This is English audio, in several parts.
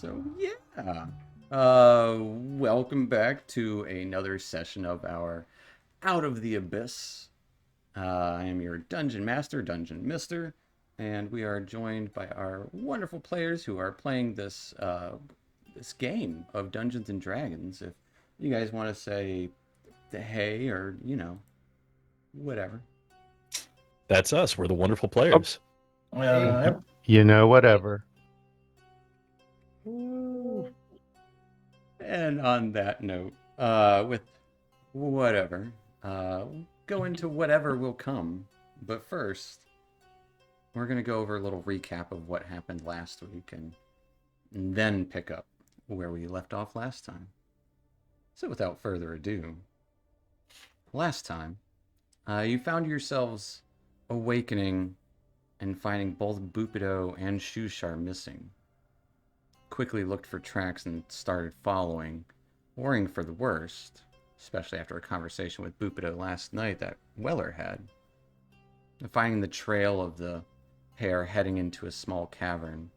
So yeah, welcome back to another session of our Out of the Abyss. I am your Dungeon Master, Dungeon Mister, and we are joined by our wonderful players who are playing this game of Dungeons and Dragons. If you guys want to say the hey or whatever. That's us. We're the wonderful Oh, players. Hey. yep. Whatever. Woo. And on that note, with whatever, uh, go into whatever will come. But first, we're going to go over a little recap of what happened last week and then pick up where we left off last time. So without further ado, last time, you found yourselves awakening and finding both Bupido and Shushar missing. Quickly looked for tracks and started following, worrying for the worst, especially after a conversation with Bupido last night that Weller had. Finding the trail of the pair heading into a small cavern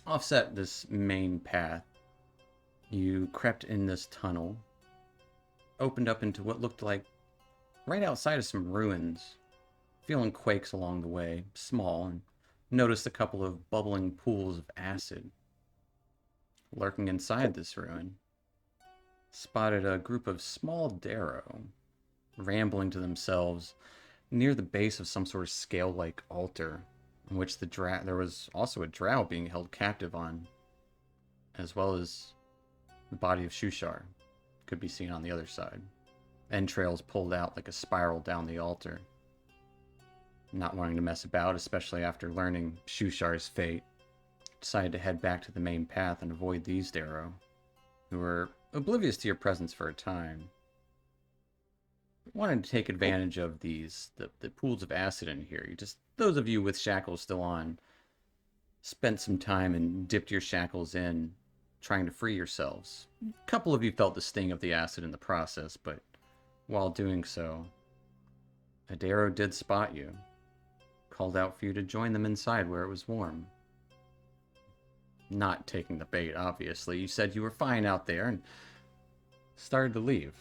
offset this main path. You crept in this tunnel, opened up into what looked like right outside of some ruins, feeling quakes along the way, small, and noticed a couple of bubbling pools of acid. Lurking inside this ruin, spotted a group of small Darrow, rambling to themselves near the base of some sort of scale-like altar, in which there was also a drow being held captive on, as well as the body of Shushar could be seen on the other side. Entrails pulled out like a spiral down the altar. Not wanting to mess about, especially after learning Shushar's fate, decided to head back to the main path and avoid these Darrow, who were oblivious to your presence for a time. Wanted to take advantage of the pools of acid in here. Those of you with shackles still on, spent some time and dipped your shackles in, trying to free yourselves. A couple of you felt the sting of the acid in the process, but while doing so, a Darrow did spot you, called out for you to join them inside where it was warm. Not taking the bait, obviously. You said you were fine out there and started to leave.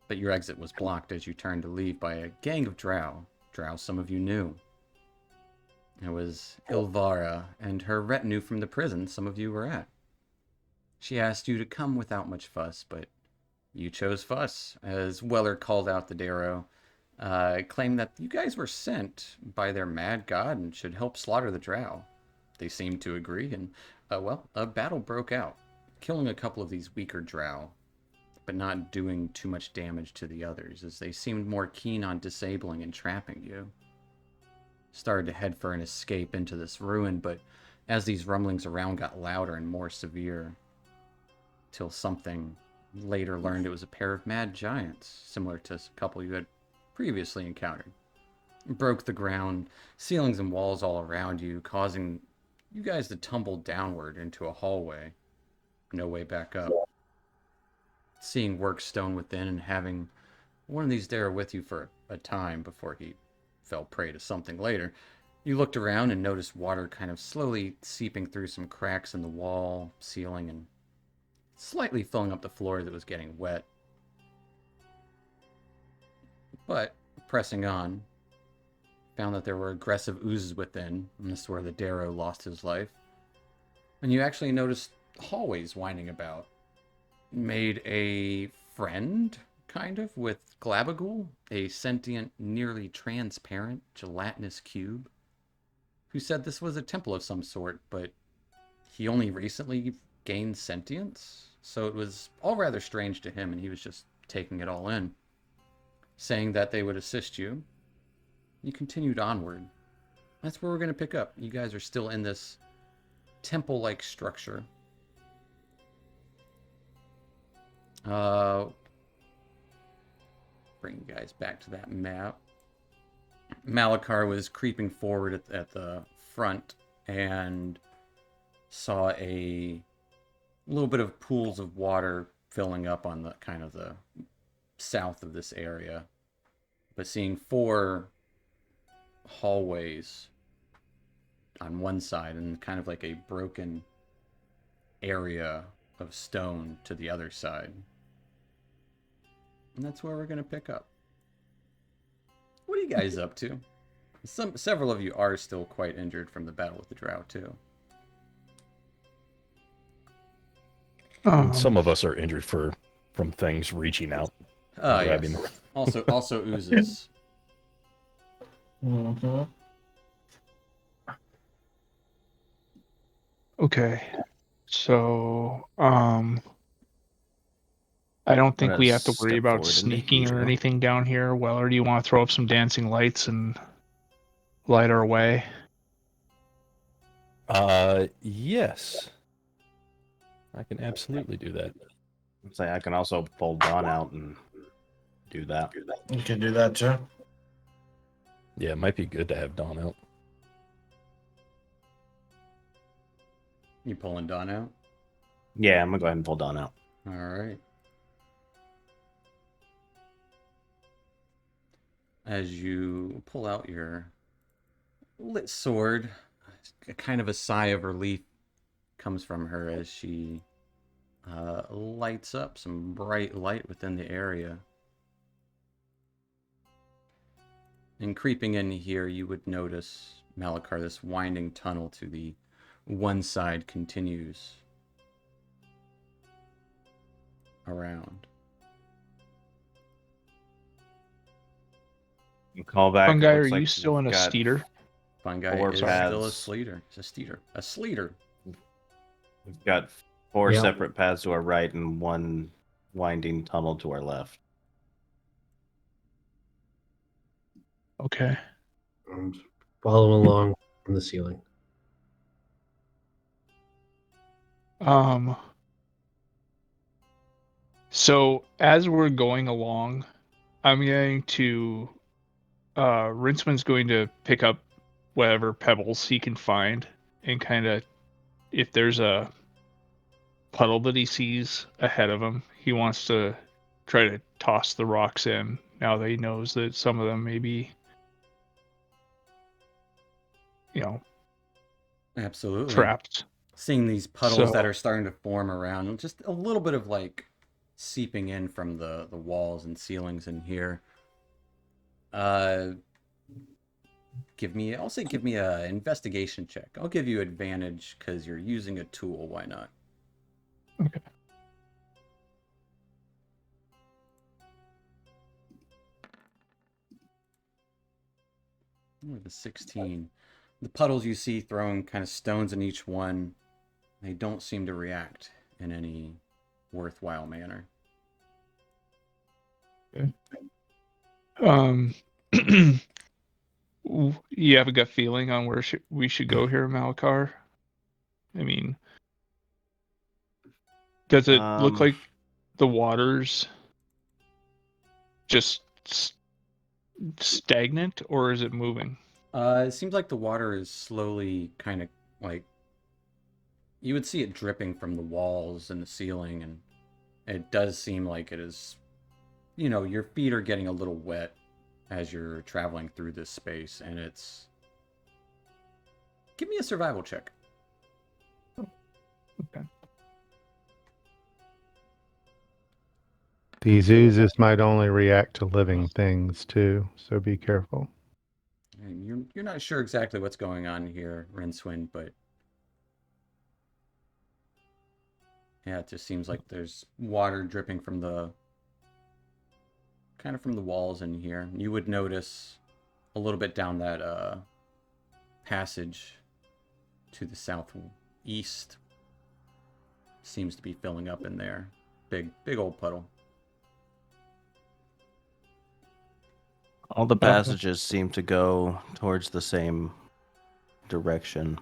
But your exit was blocked as you turned to leave by a gang of drow. Drow some of you knew. It was Ilvara and her retinue from the prison some of you were at. She asked you to come without much fuss, but you chose fuss, as Weller called out the Darrow, claimed that you guys were sent by their mad god and should help slaughter the drow. They seemed to agree, and, a battle broke out, killing a couple of these weaker drow, but not doing too much damage to the others, as they seemed more keen on disabling and trapping you. Started to head for an escape into this ruin, but as these rumblings around got louder and more severe, till something later learned it was a pair of mad giants, similar to a couple you had previously encountered. Broke the ground, ceilings and walls all around you, causing you guys to tumble downward into a hallway. No way back up. Seeing Workstone within and having one of these Darrow with you for a time before he fell prey to something later, you looked around and noticed water kind of slowly seeping through some cracks in the wall, ceiling, and slightly filling up the floor that was getting wet. But, pressing on, found that there were aggressive oozes within, and this is where the Darrow lost his life. And you actually noticed hallways winding about. Made a friend, kind of, with Glabagul, a sentient, nearly transparent, gelatinous cube, who said this was a temple of some sort, but he only recently gained sentience, so it was all rather strange to him, and he was just taking it all in. Saying that they would assist you, you continued onward. That's where we're going to pick up. You guys are still in this temple-like structure. Bring you guys back to that map. Malachar was creeping forward at the front and saw a little bit of pools of water filling up on the kind of the south of this area, but seeing 4 hallways on one side and kind of like a broken area of stone to the other side. And that's where we're going to pick up. What are you guys up to? Several of you are still quite injured from the battle with the drow, too. And some of us are injured from things reaching out. Ah, grabbing yes. Also oozes. Mm-hmm. Okay. So, I don't think gonna we have to worry step about forward into sneaking or Hero. anything down here. Weller, do you want to throw up some dancing lights and light our way? Yes. I can absolutely do that. Say I can also pull Dawn out and do that. You can do that too. Yeah, it might be good to have Dawn out. You pulling Dawn out? Yeah, I'm gonna go ahead and pull Dawn out. All right. As you pull out your lit sword, a kind of a sigh of relief comes from her as she lights up some bright light within the area. And creeping in here, you would notice, Malachar, this winding tunnel to the one side continues around. Call back. Fungi, are looks like you still in a we've got steeder? Fungi Four is still a paths. sleater. It's a steeder. A sleater. We've got 4 Yeah. separate paths to our right and 1 winding tunnel to our left. Okay. Follow along from the ceiling. So as we're going along, I'm going to Rinceman's going to pick up whatever pebbles he can find and kind of, if there's a puddle that he sees ahead of him, he wants to try to toss the rocks in now that he knows that some of them may be, Absolutely. trapped. Seeing these puddles So- that are starting to form around, just a little bit of like seeping in from the walls and ceilings in here. Give me a investigation check. I'll give you advantage because you're using a tool. Why not? Okay. With a 16. The puddles you see throwing kind of stones in each one, they don't seem to react in any worthwhile manner. You have a gut feeling on where we should go here, Malachar? I mean, does it look like the water's just stagnant, or is it moving? It seems like the water is slowly kind of like you would see it dripping from the walls and the ceiling, and it does seem like it is, your feet are getting a little wet as you're traveling through this space, and it's. Give me a survival check. Okay. These oozes might only react to living things too, so be careful. And you're not sure exactly what's going on here, Rincewind, but yeah, it just seems like there's water dripping from the walls in here. You would notice a little bit down that passage to the southeast seems to be filling up in there. Big old puddle. All the passages seem to go towards the same direction.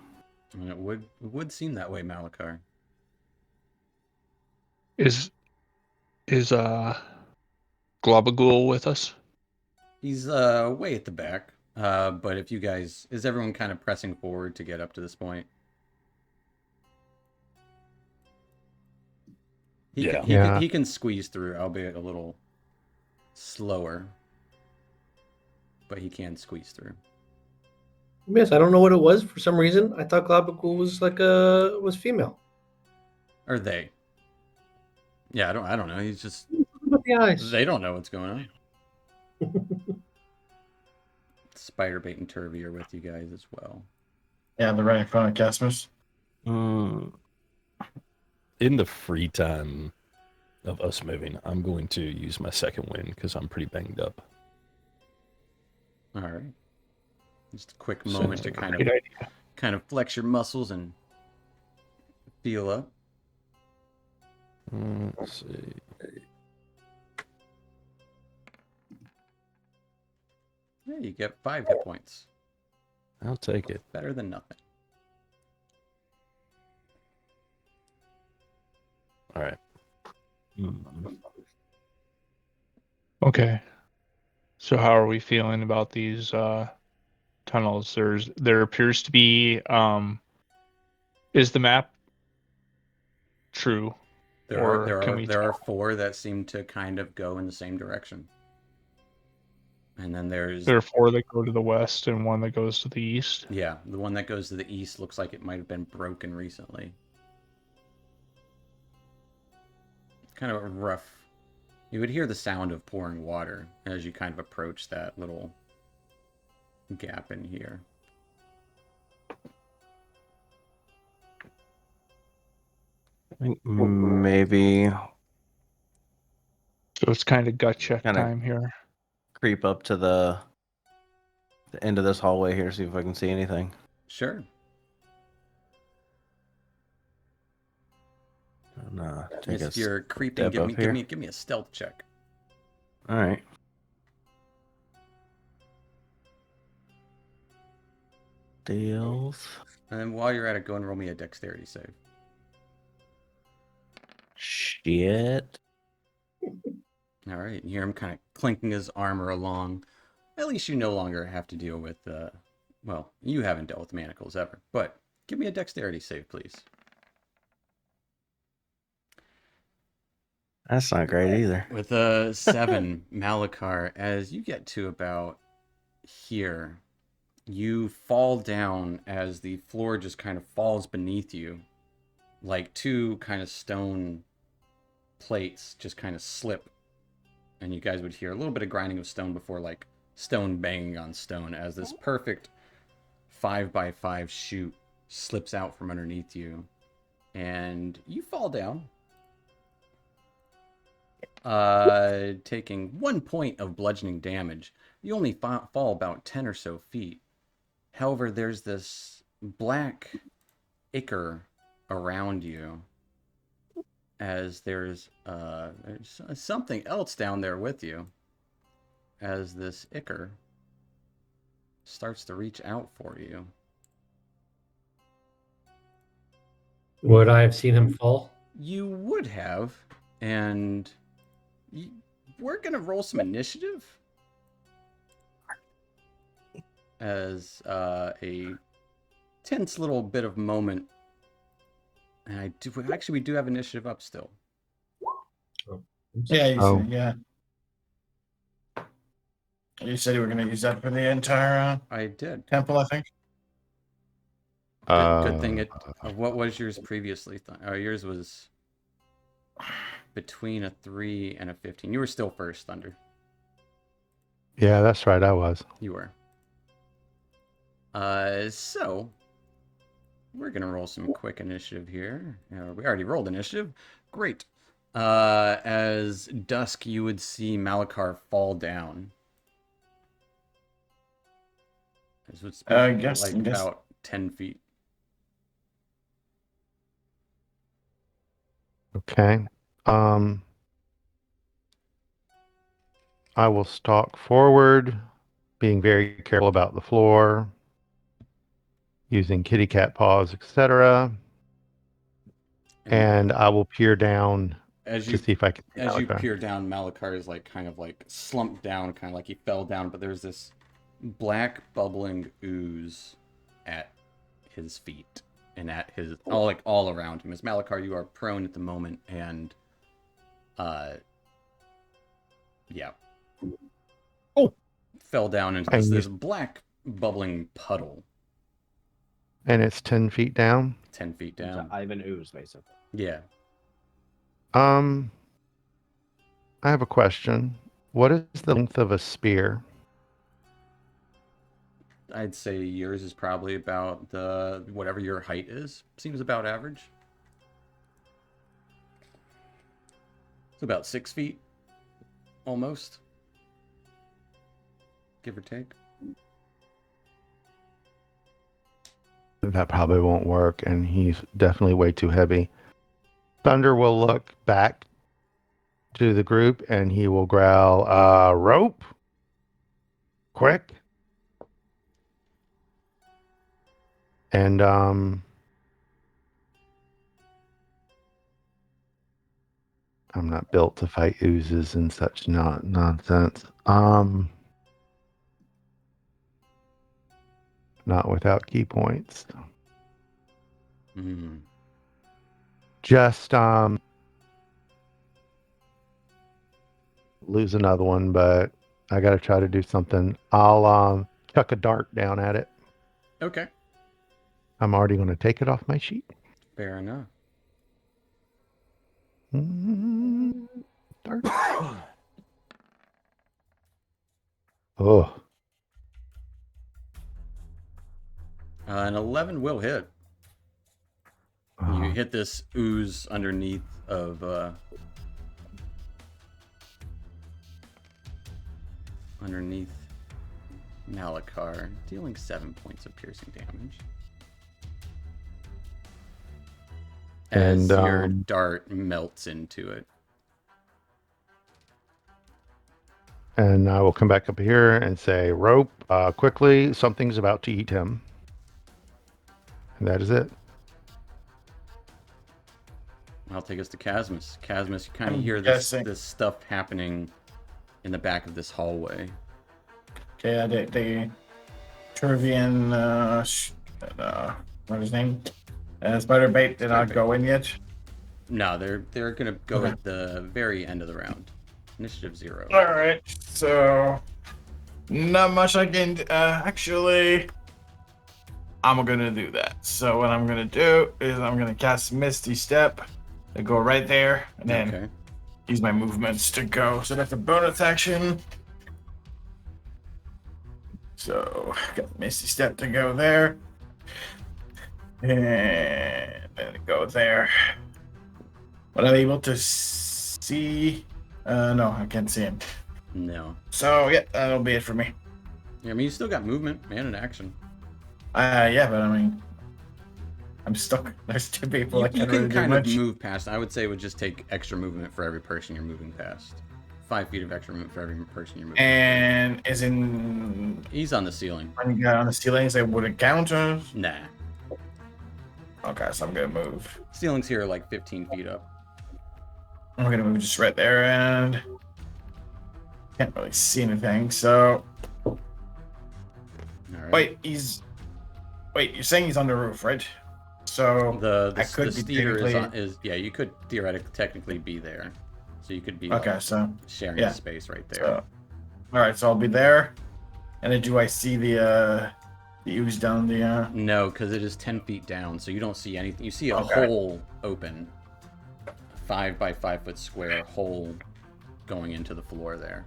And it would seem that way, Malachar. Is Globagool with us? He's way at the back. But if you guys, is everyone kind of pressing forward to get up to this point? Yeah. He can squeeze through, albeit a little slower, but he can squeeze through. Yes, I don't know what it was for some reason. I thought Globacul was was female. Or they. Yeah, I don't know. He's just With the eyes. they don't know what's going on. Spiderbait and Turvy are with you guys as well. Yeah, they're right in front of Casmus. Mm, In the free time of us moving, I'm going to use my second wind because I'm pretty banged up. All right. Just a quick So- moment to kind Great idea. of flex your muscles and feel up. Let's see. Yeah, you get 5 hit points. I'll take it. Better than nothing. All right. mm. Okay. So how are we feeling about these tunnels? There appears to be is the map true? Or can we There are 4 that seem to kind of go in the same direction. And then there's There are 4 that go to the west and 1 that goes to the east. yeah, the one that goes to the east looks like it might have been broken recently. Kind of a rough. You would hear the sound of pouring water as you kind of approach that little gap in here. I think maybe So it's kind of gut check Kinda- time here. creep up to the end of this hallway here, see if I can see anything. Sure. And, take As a if you're creeping, step up here. give me a stealth check. All right. Deals. And while you're at it, go and roll me a dexterity save. Shit. All right, you hear him kind of clinking his armor along. At least you no longer have to deal with, well, you haven't dealt with manacles ever. But give me a dexterity save, please. That's not great either. With a 7, Malakar, as you get to about here, you fall down as the floor just kind of falls beneath you. Like 2 kind of stone plates just kind of slip. And you guys would hear a little bit of grinding of stone before, like, stone banging on stone as this perfect 5x5 chute slips out from underneath you. And you fall down. Taking 1 point of bludgeoning damage. You only fall about 10 or so feet. However, there's this black ichor around you, as there's something else down there with you, as this ichor starts to reach out for you. Would I have seen him fall? You would have, and we're gonna roll some initiative as a tense little bit of moment. And we do have initiative up still. Yeah, Oh. yeah. You said you were going to use that for the entire I did. temple, I think. Good thing it. What was yours previously? Yours was between a 3 and a 15. You were still first, Thunder. Yeah, that's right. I was. You were. So we're gonna roll some quick initiative here. We already rolled initiative. Great. As dusk, you would see Malakar fall down. This would be guess- like about 10 feet. Okay. I will stalk forward, being very careful about the floor, using kitty cat paws, etc. And I will peer down as to you see if I can see as you Malakar. peer down, Malakar is like kind of like slumped down, kind of like he fell down, but there's this black bubbling ooze at his feet and at his all around him. As Malakar, you are prone at the moment, and yeah, fell down into And this black bubbling puddle And it's 10 feet down. 10 feet It's down. Ivan Ooze, basically. Yeah, I have a question. What is the length of a spear? I'd say yours is probably about the whatever your height is. Seems about average. It's about 6 feet, almost, give or take. That probably won't work, and he's definitely way too heavy. Thunder will look back to the group and he will growl, rope? Quick. And I'm not built to fight oozes and such nonsense. Not without key points. Hmm. Just lose another one, but I gotta try to do something. I'll chuck a dart down at it. Okay, I'm already gonna take it off my sheet. fair enough. Dart. Oh, An 11 will hit. You hit this ooze underneath of underneath Malakar, dealing 7 points of piercing damage. As And, your dart melts into it. and I will come back up here and say, rope, quickly, something's about to eat him. And that is it. I'll take us to Casmus. Casmus, you kind of I'm hear this guessing- this stuff happening in the back of this hallway. Okay, the Turvian, what is his name? Spider Bait did not Spiderbait. go in yet. No, they're gonna go Okay. at the very end of the round. Initiative 0. All right, so not much I can actually. I'm gonna do that. So what I'm gonna do is I'm gonna cast Misty Step and go right there, and then Okay. use my movements to go. So that's a bonus action. So got Misty Step to go there, and then go there. But I'm able to see. No, I can't see him. No. So yeah, that'll be it for me. Yeah, I mean, you still got movement and an action. Yeah, but I mean, I'm stuck. There's two people. I You can't can really do kind of much. move past. I would say it would just take extra movement for every person you're moving past. 5 feet of extra movement for every person you're moving. And is in He's on the ceiling. when you got on the ceilings, they wouldn't count or. Nah. Okay, so I'm gonna move. Ceilings here are like 15 feet up. I'm gonna move just right there, and can't really see anything. So All right. wait, you're saying he's on the roof, right? So The I could be steer technically- is yeah. You could theoretically technically be there, so you could be okay, like, so sharing yeah. space right there. so all right, so I'll be there. And then do I see the ooze down the? No, because it is 10 feet down, so you don't see anything. You see a Okay. hole open, 5 by 5 foot square hole going into the floor there.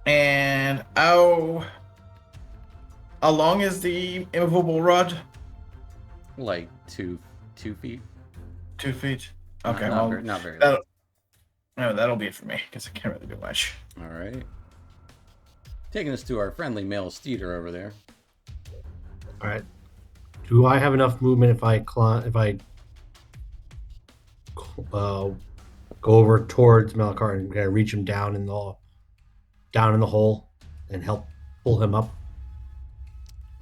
And how long is the immovable rod? Like 2 feet. 2 feet. Not- Okay, not, well, very, not very. that'll, no, that'll be it for me because I can't really do much. All right. Taking us to our friendly male steeder over there. All right. Do I have enough movement if I go over towards Malakar and kind of reach him down in the hole and help pull him up?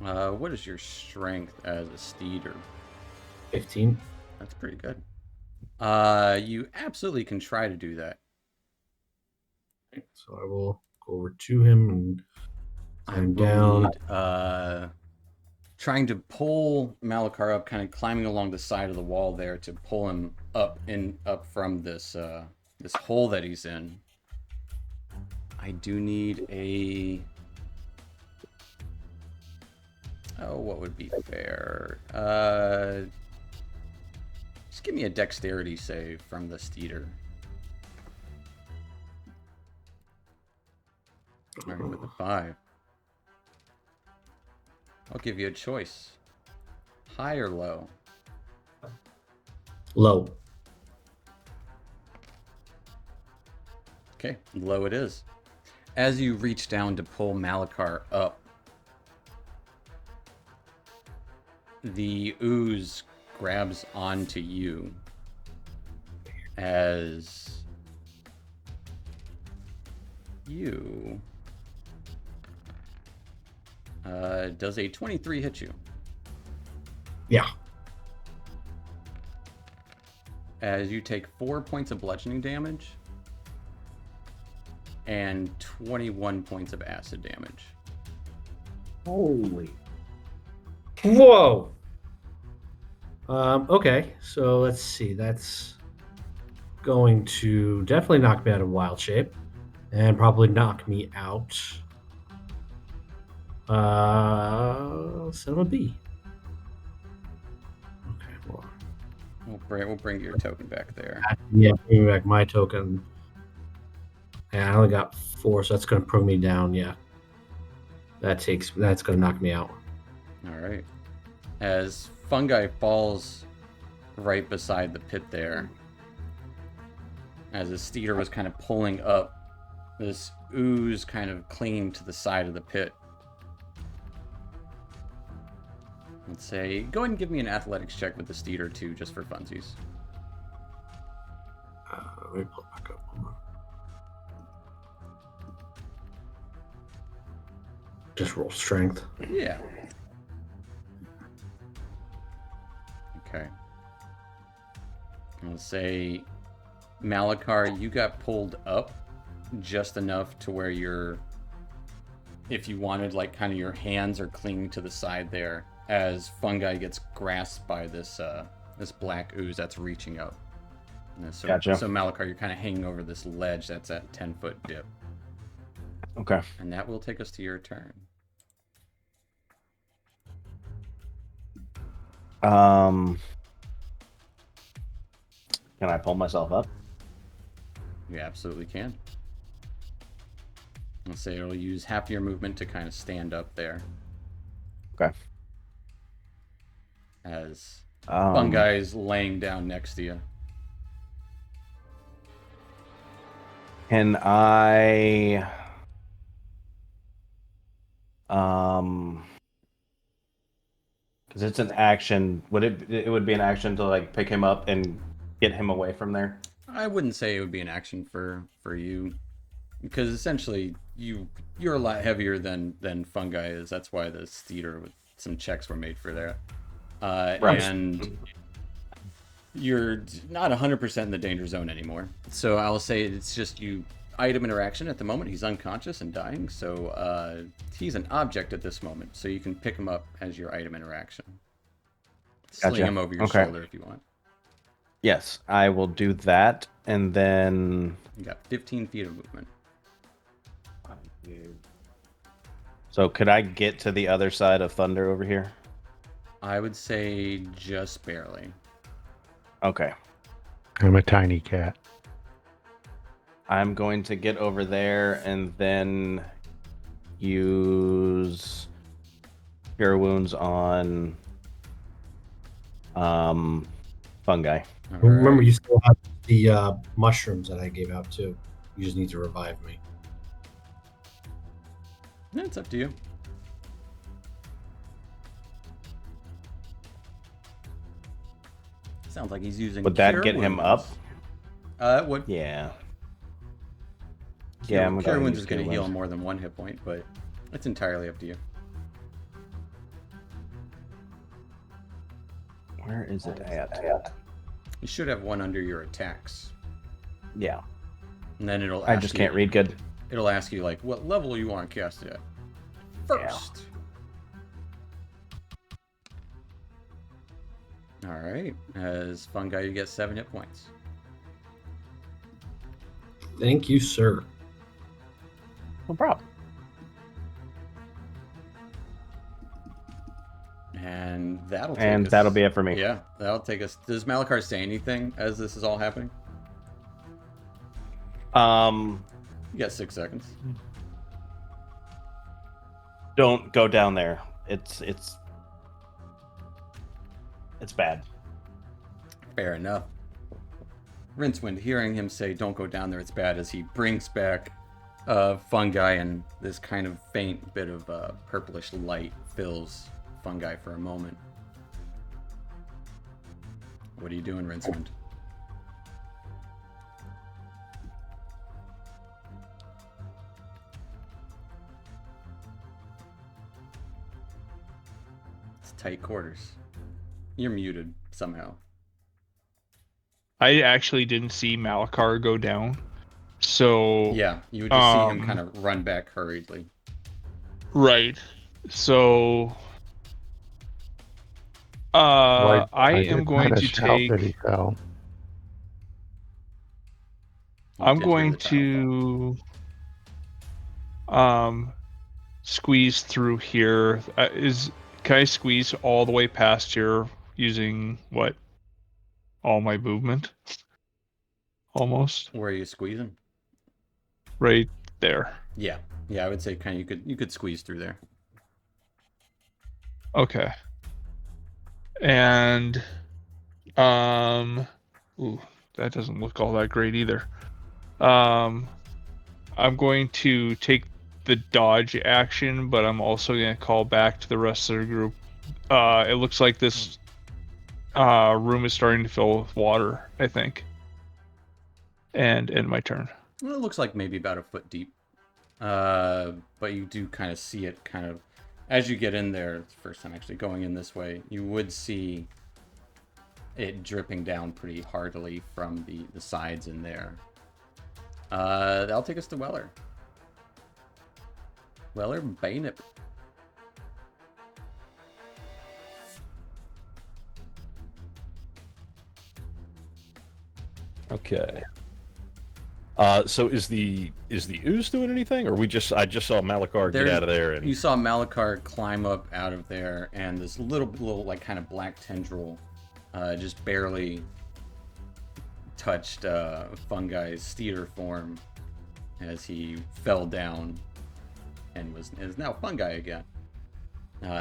What is your strength as a steeder? 15. That's pretty good. You absolutely can try to do that. So I will go over to him and I I'm will down. need, trying to pull Malakar up, kind of climbing along the side of the wall there to pull him up from this this hole that he's in. I do need a. Oh, what would be fair? Just give me a dexterity save from the Steeder. All right, with a 5. I'll give you a choice. High or low? Low. Okay, low it is. As you reach down to pull Malakar up, the ooze grabs onto you as you... does a 23 hit you? Yeah. As you take 4 points of bludgeoning damage and 21 points of acid damage. Holy. Whoa. Okay, so let's see. That's going to definitely knock me out of wild shape and probably knock me out. Son of a B. Okay, well. We'll bring your token back there. Yeah, bring back my token. Yeah, I only got 4, so that's going to bring me down. Yeah, that's going to knock me out. All right. As Fungi falls right beside the pit there, as the Steeder was kind of pulling up, this ooze kind of clinging to the side of the pit. Let's say, go ahead and give me an athletics check with the Steeder too, just for funsies. Let me pull it back up. Hold on. Just roll strength. Yeah. Okay. I'll say, Malakar, you got pulled up just enough to where you're, if you wanted, like, kind of your hands are clinging to the side there, as Fungi gets grasped by this this black ooze that's reaching up. So, Gotcha. So Malakar, you're kind of hanging over this ledge that's at 10-foot dip. Okay. And that will take us to your turn. Can I pull myself up? You absolutely can. Let's say it'll use half your movement to kind of stand up there. Okay. As Fungi is laying down next to you. Can I because it's an action, it would be an action to like pick him up and get him away from there? I wouldn't say it would be an action for you, because essentially you're a lot heavier than Fungi is. That's why the Steeder with some checks were made for that. Right. And you're not 100% in the danger zone anymore. So I'll say it's just you item interaction at the moment. He's unconscious and dying, so he's an object at this moment. So you can pick him up as your item interaction. Sling Gotcha. him over your Okay. shoulder if you want. Yes, I will do that, and then You got 15 feet of movement. so could I get to the other side of Thunder over here? I would say just barely. Okay. I'm a tiny cat. I'm going to get over there and then use Cure Wounds on Fungi. All Remember, right. you still have the mushrooms that I gave out too. You just need to revive me. Yeah, it's up to you. Sounds like he's using. Would that Cure get him up? Wounds. It would. Yeah. Cure, Yeah, I'm Cure gonna Wounds use is going to Cure heal Wounds. more than one hit point, but it's entirely up to you. Where is it at? You should have one under your attacks, Yeah. and then it'll. I ask just you- can't read good. It'll ask you like what level you want to cast it at first. All right. As Fungi, you get 7 hit points. Thank you, sir. No problem. And that'll take And us... that'll be it for me. Yeah, that'll take us... Does Malakar say anything as this is all happening? You got 6 seconds. Don't go down there. It's bad. Fair enough. Rincewind, hearing him say, don't go down there, it's bad, as he brings back fungi, and this kind of faint bit of purplish light fills fungi for a moment. What are you doing, Rincewind? It's tight quarters. You're muted somehow. I actually didn't see Malakar go down. So Yeah, you would just see him kind of run back hurriedly. right. So I am going to take That he fell. You I'm did hear going the title to squeeze through here. Can I squeeze all the way past here using what? All my movement? Almost. bell. Where are you squeezing? Right there. Yeah, I would say kind of you could squeeze through there. Okay. And ooh, that doesn't look all that great either. I'm going to take the dodge action, but I'm also going to call back to the rest of the group. It looks like this room is starting to fill with water, I think. And end my turn. Well, it looks like maybe about a foot deep. But you do kind of see it kind of as you get in there. It's the first time actually going in this way. You would see it dripping down pretty heartily from the sides in there. That'll take us to Weller. Weller Bainip. Okay. So is the ooze doing anything, or I just saw Malakar get out of there and You saw Malakar climb up out of there, and this little like kind of black tendril just barely touched Fungi's steer form as he fell down and is now Fungi again.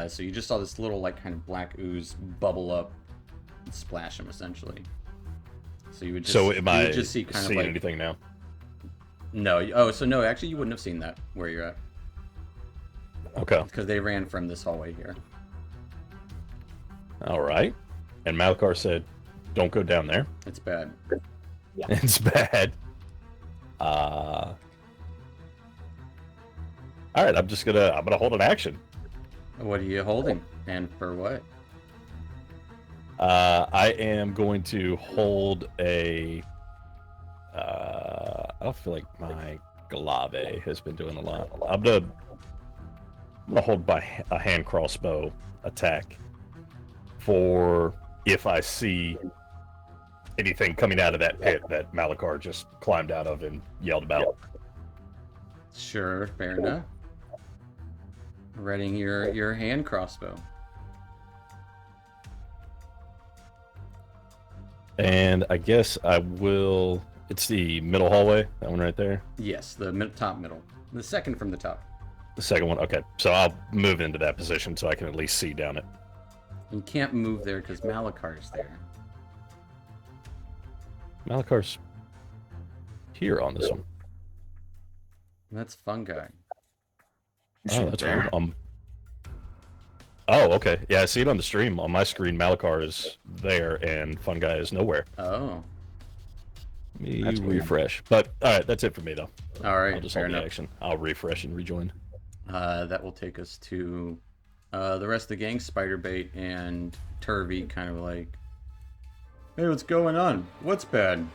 So you just saw this little like kind of black ooze bubble up and splash him essentially. So you would just, so am I would just see kind seeing of like anything now? no. Oh, so no. Actually, you wouldn't have seen that where you're at Okay. because they ran from this hallway here. All right. And Malakar said, "Don't go down there. It's bad. It's bad." All right. I'm gonna hold an action. What are you holding, and for what? I am going to hold a. I feel like my Glave has been doing a lot. I'm gonna hold a hand crossbow attack for if I see anything coming out of that pit that Malakar just climbed out of and yelled about. Sure, fair enough. Readying your hand crossbow. And I guess I will. It's the middle hallway, that one right there. Yes, the top middle. The second from the top. The second one. Okay, so I'll move into that position so I can at least see down it. You can't move there because Malakar's there. Malakar's here on this one. That's Fungi. Oh, that's weird. Oh, okay. Yeah, I see it on the stream. On my screen, Malakar is there and Fungi is nowhere. Oh, Let me That's weird. refresh. But all right, that's it for me though. all right. I'll just fair hold the enough. action. I'll refresh and rejoin. That will take us to the rest of the gang. Spiderbait and Turvy kind of like, hey, what's going on? What's bad?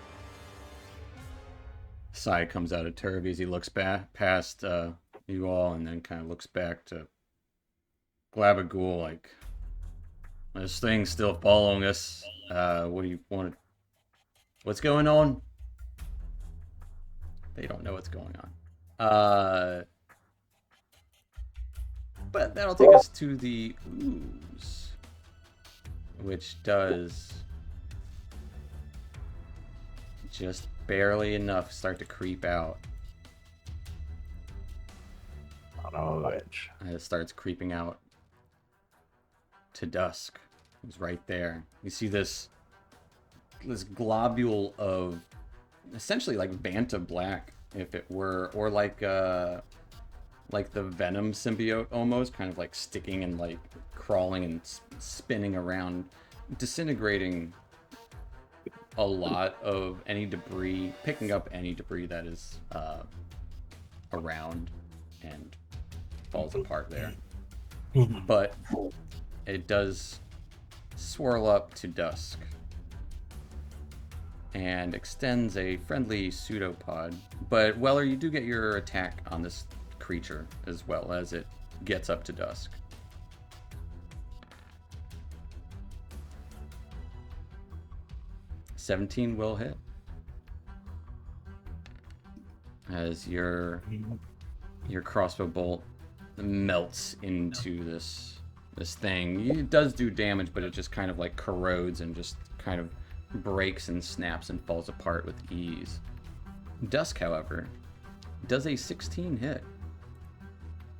Sigh comes out of Turvy as he looks back past you all and then kind of looks back to Glabagool like, this thing's still following us. What do you want? What's going on? They don't know what's going on. But that'll take us to the ooze. which does just barely enough start to creep out. On a edge. And it starts creeping out to dusk. It's right there. You see this globule of essentially like Vanta Black, if it were, or like the Venom symbiote almost, kind of like sticking and like crawling and spinning around, disintegrating a lot of any debris, picking up any debris that is around and falls apart there. But it does swirl up to dusk and extends a friendly pseudopod. But Weller, you do get your attack on this creature as well as it gets up to dusk. $17 will hit as your crossbow bolt melts into this thing. It does do damage, but it just kind of like corrodes and just kind of breaks and snaps and falls apart with ease. Dusk, however, does a 16 hit.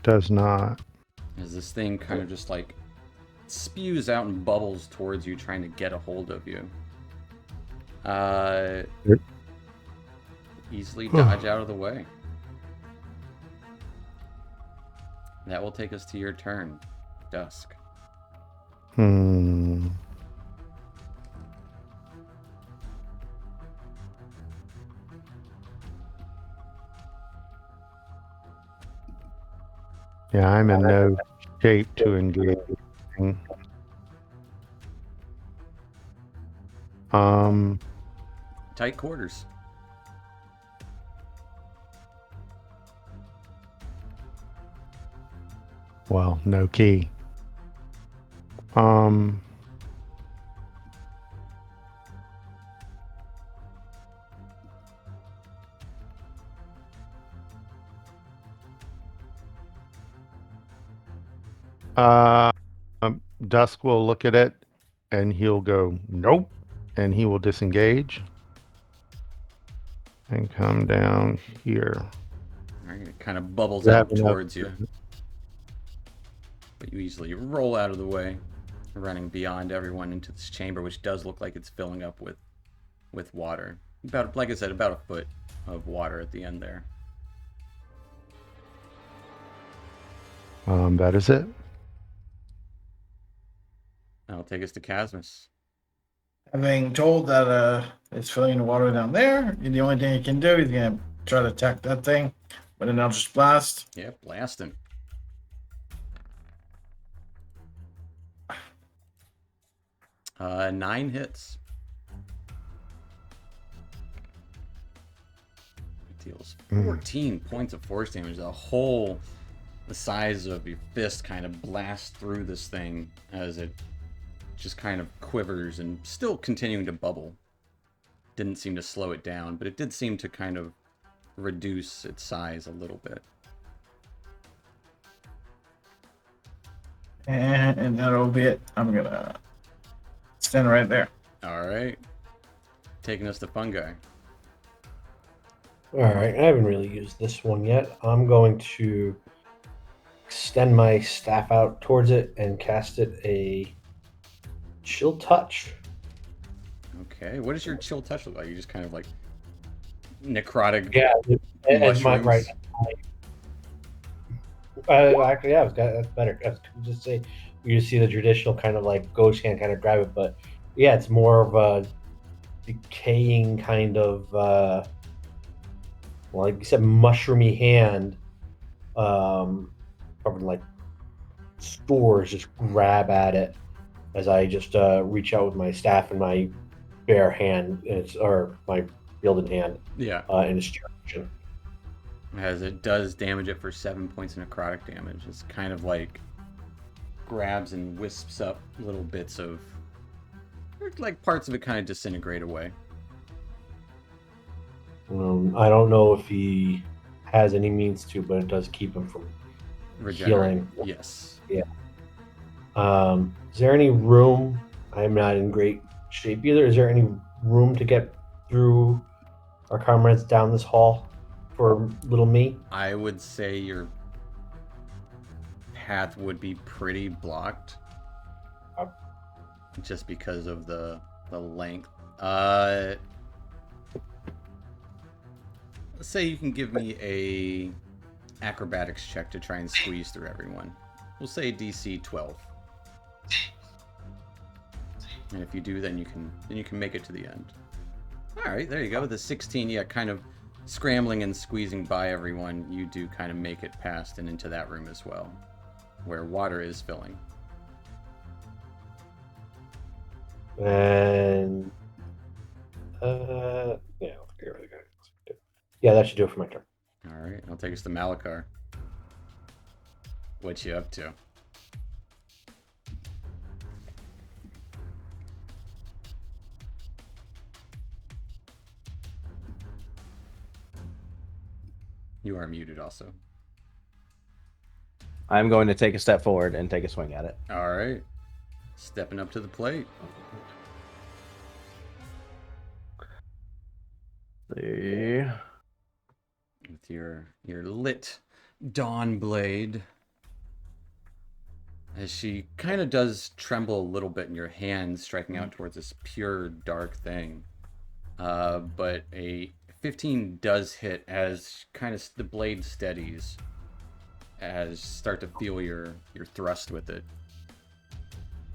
Does not. As this thing kind of just like spews out and bubbles towards you, trying to get a hold of you. Easily dodge out of the way. That will take us to your turn, Dusk. Yeah, I'm in no shape to engage. Tight quarters. Well, no key. Dusk will look at it and he'll go, nope, and he will disengage and come down here. Alright, it kind of bubbles You out have enough- towards you. But you easily roll out of the way, running beyond everyone into this chamber, which does look like it's filling up with water. About, like I said, about a foot of water at the end there. That is it. That'll take us to Casmus. Having told that it's filling the water down there, the only thing you can do is gonna try to attack that thing, but then I'll just blast. Yeah, blasting. Nine hits. It deals 14 points of force damage. The hole the size of your fist kind of blasts through this thing as it just kind of quivers and still continuing to bubble. Didn't seem to slow it down, but it did seem to kind of reduce its size a little bit. And that'll be it. I'm gonna stand right there. All right. Taking us to Fungi. All right, I haven't really used this one yet. I'm going to extend my staff out towards it and cast it a chill touch. Okay. What does your chill touch look like? You just kind of like necrotic. Yeah, and my mushrooms? right. Actually, yeah, that's better. I was gonna just say you just see the traditional kind of like ghost hand kind of grab it, but yeah, it's more of a decaying kind of, like you said, mushroomy hand. Probably like spores just grab at it as I just reach out with my staff and my bare hand, or my wielded hand, Yeah. in its direction. As it does damage it for 7 points of necrotic damage. It's kind of like grabs and wisps up little bits of, like parts of it kind of disintegrate away. I don't know if he has any means to, but it does keep him from Regenerate. healing. Yes. Is there any room I'm not in great shape either. Is there any room to get through our comrades down this hall for little me? I would say your path would be pretty blocked, just because of the length. Let's say you can give me a acrobatics check to try and squeeze through everyone. We'll say DC 12. And if you do, then you can make it to the end. All right, there you go. With a 16, yeah, kind of scrambling and squeezing by everyone, you do kind of make it past and into that room as well, where water is filling. And yeah, that should do it for my turn. All right, I'll take us to Malakar. What you up to? You are muted also. I'm going to take a step forward and take a swing at it. All right. Stepping up to the plate. See. With your lit dawn blade. As she kind of does tremble a little bit in your hand, striking out towards this pure dark thing. But a 15 does hit as kind of the blade steadies. As you start to feel your thrust with it.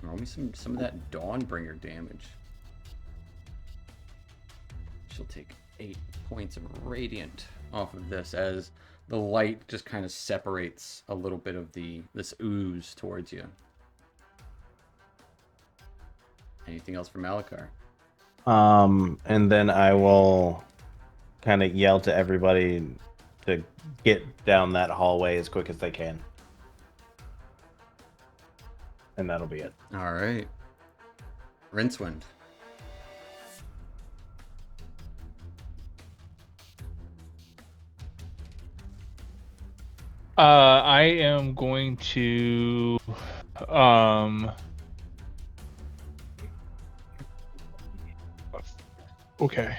Roll me some of that Dawnbringer damage. She'll take 8 points of radiant off of this as the light just kind of separates a little bit of this ooze towards you. Anything else for Malakar? And then I will kind of yell to everybody to get down that hallway as quick as they can. And that'll be it. All right. Rincewind. I am going to okay.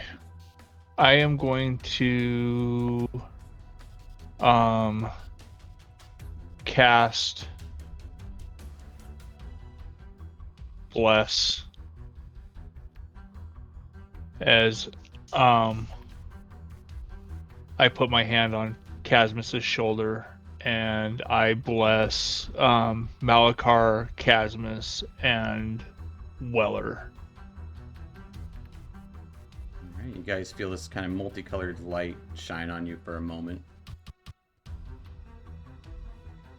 I am going to cast Bless as I put my hand on Casmus's shoulder and I bless Malakar, Casmus, and Weller. All right, you guys feel this kind of multicolored light shine on you for a moment.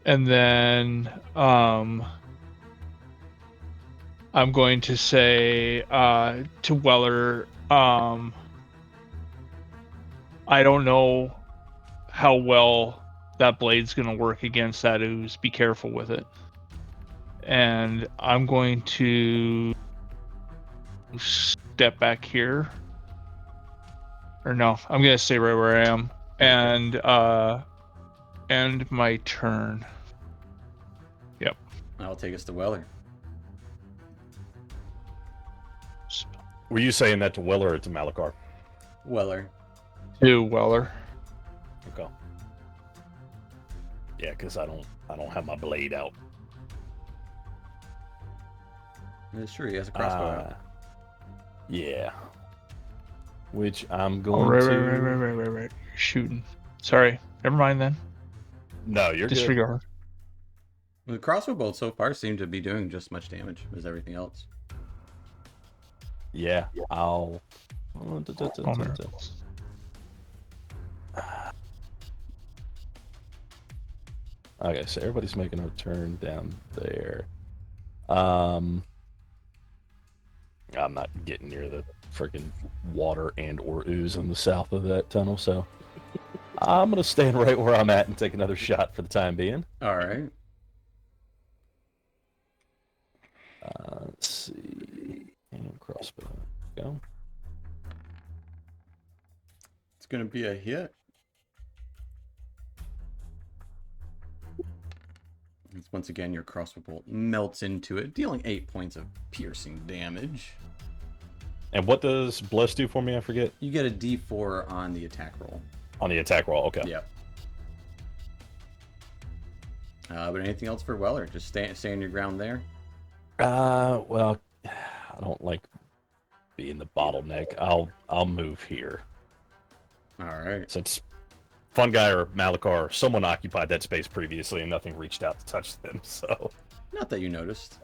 And then I'm going to say to Weller, I don't know how well that blade's going to work against that ooze. Be careful with it. And I'm going to step back here. Or no, I'm going to stay right where I am. And end my turn. Yep. I'll take us to Weller. Were you saying that to Weller or to Malakar? Weller. To Weller. Okay. Yeah, because I don't have my blade out. Sure, he has a crossbow out. Yeah. Which I'm Oh, going right, to. right. You're shooting. Sorry. Never mind then. No, you're good. Disregard. The crossbow bolts so far seem to be doing just as much damage as everything else. Yeah, I'll. Oh, miracles. Okay, so everybody's making a turn down there. I'm not getting near the freaking water and or ooze on the south of that tunnel, so I'm gonna stand right where I'm at and take another shot for the time being. All right. Let's see. And crossbow. Go. It's going to be a hit. Once again, your crossbow bolt melts into it, dealing 8 points of piercing damage. And what does Bless do for me? I forget. You get a D4 on the attack roll. On the attack roll, okay. Yep. But anything else for Weller? Just stay on your ground there. Well, I don't like being the bottleneck. I'll move here. All right. Since Fun Guy or Malakar, someone occupied that space previously and nothing reached out to touch them, so. Not that you noticed.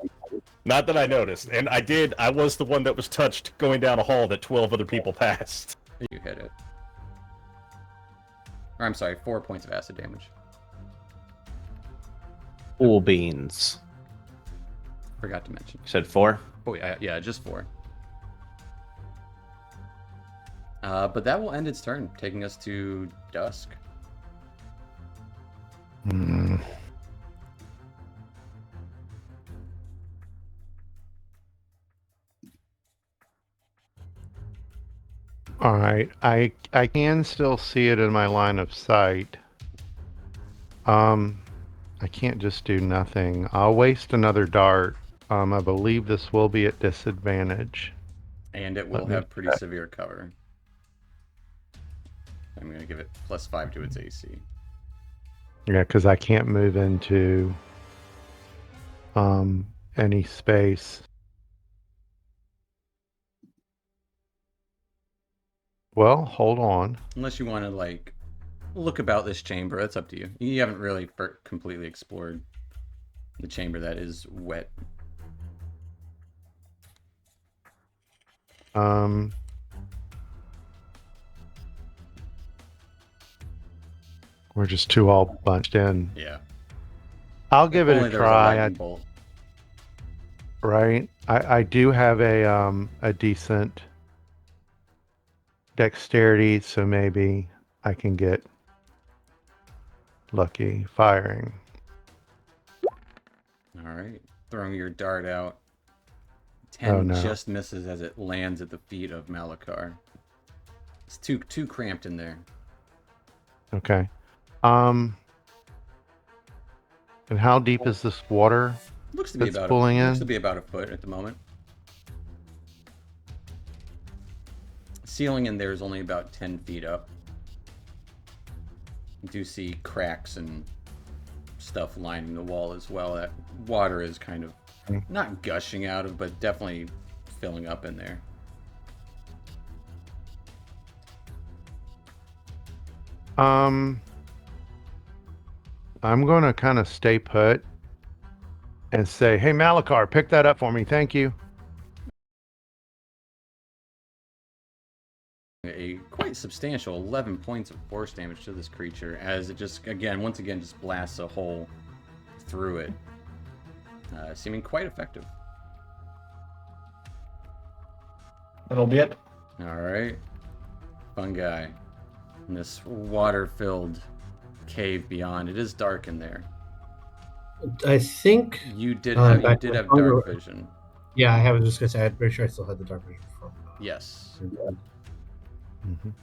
Not that I noticed. And I was the one that was touched going down a hall that 12 other people passed. You hit it. Or I'm sorry, 4 points of acid damage. Cool beans. Forgot to mention. You said 4? Oh yeah, just 4. But that will end its turn, taking us to dusk. Hmm. All right, I can still see it in my line of sight. I can't just do nothing. I'll waste another dart. I believe this will be at disadvantage. And it will Let me have pretty severe cover. I'm going to give it +5 to its AC. Yeah, because I can't move into any space. Well, hold on. Unless you want to, like, look about this chamber. That's up to you. You haven't really completely explored the chamber that is wet. We're just too all bunched in. Yeah. I'll give it Only a there's try. lightning bolt. Right. I do have a decent dexterity, so maybe I can get lucky firing. All right. Throwing your dart out. 10 Oh, no. just misses as it lands at the feet of Malakar. It's too cramped in there. Okay. And how deep is this water? Looks to be That's about pulling looks in? to be about a foot at the moment. Ceiling in there is only about 10 feet up. You do see cracks and stuff lining the wall as well. That water is kind of not gushing out of, but definitely filling up in there. I'm going to kind of stay put and say, "Hey, Malakar, pick that up for me. Thank you." A quite substantial 11 points of force damage to this creature as it just, once again, just blasts a hole through it. Seeming quite effective. That'll be it. Alright. Fun Guy. In this water-filled cave beyond. It is dark in there. I think. You did back have to dark hunger. vision. Yeah, I was just gonna say. I'm pretty sure I still had the dark vision from. Yes. Mhm.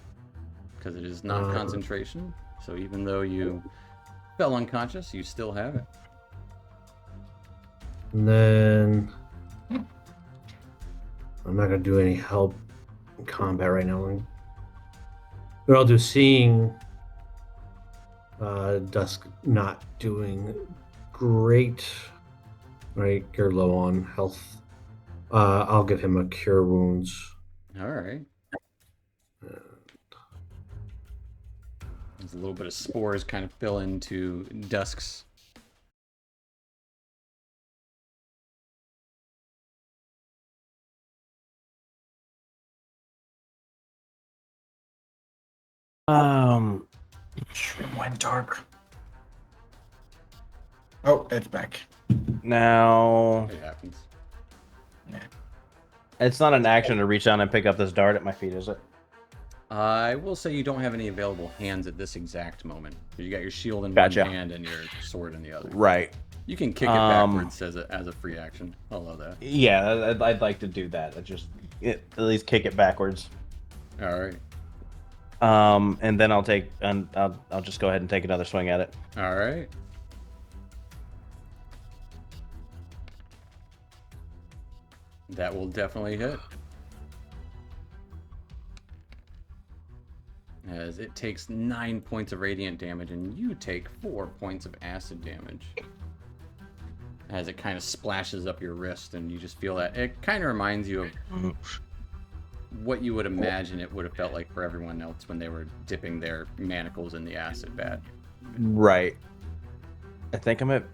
Because it is not concentration. So even though you fell unconscious, you still have it. And then I'm not gonna do any help in combat right now. But I'll do seeing Dusk not doing great. Right, you're low on health. I'll give him a cure wounds. Alright. There's a little bit of spores kind of fill into Dusk's. It went dark. Oh, it's back. Now It happens. it's not an action to reach down and pick up this dart at my feet, is it? I will say you don't have any available hands at this exact moment. You got your shield in Gotcha. one hand and your sword in the other. Right. You can kick it backwards as a free action. I love that. Yeah, I'd like to do that. At least kick it backwards. All right. And then I'll just go ahead and take another swing at it. All right. That will definitely hit. As it takes 9 points of radiant damage, and you take 4 points of acid damage. As it kind of splashes up your wrist, and you just feel that. It kind of reminds you of what you would imagine it would have felt like for everyone else when they were dipping their manacles in the acid bath. Right. I think I'm at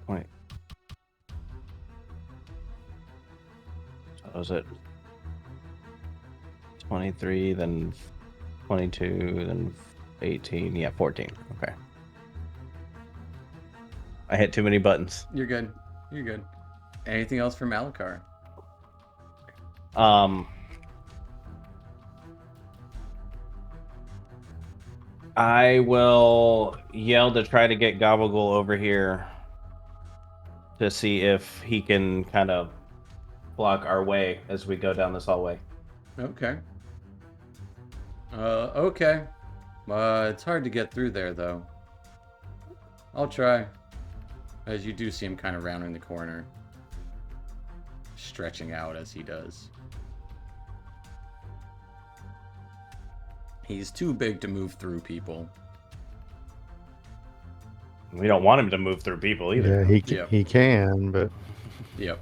20. So was it 23, then 22, then 18? Yeah, 14. Okay. I hit too many buttons. You're good. You're good. Anything else for Malakar? I will yell to try to get Gobble over here to see if he can kind of block our way as we go down this hallway. Okay. Okay. It's hard to get through there, though. I'll try. As you do see him kind of rounding the corner. Stretching out as he does. He's too big to move through people. We don't want him to move through people either. Yeah, he can, but Yep.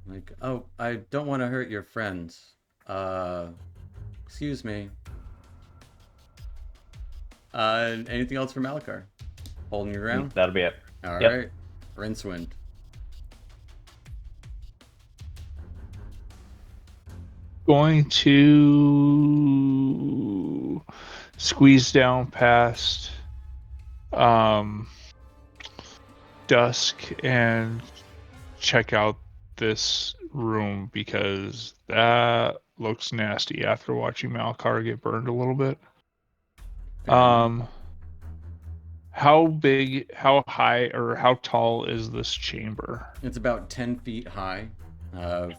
Like, oh, I don't want to hurt your friends. Excuse me. Anything else for Malakar? Holding your ground? That'll be it. All Yep. right. Rincewind. Going to squeeze down past Dusk and check out this room because that looks nasty after watching Malakar get burned a little bit. How big, how high, or how tall is this chamber? It's about 10 feet high,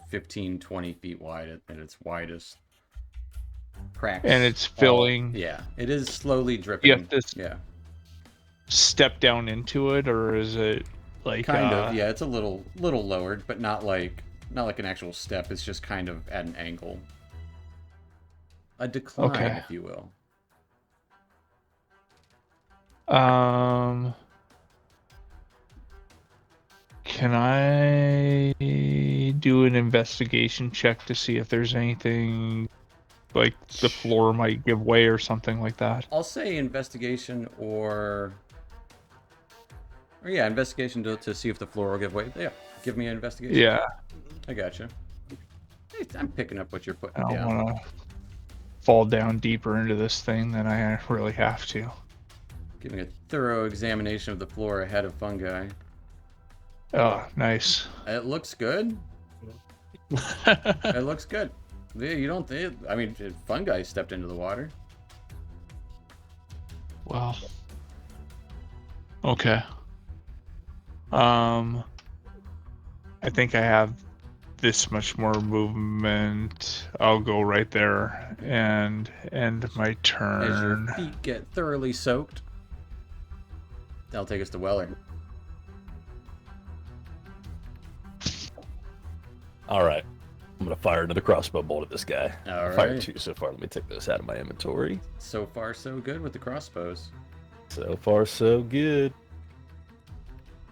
15, 20 feet wide at its widest. Cracks. And it's all- filling. Yeah, it is slowly dripping. You have to Yeah, step down into it, or is it like kind of. Yeah, it's a little lowered, but not like an actual step. It's just kind of at an angle. A decline, Okay. if you will. Can I do an investigation check to see if there's anything like the floor might give way or something like that? I'll say investigation or yeah, investigation to see if the floor will give way. Yeah, give me an investigation. Yeah, I gotcha. Hey, I'm picking up what you're putting I don't down. want to fall down deeper into this thing than I really have to. Giving a thorough examination of the floor ahead of Fungi. Oh, nice. It looks good. It looks good. Yeah, you don't think? I mean, Fungi stepped into the water. Well, okay. I think I have this much more movement. I'll go right there and end my As your turn. feet get thoroughly soaked. That'll take us to Weller. All right. I'm going to fire another crossbow bolt at this guy. All Fired right. 2 so far. Let me take those out of my inventory. So far, so good with the crossbows. So far, so good.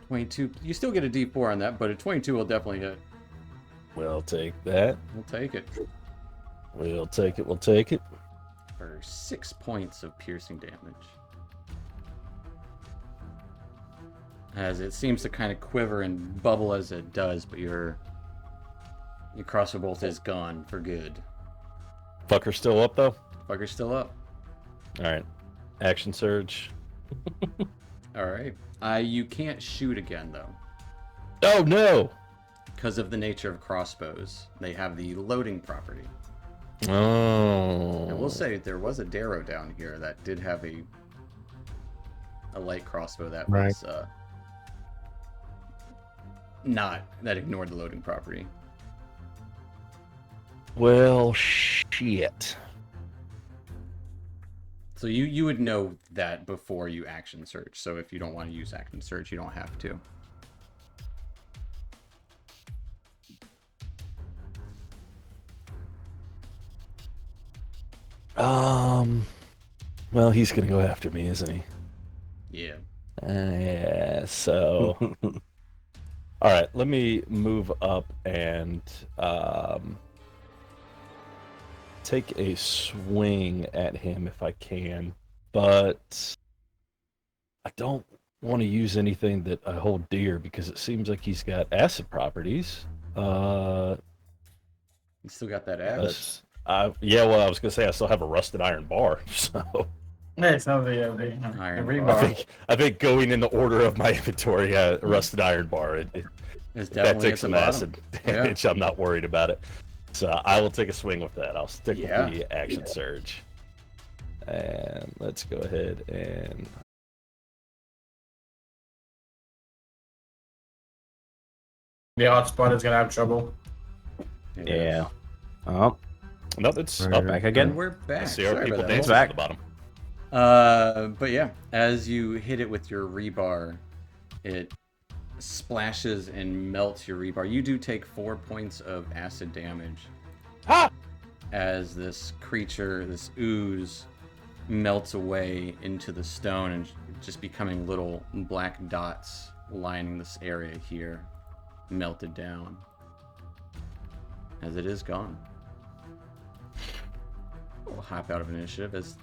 22. You still get a D4 on that, but a 22 will definitely hit. We'll take that. We'll take it. We'll take it. We'll take it. For 6 points of piercing damage. As it seems to kind of quiver and bubble as it does, but your crossbow bolt is gone for good. Fucker's still up, though? Fucker's still up. All right. Action surge. All right. You can't shoot again, though. Oh, no! Because of the nature of crossbows. They have the loading property. Oh. I will say there was a Darrow down here that did have a light crossbow that Right. was that ignored the loading property. Well, shit. So you would know that before you action search. So if you don't want to use action search, you don't have to. Well, he's gonna go after me, isn't he? Yeah. Yeah. So, all right. Let me move up and take a swing at him if I can, but I don't want to use anything that I hold dear because it seems like he's got acid properties. You still got that axe? Yeah. Well, I was gonna say I still have a rusted iron bar, so. Yeah, it's not the Iron rebar. I think going in the order of my inventory, rusted iron bar. It's That definitely takes at some the bottom. acid damage. I'm not worried about it. So I will take a swing with that. I'll stick Yeah. with the action surge. And let's go ahead and The hotspot is gonna have trouble. It Yeah. is. Oh, no, it's Right. up. back And again. we're I back. see our Sorry people about that. dancing back. at the bottom. But yeah, as you hit it with your rebar, it splashes and melts your rebar. You do take 4 points of acid damage. As this creature, this ooze, melts away into the stone and just becoming little black dots lining this area here, melted down. As it is gone. We'll hop out of initiative as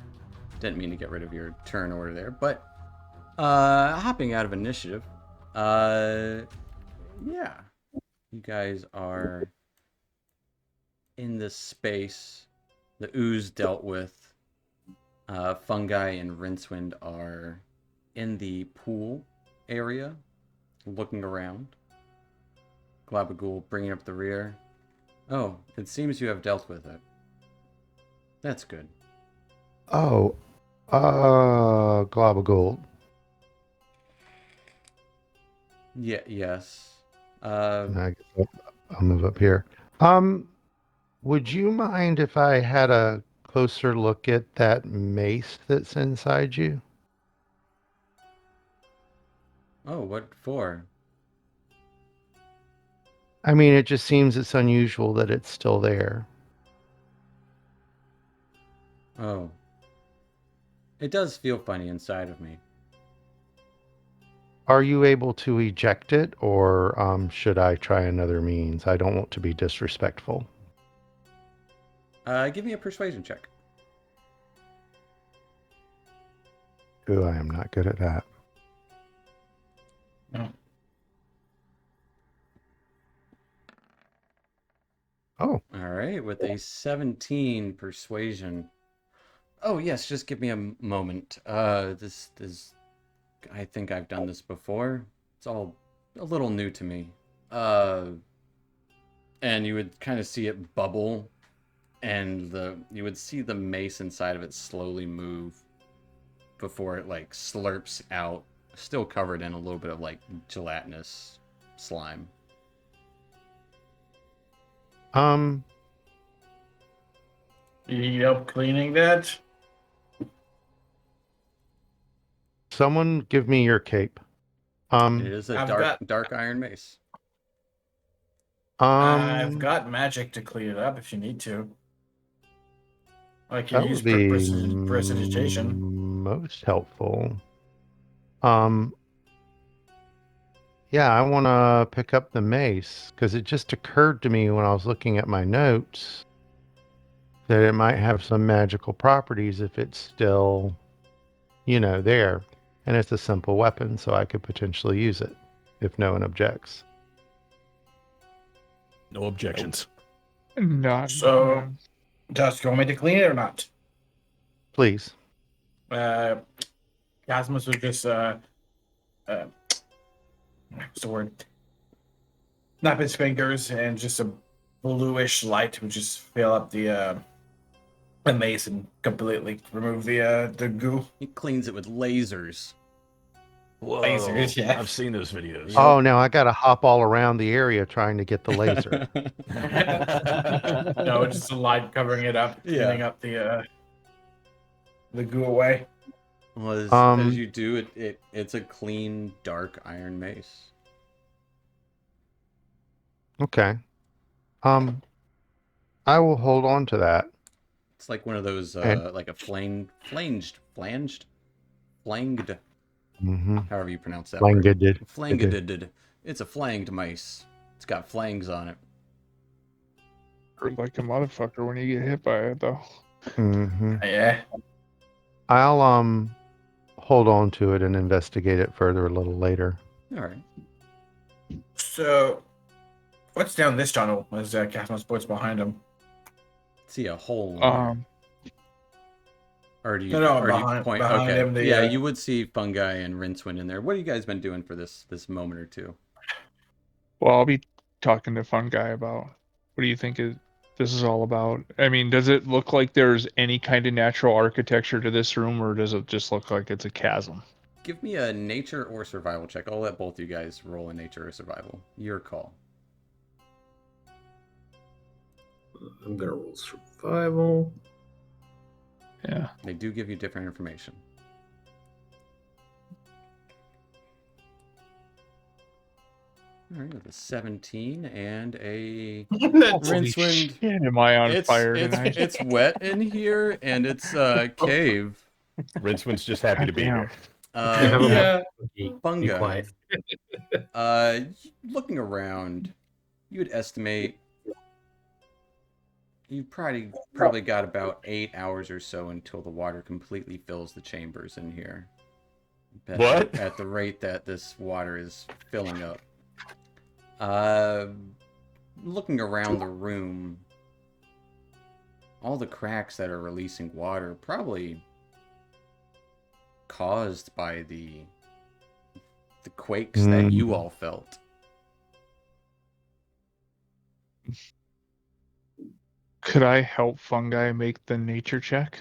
didn't mean to get rid of your turn order there, but hopping out of initiative, yeah, you guys are in this space. The ooze dealt with. Fungi and Rincewind are in the pool area, looking around. Glabagool bringing up the rear. Oh, it seems you have dealt with it. That's good. Oh, Globagold. Yeah. Yes. I guess I'll move up here. Would you mind if I had a closer look at that mace that's inside you? Oh, what for? I mean, it just seems it's unusual that it's still there. Oh. It does feel funny inside of me. Are you able to eject it, or should I try another means? I don't want to be disrespectful. Give me a persuasion check. Ooh, I am not good at that. Oh, All right, with a 17 persuasion. Oh, yes, just give me a moment. This is, I think I've done this before. It's all a little new to me. And you would kind of see it bubble, and you would see the mace inside of it slowly move before it like slurps out, still covered in a little bit of like gelatinous slime. You need help cleaning that? someone give me your cape. It is a I've dark iron mace. I've got magic to clean it up if you need to. I can That use would be prestidigitation. most helpful. Yeah, I want to pick up the mace because it just occurred to me when I was looking at my notes that it might have some magical properties if it's still, there. And it's a simple weapon, so I could potentially use it if no one objects. No objections. Not So- Dusk, you want me to clean it or not? Please. Cosmos would just what's the word? Snap his fingers and just a bluish light would just fill up the mace and completely remove the goo. He cleans it with lasers. Whoa! Lasers, yeah. I've seen those videos. Oh, now I got to hop all around the area trying to get the laser. No, just a light covering it up, Yeah. cleaning up the goo away. Well, as you do, it's a clean, dark iron mace. Okay. I will hold on to that. It's like one of those, And- like a flanged, Mm-hmm. however you pronounce that word. Langed. Flanged. It's a flanged mice. It's got flangs on it. Hurt like a motherfucker when you get hit by it, though. Mm-hmm. Yeah. I'll hold on to it and investigate it further a little later. All right. So, what's down this tunnel? As Casmus points behind him. See a hole. In there. Or do you, No, or do you behind- point? behind Okay. him, the, Yeah, you would see fungi and Rincewind in there. What have you guys been doing for this moment or two? Well, I'll be talking to Fun Guy about what do you think this is all about? I mean, does it look like there's any kind of natural architecture to this room, or does it just look like it's a chasm? Give me a nature or survival check. I'll let both you guys roll a nature or survival. Your call. I'm gonna roll survival. Yeah. They do give you different information. All right, with a 17 and a Rincewind. Shit, am I on fire tonight? It's wet in here, and it's a cave. Rincewind's just happy to be Goddamn. here. Have a Yeah. Be Fungi. quiet. Looking around, you would estimate you probably got about 8 hours or so until the water completely fills the chambers in here. What? At the rate that this water is filling up. Looking around the room, all the cracks that are releasing water probably caused by the quakes that you all felt. Could I help Fungi make the nature check?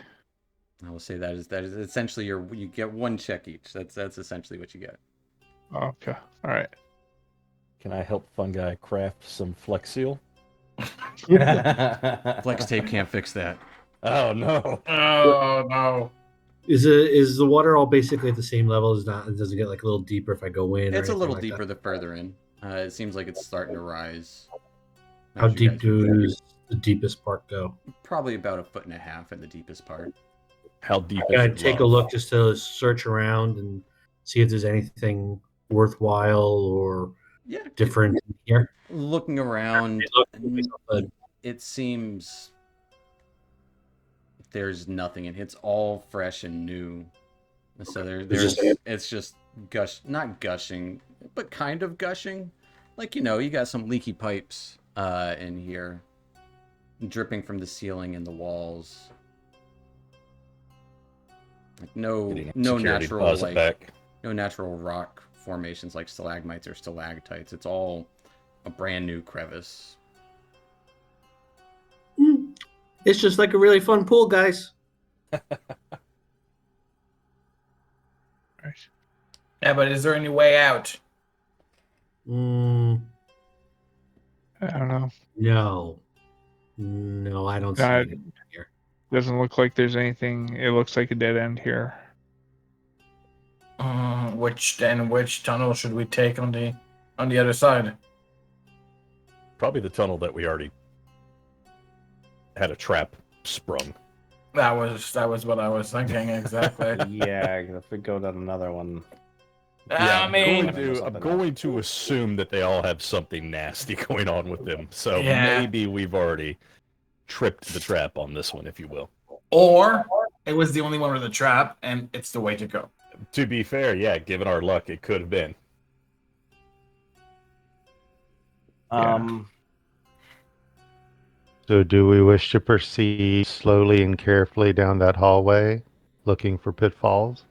I will say that is essentially you get one check each. That's essentially what you get. Okay. All right. Can I help Fungi craft some Flex Seal? Flex tape can't fix that. Oh no! Oh no. Is the water all basically at the same level? It doesn't get like a little deeper if I go in? or It's a anything little like deeper that? the further in. It seems like it's starting to rise. How As you deep guys- does the deepest part go? Probably about 1.5 feet in the deepest part. How deep Can is I your take a love? look just to search around and see if there's anything worthwhile or Yeah. different in here? Looking around, But it seems there's nothing in it. It's all fresh and new. So it's just not gushing, but kind of gushing. Like, you got some leaky pipes in here, dripping from the ceiling and the walls. Like no Getting a no security natural deposit back. no natural rock formations like stalagmites or stalactites. It's all a brand new crevice. it's just like a really fun pool, guys. Right. Yeah, but is there any way out? Mm, I don't know. no, I don't see Uh, anything here. Doesn't look like there's anything. It looks like a dead end here. Which tunnel should we take on the other side? Probably the tunnel that we already had a trap sprung. That was what I was thinking exactly. Yeah, if we go down another one. Yeah, I mean, I'm going to assume that they all have something nasty going on with them. So Yeah. maybe we've already tripped the trap on this one, if you will. or it was the only one with a trap, and it's the way to go. To be fair, yeah, given our luck, it could have been. So, do we wish to proceed slowly and carefully down that hallway, looking for pitfalls?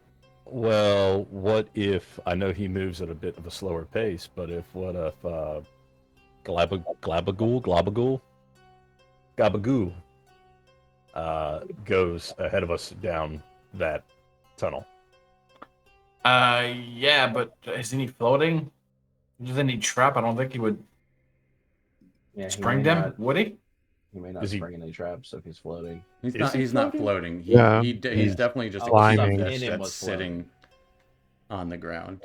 Well, what if I know he moves at a bit of a slower pace, but what if Glabagoo goes ahead of us down that tunnel? Yeah, but isn't he floating? Doesn't he trap? I don't think he would Yeah, he spring may them, not- would he? He may not Is he- spring any traps if he's floating. He's Is not. he He's not floating? floating. Yeah. He's He's definitely just a climbing. cube that's, In him that's was floating. sitting on the ground.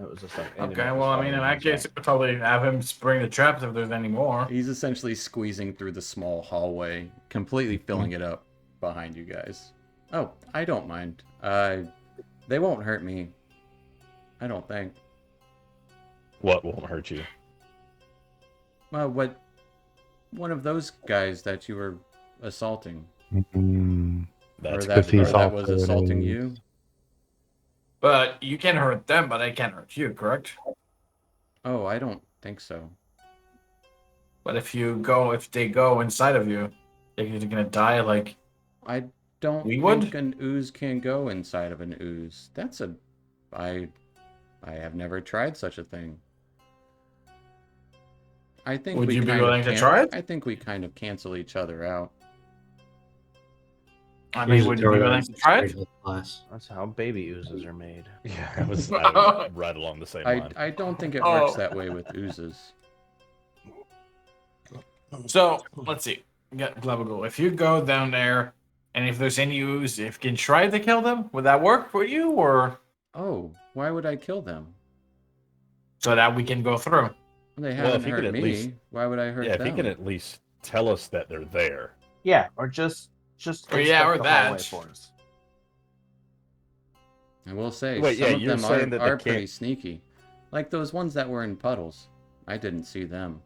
That was just like. Okay, well, I mean, in that case, we'll probably have him spring the traps if there's any more. He's essentially squeezing through the small hallway, completely filling it up. behind you guys. Oh, I don't mind. They won't hurt me. I don't think. What won't hurt you? Well, what? One of those guys that you were assaulting, Mm, That's or because he's that was also an assaulting ooze. you. But you can hurt them, but I can't hurt you, correct? Oh, I don't think so. But if they go inside of you, you're gonna die. Like, I don't We think would? an ooze can go inside of an ooze. I have never tried such a thing. I think Would we you be kind of willing to try it? I think we kind of cancel each other out. I mean, would you be willing to try it? Class. That's how baby oozes are made. Yeah, I was right along the same line. I don't think it works Oh. that way with oozes. So let's see. We got Glabagul. If you go down there, and if there's any ooze, if you can try to kill them, would that work for you, or Oh, why would I kill them? so that we can go through? They Well, haven't if he could hurt at me. least- Why would I hurt Yeah, if them? he can at least tell us that they're there. Yeah, or just Or yeah, or inspect the hallway that. for us. I will say Wait, some yeah, of you're them saying that they are pretty can't- sneaky. Like those ones that were in puddles. I didn't see them.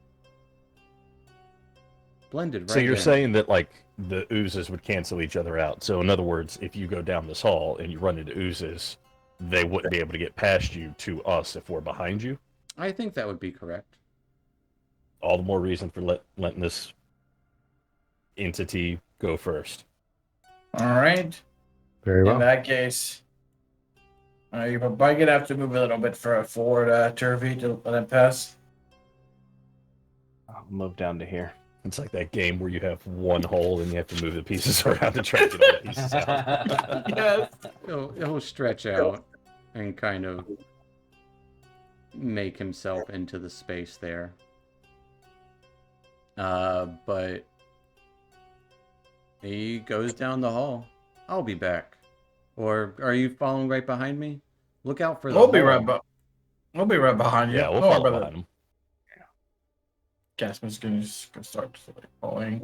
Blended right So you're in. saying that like the oozes would cancel each other out. So in other words, if you go down this hall and you run into oozes, they wouldn't be able to get past you to us if we're behind you. I think that would be correct. All the more reason for letting this entity go first. All right. Very In well. that case, you're probably gonna have to move a little bit forward, Turvey, to let him pass. I'll move down to here. It's like that game where you have one hole and you have to move the pieces around to try to get all the pieces out. Yes. He'll stretch out and kind of make himself into the space there. But he goes down the hall. I'll be back. Or are you following right behind me? Look out for the We'll be hall. we'll be right behind you. Yeah, we'll Don't worry follow about behind that. him. Casper's gonna start following.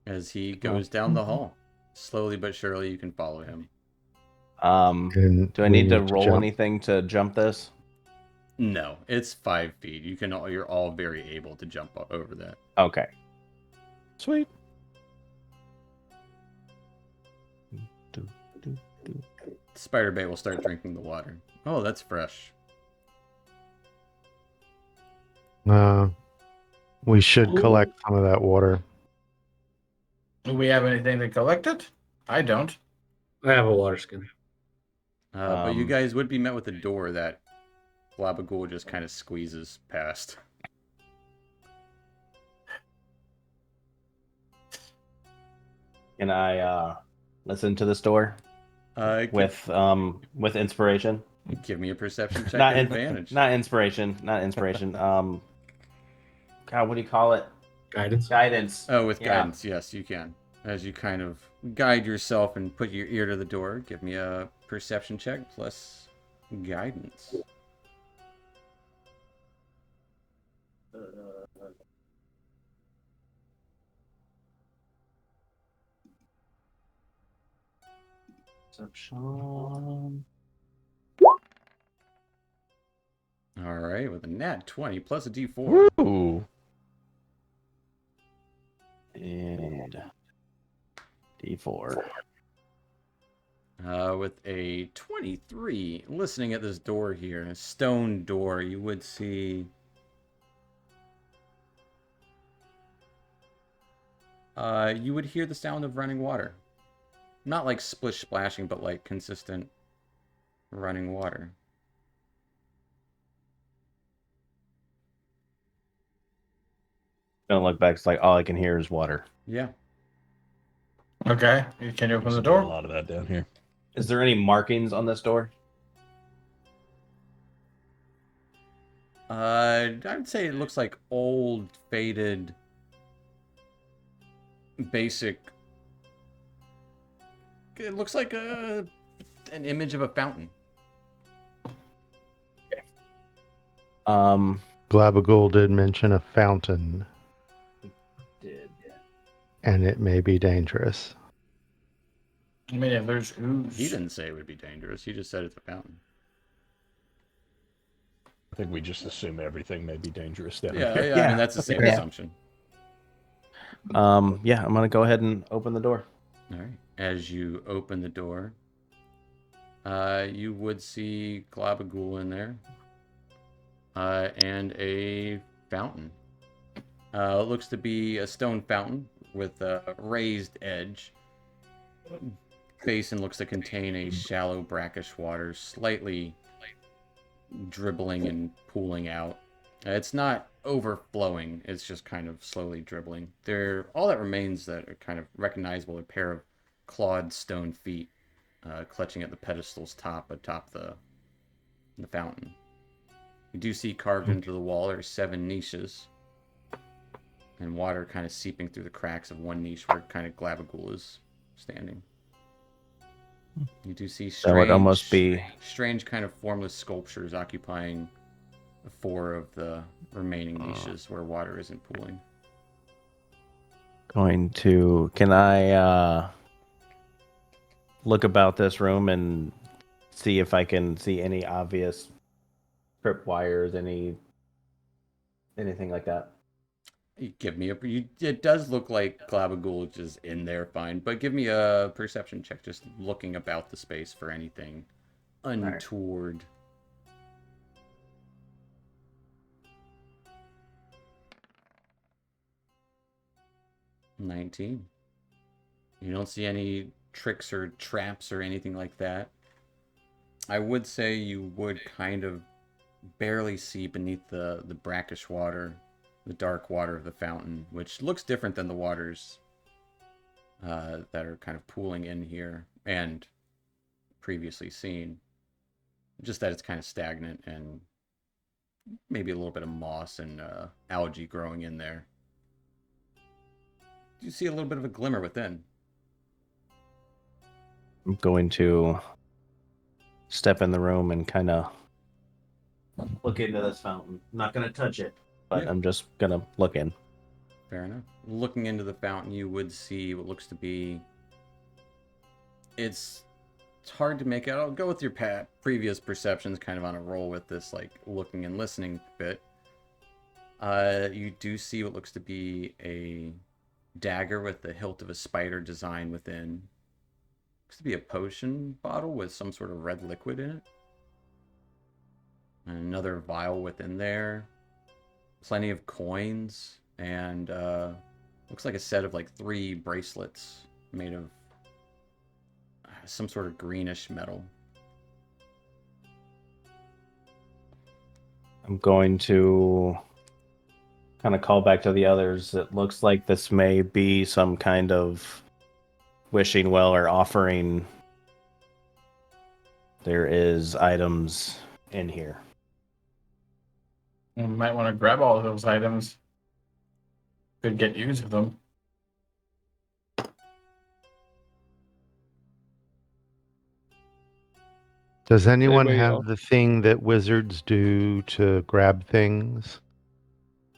As he goes down the hall. Slowly but surely you can follow him. And Do I we need to roll jump. anything to jump this? No, it's 5 feet. You're all very able to jump over that. Okay. Sweet. Spiderbait will start drinking the water. Oh, that's fresh. We should collect some of that water. Do we have anything to collect it? I don't. I have a water skin. But you Um, guys would be met with a door that Blabagul just kind of squeezes past. Can I listen to this door with inspiration? Give me a perception check Not at in, advantage. not inspiration. Not inspiration. God, what do you call it? Guidance. Guidance. Oh, with Yeah. guidance, yes, you can. As you kind of guide yourself and put your ear to the door, give me a perception check plus guidance. Perception. All right, with a nat 20 plus a d4. Ooh. And D4. With a 23, listening at this door here, a stone door, you would see... you would hear the sound of running water. Not like splish splashing, but like consistent running water. Don't look back. It's like all I can hear is water. Yeah. Okay. Can you open the A door? lot of that down here. Is there any markings on this door? I would say it looks like old, faded, basic. It looks like an image of a fountain. Glabagul did mention a fountain, Did. and it may be dangerous. I mean, if there's ooze. He didn't say it would be dangerous. He just said it's a fountain. I think we just assume everything may be dangerous down Yeah, here. yeah, I mean, that's the same Yeah. assumption. Yeah, I'm gonna go ahead and open the door. All right. As you open the door, you would see Globagool in there, and a fountain. It looks to be a stone fountain with a raised edge. Basin looks to contain a shallow brackish water, slightly dribbling and pooling out. It's not overflowing, it's just kind of slowly dribbling. All that remains that are kind of recognizable, a pair of clawed stone feet clutching at the pedestal's top atop the fountain. You do see carved into the wall are 7 niches, and water kind of seeping through the cracks of one niche where kind of Globagool is standing. You do see That would almost be strange kind of formless sculptures occupying 4 of the remaining niches where water isn't pooling. going to. Can I look about this room and see if I can see any obvious trip wires, anything like that? You give me it does look like Globagool is in there fine, but give me a perception check, just looking about the space for anything untoward. Right. 19. You don't see any tricks or traps or anything like that. I would say you would kind of barely see beneath the brackish water, the dark water of the fountain, which looks different than the waters that are kind of pooling in here and previously seen. Just that it's kind of stagnant and maybe a little bit of moss and algae growing in there. You see a little bit of a glimmer within. I'm going to step in the room and kind of look into this fountain. I'm not going to touch it, but Yeah. I'm just going to look in. Fair enough. Looking into the fountain, you would see what looks to be... It's hard to make out. I'll go with your previous perceptions, kind of on a roll with this, like, looking and listening bit. You do see what looks to be a dagger with the hilt of a spider design within. Looks to be a potion bottle with some sort of red liquid in it. And another vial within there. Plenty of coins. And looks like a set of like 3 bracelets made of some sort of greenish metal. I'm going to kind of call back to the others. It looks like this may be some kind of wishing well or offering. There is items in here. You might want to grab all of those items. Could get use of them. Does anyone Anybody have else? the thing that wizards do to grab things?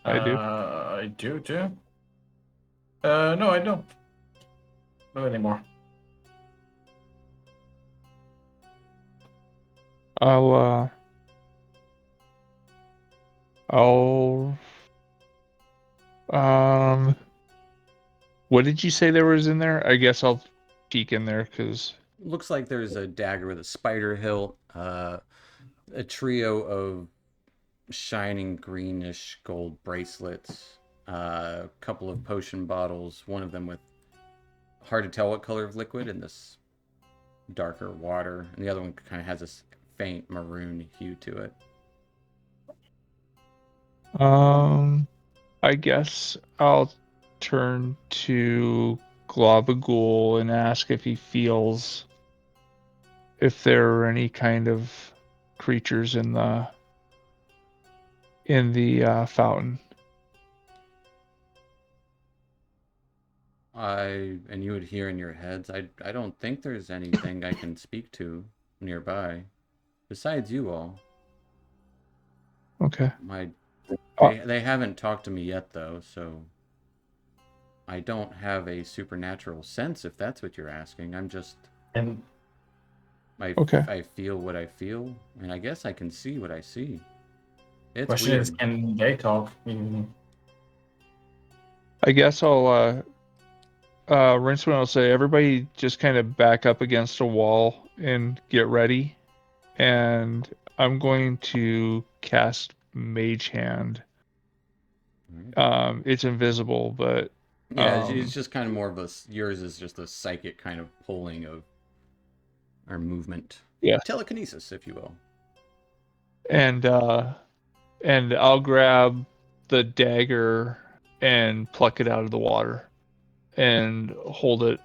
I do. I do too. No, I don't. Not anymore. I'll what did you say there was in there? I guess I'll peek in there because Looks like there's a dagger with a spider hilt, a trio of shining greenish gold bracelets, a couple of potion bottles, one of them with hard to tell what color of liquid in this darker water, and the other one kind of has this faint maroon hue to it. I guess I'll turn to Globagool and ask if he feels if there are any kind of creatures in the fountain. And you would hear in your heads, I don't think there's anything I can speak to nearby, besides you all. Okay. They haven't talked to me yet, though, so I don't have a supernatural sense, if that's what you're asking. I'm just And Okay. I feel what I feel, and I guess I can see what I see. It's question weird. is, can they talk? I guess I'll Rincewind will say everybody just kind of back up against a wall and get ready. And I'm going to cast Mage Hand. Alright. It's invisible, but Yeah, it's just kind of more of yours is just a psychic kind of pulling of our movement. Yeah. Telekinesis, if you will. and I'll grab the dagger and pluck it out of the water and hold it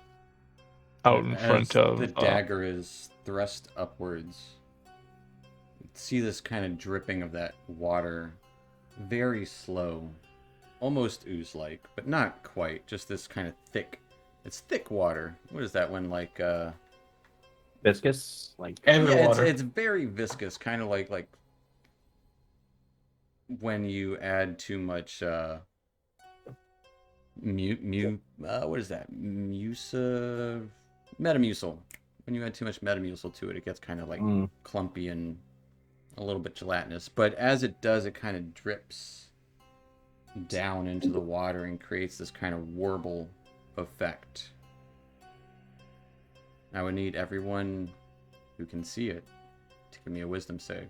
out in front of the dagger is thrust upwards. See this kind of dripping of that water, very slow, almost ooze-like, but not quite. Just this kind of thick. It's thick water. What is that one like? Viscous, like Every Yeah, water. it's very viscous, kind of like when you add too much what is that? Metamucil. When you add too much Metamucil to it, it gets kind of like clumpy and a little bit gelatinous. But as it does, it kind of drips down into the water and creates this kind of warble effect. I would need everyone who can see it to give me a wisdom save.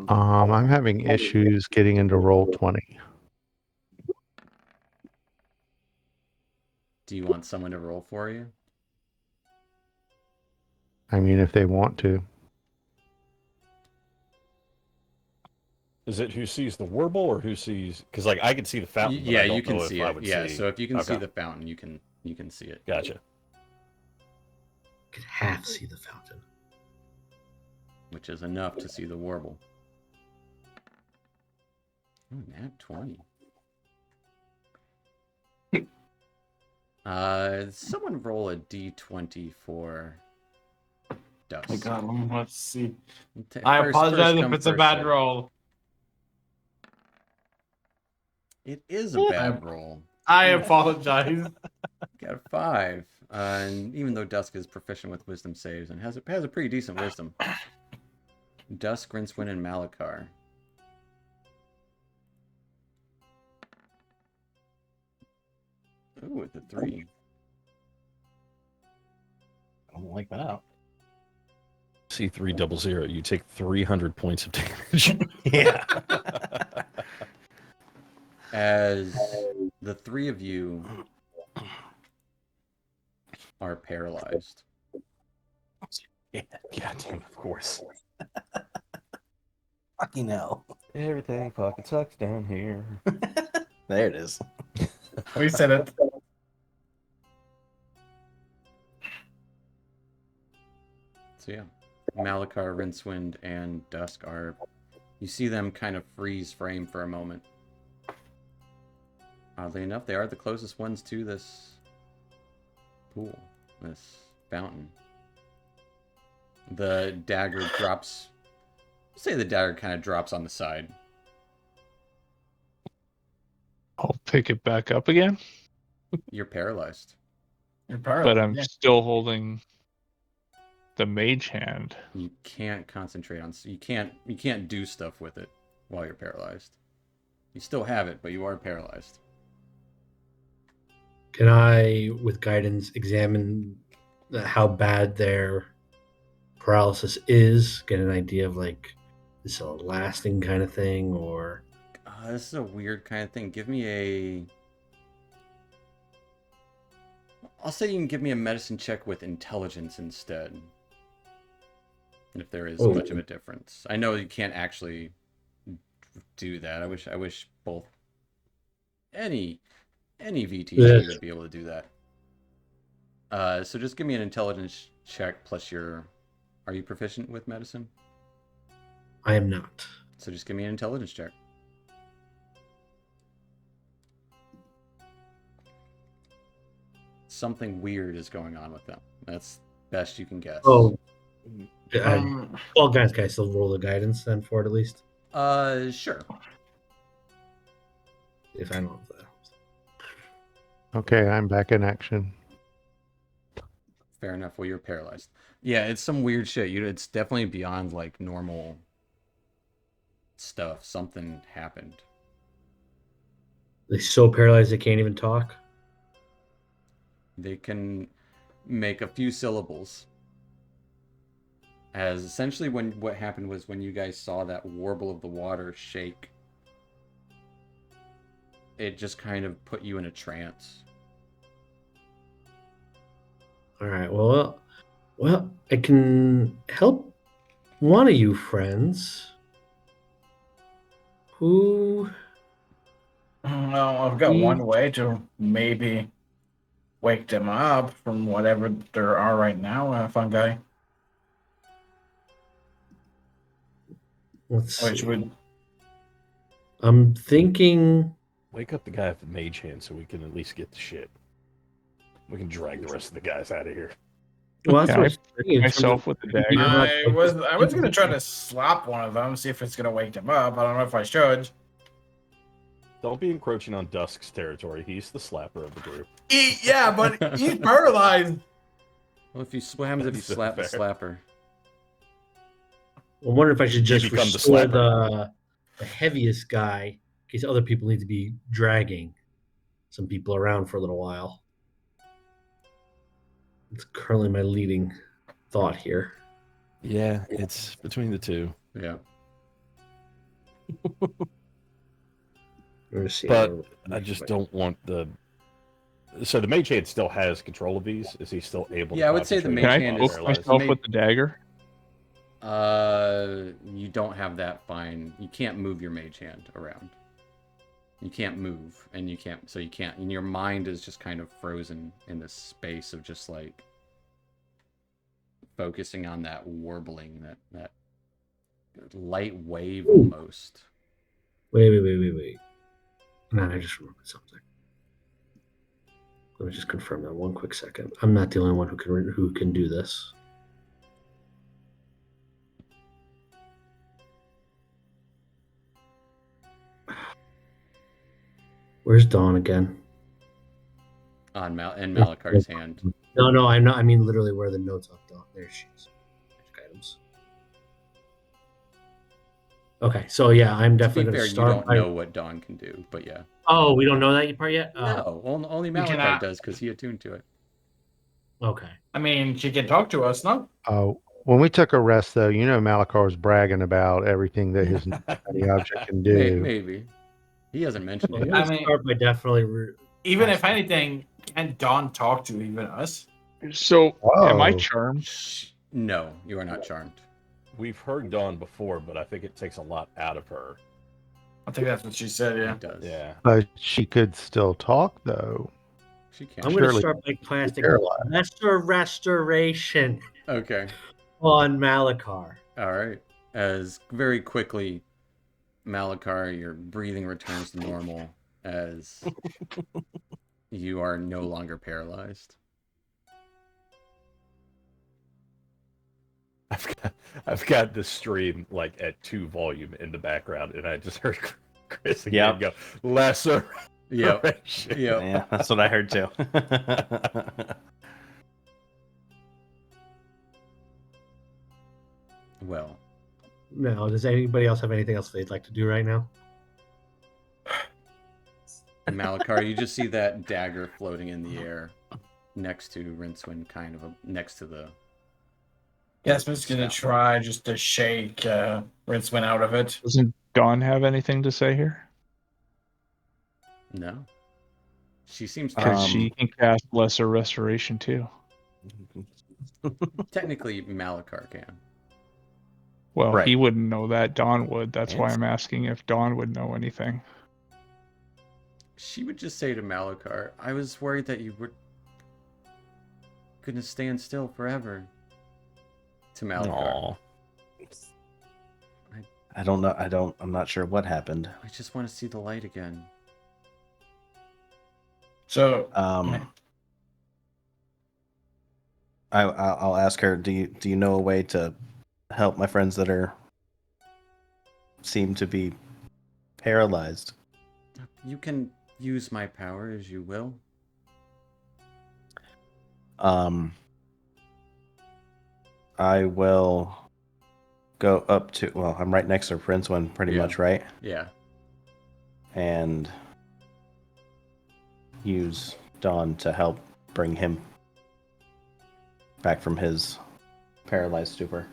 I'm having issues getting into roll 20. Do you want someone to roll for you? I mean, if they want to. Is it who sees the warble or who sees? Because like I can see the fountain. But Yeah, I don't you can know see if I it. would Yeah, see... so if you can see Okay. the fountain, you can see it. Gotcha. Could half see the fountain. Which is enough to see the warble. Oh, nat 20. Someone roll a d20 for Dusk. My God, let's see. I I apologize if it's a bad roll. It is a bad roll. I apologize. Got a 5. And even though Dusk is proficient with wisdom saves and has a pretty decent wisdom. Dusk, Rincewind, and Malakar. Ooh, with the 3. I don't like that. C300. You take 300 points of damage. Yeah. As the 3 of you are paralyzed. Yeah. God damn, of course. Fucking hell. Everything fucking sucks down here. There it is. We said it. So yeah, Malakar, Rincewind, and Dusk are... You see them kind of freeze frame for a moment. Oddly enough, they are the closest ones to this pool, this fountain. The dagger drops... Say the dagger kind of drops on the side. I'll pick it back up again, You're paralyzed. You're but paralyzed. I'm still holding the mage hand. You can't concentrate on... You can't do stuff with it while you're paralyzed. You still have it, but you are paralyzed. Can I, with guidance, examine how bad their paralysis is? Get an idea of like, is it a lasting kind of thing, or This is a weird kind of thing. Give me a... I'll say you can give me a medicine check with intelligence instead. If there is Oh. much of a difference. I know you can't actually do that. I wish both... Any VTG Yes. would be able to do that. So just give me an intelligence check plus your... Are you proficient with medicine? I am not. So just give me an intelligence check. Something weird is going on with them. That's best you can guess. Oh, Um, well, guys, can I still roll the guidance then for it at least? Sure. If I don't know if that helps. Okay, I'm back in action. Fair enough. Well, you're paralyzed. Yeah, it's some weird shit. It's definitely beyond like normal stuff. Something happened. They're so paralyzed they can't even talk. They can make a few syllables. As essentially what happened was when you guys saw that warble of the water shake, it just kind of put you in a trance. All right. Well, I can help one of you friends. Who? Well, I've got one way to maybe wake them up from whatever they are right now, fungi. Let's Which see. would I'm thinking. Wake up the guy with the mage hand so we can at least get the shit. We can drag the rest of the guys out of here. Well, that's Can what I I was thinking in terms myself of- with the dagger? I was gonna try to slap one of them, see if it's gonna wake them up. I don't know if I should. Don't be encroaching on Dusk's territory. He's the slapper of the group. Yeah, but he's paralyzed. Well, what happens if you That's so slap the fair. slapper? I wonder if I should just become the restore slapper. the heaviest guy in case other people need to be dragging some people around for a little while. It's currently my leading thought here. Yeah, it's between the two. Yeah. We're gonna see. But I just don't want the. So the mage hand still has control of these. Is he still able? Yeah, to I would say the concentrate mage Can on I hand being is- poke paralyzed? myself May- with the dagger? You don't have that fine. You can't move your mage hand around. You can't move, and you can't. So you can't. And your mind is just kind of frozen in this space of just like focusing on that warbling, that light wave almost. Wait. No, I just remembered something. Let me just confirm that one quick second. I'm not the only one who can do this. Where's Dawn again? On Malakar's hand. No, I'm not. I mean, literally, where are the notes of Dawn? There she is. Magic items. Okay, so yeah, I'm To definitely be going fair, to you start. don't know what Dawn can do, but yeah. Oh, we don't know that part yet. No, only We Malakar cannot- does because he attuned to it. Okay. I mean, she can talk to us, no? When we took a rest, though, Malakar was bragging about everything that his tiny object can do. Maybe. He hasn't mentioned Well, it I'm yet. gonna I mean- start by definitely. Even if anything, can Dawn talk to even us? So, am I Whoa. charmed? No, you are not charmed. We've heard Dawn before, but I think it takes a lot out of her. I think that's what she said, yeah. It does. Yeah. But she could still talk, though. She can. I'm going to Surely start by casting paralyzed. Lesser Restoration Okay. on Malakar. All right. As very quickly, Malakar, your breathing returns to normal as you are no longer paralyzed. I've got the stream like at 2 volume in the background, and I just heard Chris again go lesser. Yep. restoration." Yep. Yeah, that's what I heard too. Well, Now, does anybody else have anything else they'd like to do right now? Malakar, you just see that dagger floating in the air next to Rincewind, kind of next to the. Yes, I'm just gonna try just to shake Rincewind out of it. Doesn't Dawn have anything to say here? No. She seems Because she can cast Lesser Restoration too. technically Malakar can. Well, Right. he wouldn't know that. Dawn would. That's why Yes. I'm asking if Dawn would know anything. She would just say to Malakar, I was worried that you were gonna stand still forever. To Malakar. Aw. I don't know. I'm not sure what happened. I just want to see the light again. So I'll ask her. Do you know a way to help my friends that seem to be paralyzed? You can use my power as you will. I will go up to. Well, I'm right next to Rincewind, pretty Yeah. much, right? Yeah. And use Dawn to help bring him back from his paralyzed stupor.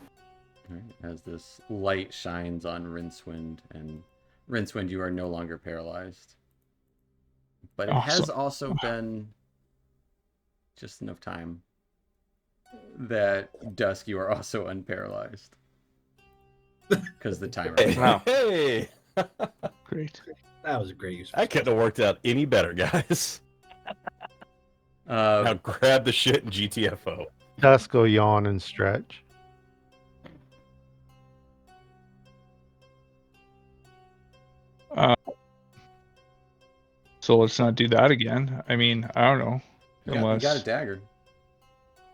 Right, as this light shines on Rincewind, and Rincewind, you are no longer paralyzed. But it has Awesome. also been just enough time that Dusk, you are also unparalyzed. Because the timer. Wow. Hey, Great. That was a great use. that couldn't have worked out any better, guys. Now grab the shit in GTFO. Dusk will yawn and stretch. So let's not do that again. I mean, I don't know. you got a Unless dagger.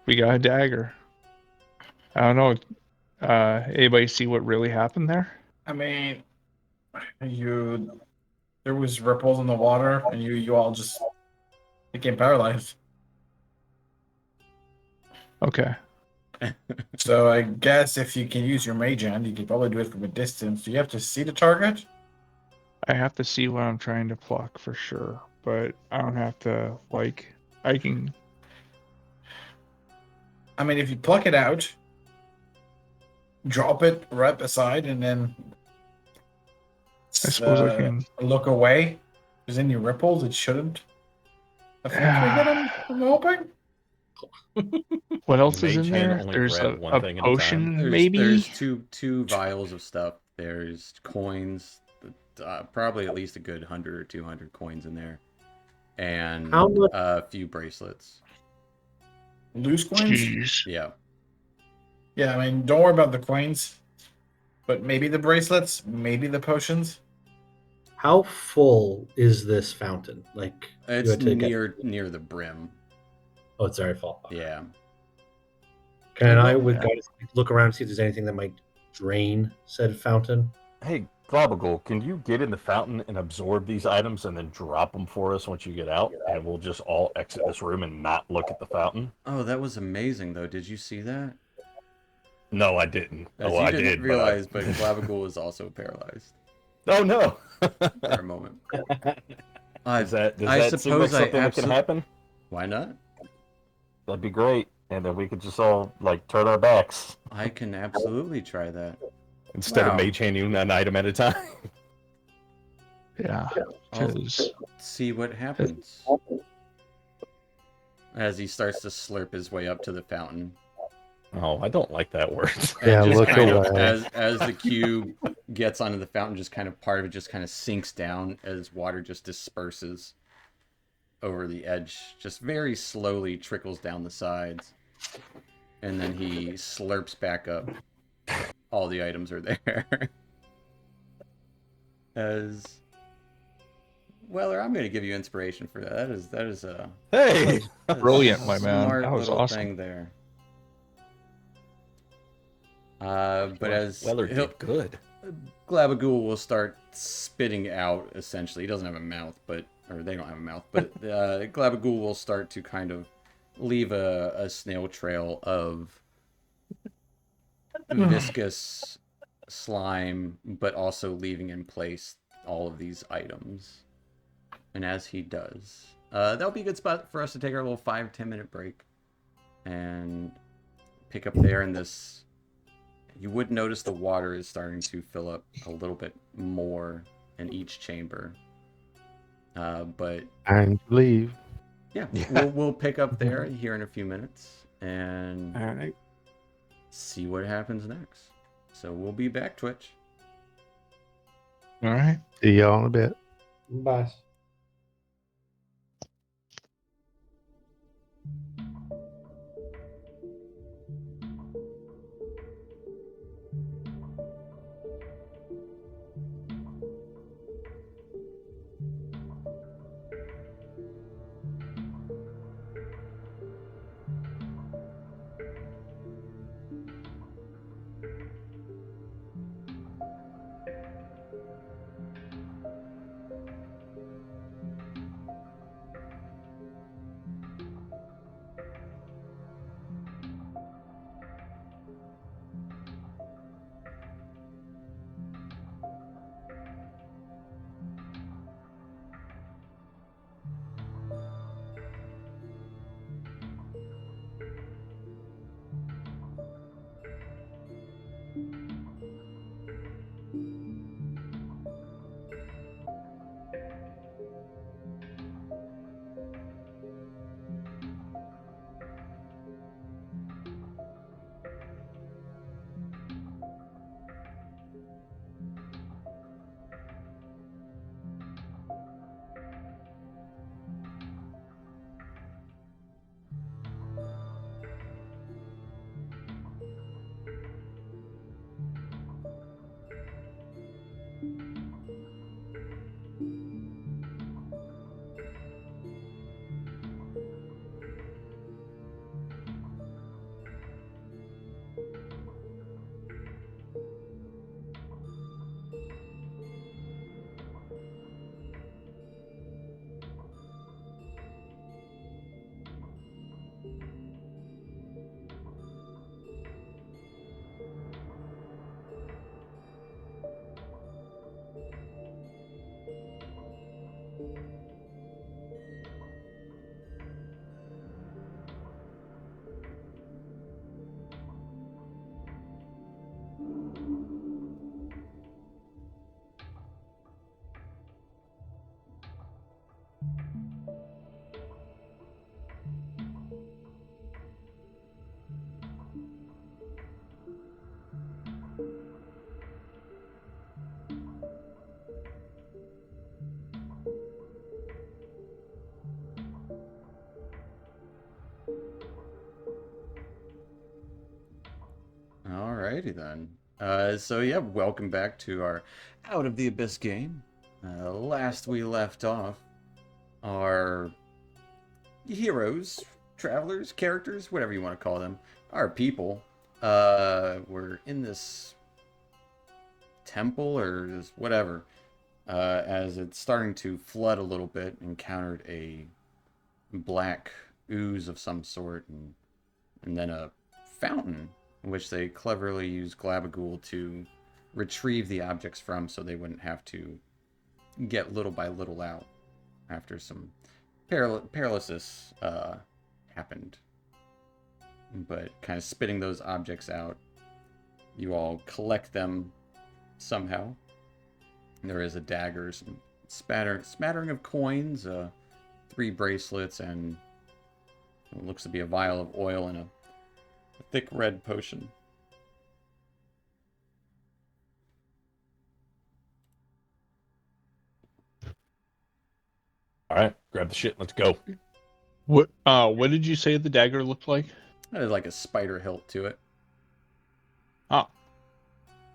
we got a dagger. I don't know. Anybody see what really happened there? I mean, there was ripples in the water, and you all just became paralyzed. Okay. So I guess if you can use your mage hand, you can probably do it from a distance. Do you have to see the target? I have to see what I'm trying to pluck for sure, but I don't have to, like, I can. I mean, if you pluck it out, drop it right beside, and then I suppose I can. look away. If there's any ripples, it shouldn't affect you again, I'm hoping. What else The is mage in hand there? only There's grab a one thing at a time. potion, maybe. There's two vials of stuff. There's coins, probably at least a good 100 or 200 coins in there, and How much- a few bracelets. Loose coins? Jeez. Yeah. Yeah, I mean, don't worry about the coins, but maybe the bracelets, maybe the potions. How full is this fountain? Like, you It's had to get- near the brim. Oh, it's very full. Yeah. Can I, with guidance, look around and see if there's anything that might drain said fountain? Hey, Globagle, can you get in the fountain and absorb these items and then drop them for us once you get out? And we'll just all exit this room and not look at the fountain? Oh, that was amazing though. Did you see that? No, I didn't. As Oh, you I didn't did. realize, but Clavicle was also paralyzed Oh, no. for a moment. Does that seem I like suppose I something that can happen? Why not? That'd be great. And then we could just all, like, turn our backs I can absolutely try that. instead Wow. of mage handing an item at a time. Yeah. I'll 'Cause see what happens. As he starts to slurp his way up to the fountain. Oh, I don't like that word. And Yeah, just look kind of, away. as the cube gets onto the fountain, just kind of part of it just kind of sinks down as water just disperses over the edge, just very slowly trickles down the sides, and then he slurps back up. All the items are there. As Weller, I'm going to give you inspiration for that. That is a Hey! Brilliant, my man. smart That was little awesome. thing there. But as Weller he'll- did good. Glabagool will start spitting out, essentially. He doesn't have a mouth, or they don't have a mouth, but Glabagool will start to kind of leave a snail trail of viscous slime, but also leaving in place all of these items. And as he does, that'll be a good spot for us to take our little 5-10 minute break and pick up there in this. You would notice the water is starting to fill up a little bit more in each chamber. But And leave. yeah, Yeah. we'll pick up there here in a few minutes and All right. see what happens next. So we'll be back, Twitch. all right. See y'all in a bit. Bye. Alrighty then. So yeah, welcome back to our Out of the Abyss game. Last we left off, our heroes, travelers, characters, whatever you want to call them, our people, were in this temple or this whatever, as it's starting to flood a little bit, encountered a black ooze of some sort, and then a fountain, in which they cleverly used Glabagool to retrieve the objects from, so they wouldn't have to get little by little out after some paralysis happened. But kind of spitting those objects out, you all collect them somehow. There is a dagger, some smattering of coins, 3 bracelets, and what looks to be a vial of oil and a thick red potion. All right, grab the shit. Let's go. What did you say the dagger looked like? There's like a spider hilt to it.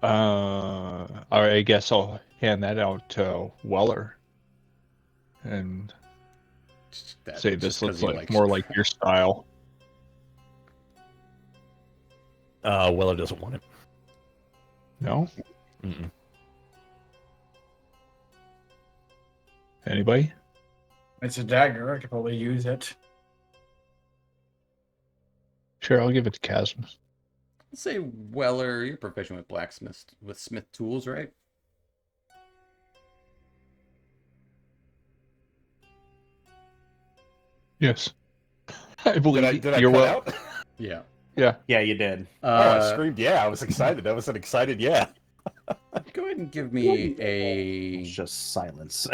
I guess I'll hand that out to Weller and say Just this 'cause looks you like more like your style. Weller doesn't want it. No? Mm-mm. Anybody? It's a dagger. I could probably use it. Sure, I'll give it to Chasm. Let's say Weller, you're proficient with smith tools, right? Yes. I believe Did I you're cut well. out? Yeah. Yeah. Yeah, you did. I screamed. Yeah, I was excited. That was an excited yeah. Go ahead and give me It's a just silence.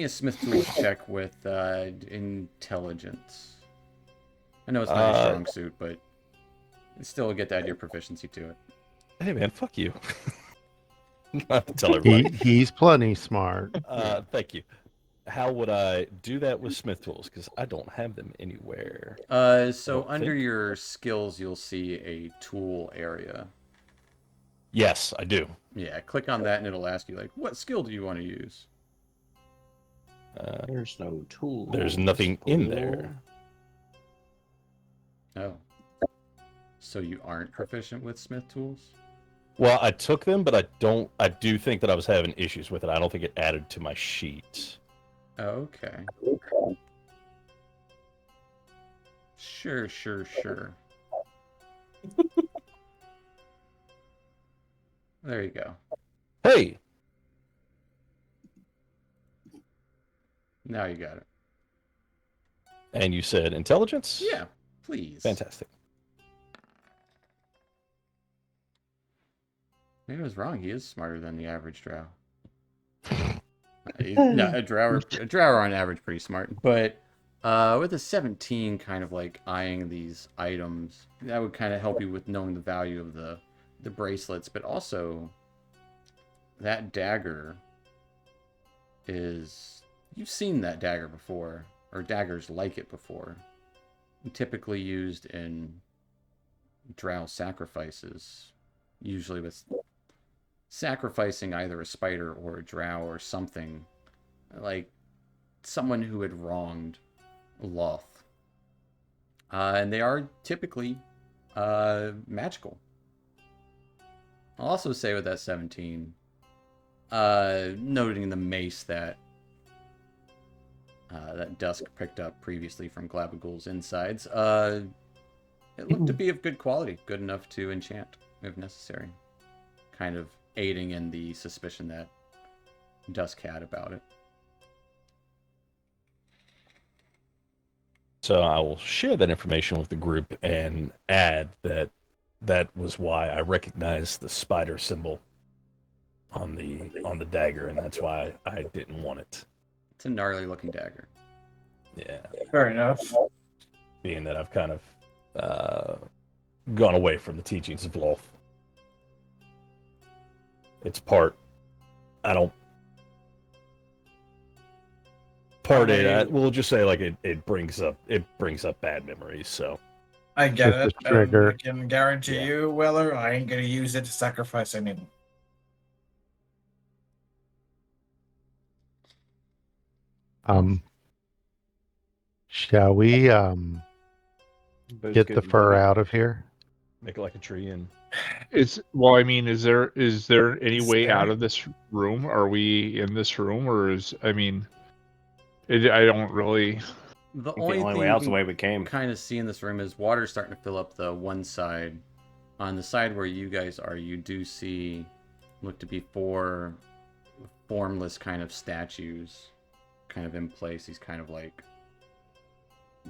smith tools check with intelligence. I know it's not your strong suit, but still get to add your proficiency to it. Hey man, fuck you. I have to tell everybody. He's plenty smart. Thank you. How would I do that with smith tools? Because I don't have them anywhere. So don't under think- your skills, you'll see a tool area. Yes, I do. Yeah, click on that and it'll ask you, like, what skill do you want to use? There's no tool. There's nothing in there. Oh. So you aren't proficient with smith tools? Well, I took them, but I do think that I was having issues with it. I don't think it added to my sheet. Okay. Sure. There you go. Hey, Now you got it. and you said intelligence? Yeah, please. Fantastic. Maybe I was wrong. He is smarter than the average drow. No, a drow on average pretty smart, but with a 17, kind of like eyeing these items, that would kind of help you with knowing the value of the bracelets, but also that dagger is, you've seen that dagger before, or daggers like it before, typically used in drow sacrifices, usually with sacrificing either a spider or a drow or something, like someone who had wronged Loth. And they are typically magical. I'll also say with that 17, noting the mace that that Dusk picked up previously from Glabagool's insides, it looked to be of good quality, good enough to enchant if necessary. Kind of aiding in the suspicion that Dusk had about it. So I will share that information with the group and add that that was why I recognized the spider symbol on the dagger, and that's why I didn't want it. It's a gnarly looking dagger. Yeah, Fair enough. being that I've kind of gone away from the teachings of Loth. It's part. I don't. Part I A. mean- We'll just say like it brings up bad memories. So I get Just it. a trigger. I can guarantee Yeah. you, Weller, I ain't gonna use it to sacrifice anyone. Shall we Bo's get the good, fur buddy. out of here? Make it like a tree and Well, I mean, is there any Is way there? out of this room? Are we in this room, or I mean, I don't really. The I think only the only thing way you out's the can way we came. kind of see in this room is water starting to fill up the one side. On the side where you guys are, you do see look to be 4 formless kind of statues kind of in place. These kind of like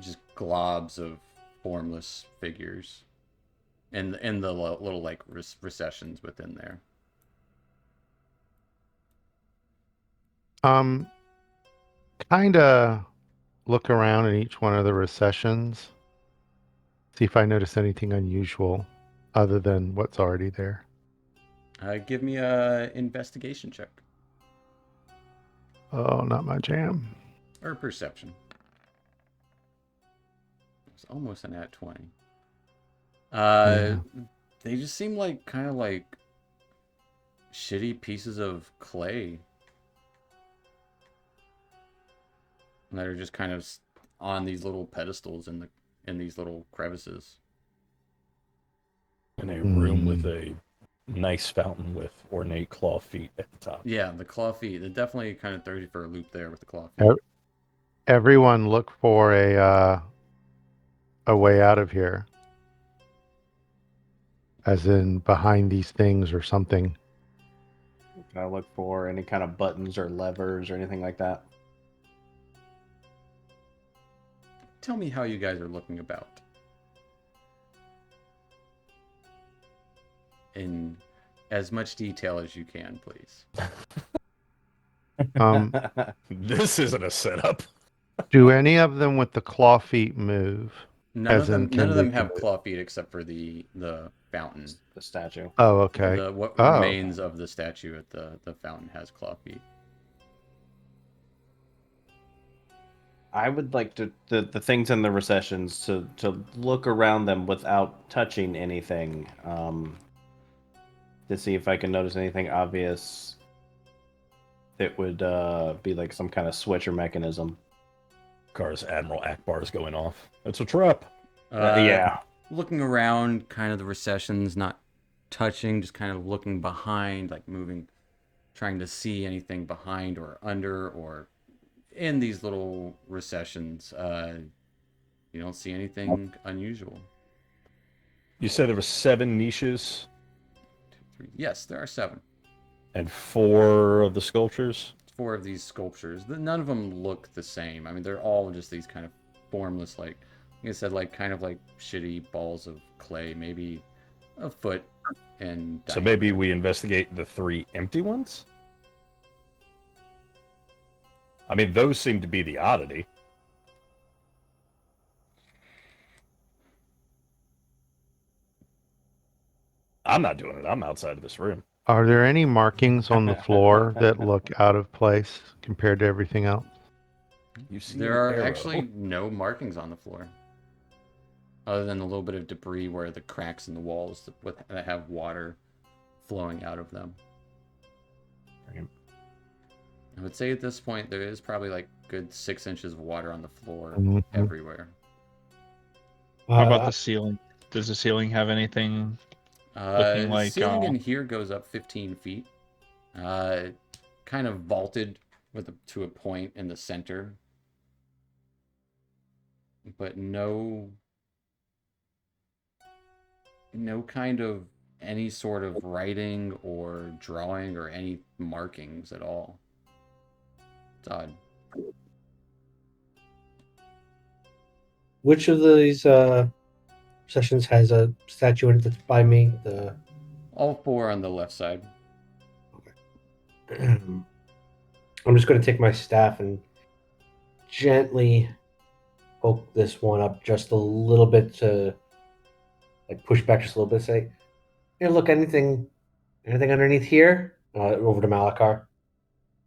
just globs of formless figures in the little like recessions within there. Kind of look around in each one of the recessions. See if I notice anything unusual other than what's already there. Give me a investigation check Oh, not my jam. or perception. It's almost an at 20. Yeah. They just seem like kind of like shitty pieces of clay that are just kind of on these little pedestals in these little crevices. in a room with a nice fountain with ornate claw feet at the top. Yeah, the claw feet. They're definitely kind of 30 for a loop there with the claw feet. Everyone look for a way out of here. As in behind these things or something. Can I look for any kind of buttons or levers or anything like that? Tell me how you guys are looking about. In as much detail as you can, please. This isn't a setup. Do any of them with the claw feet move? None As of them. in, None can of they them have do it? claw feet except for the fountain. The statue. Oh, okay. What Oh. remains of the statue at the fountain has claw feet. I would like to the things in the recessions to look around them without touching anything, to see if I can notice anything obvious that would be like some kind of switch or mechanism. Car's Admiral Akbar is going off. It's a trap. Yeah. Looking around, kind of the recessions, not touching, just kind of looking behind, like moving, trying to see anything behind or under or in these little recessions. You don't see anything unusual. You said there were 7 niches 2, 3. Yes, there are 7. and 4 of the sculptures. 4 of these sculptures. None of them look the same. I mean, they're all just these kind of formless, like I said, like kind of like shitty balls of clay, maybe a foot in So maybe diameter. we investigate the 3 empty ones? I mean, those seem to be the oddity. I'm not doing it. I'm outside of this room. Are there any markings on the floor that look out of place compared to everything else? You see There an are arrow. actually no markings on the floor, other than a little bit of debris where the cracks in the walls that have water flowing out of them. Right. I would say at this point there is probably like good 6 inches of water on the floor Mhm. everywhere. How about the ceiling? Does the ceiling have anything? Looking like, Ceiling in here goes up 15 feet. Kind of vaulted to a point in the center, but no kind of any sort of writing or drawing or any markings at all. It's odd. Which of these sessions has a statue in it that's by me? The All 4 on the left side. I'm just going to take my staff and gently poke this one up just a little bit to like push back just a little bit. Say, "Hey, look, anything underneath here?" Over to Malakar.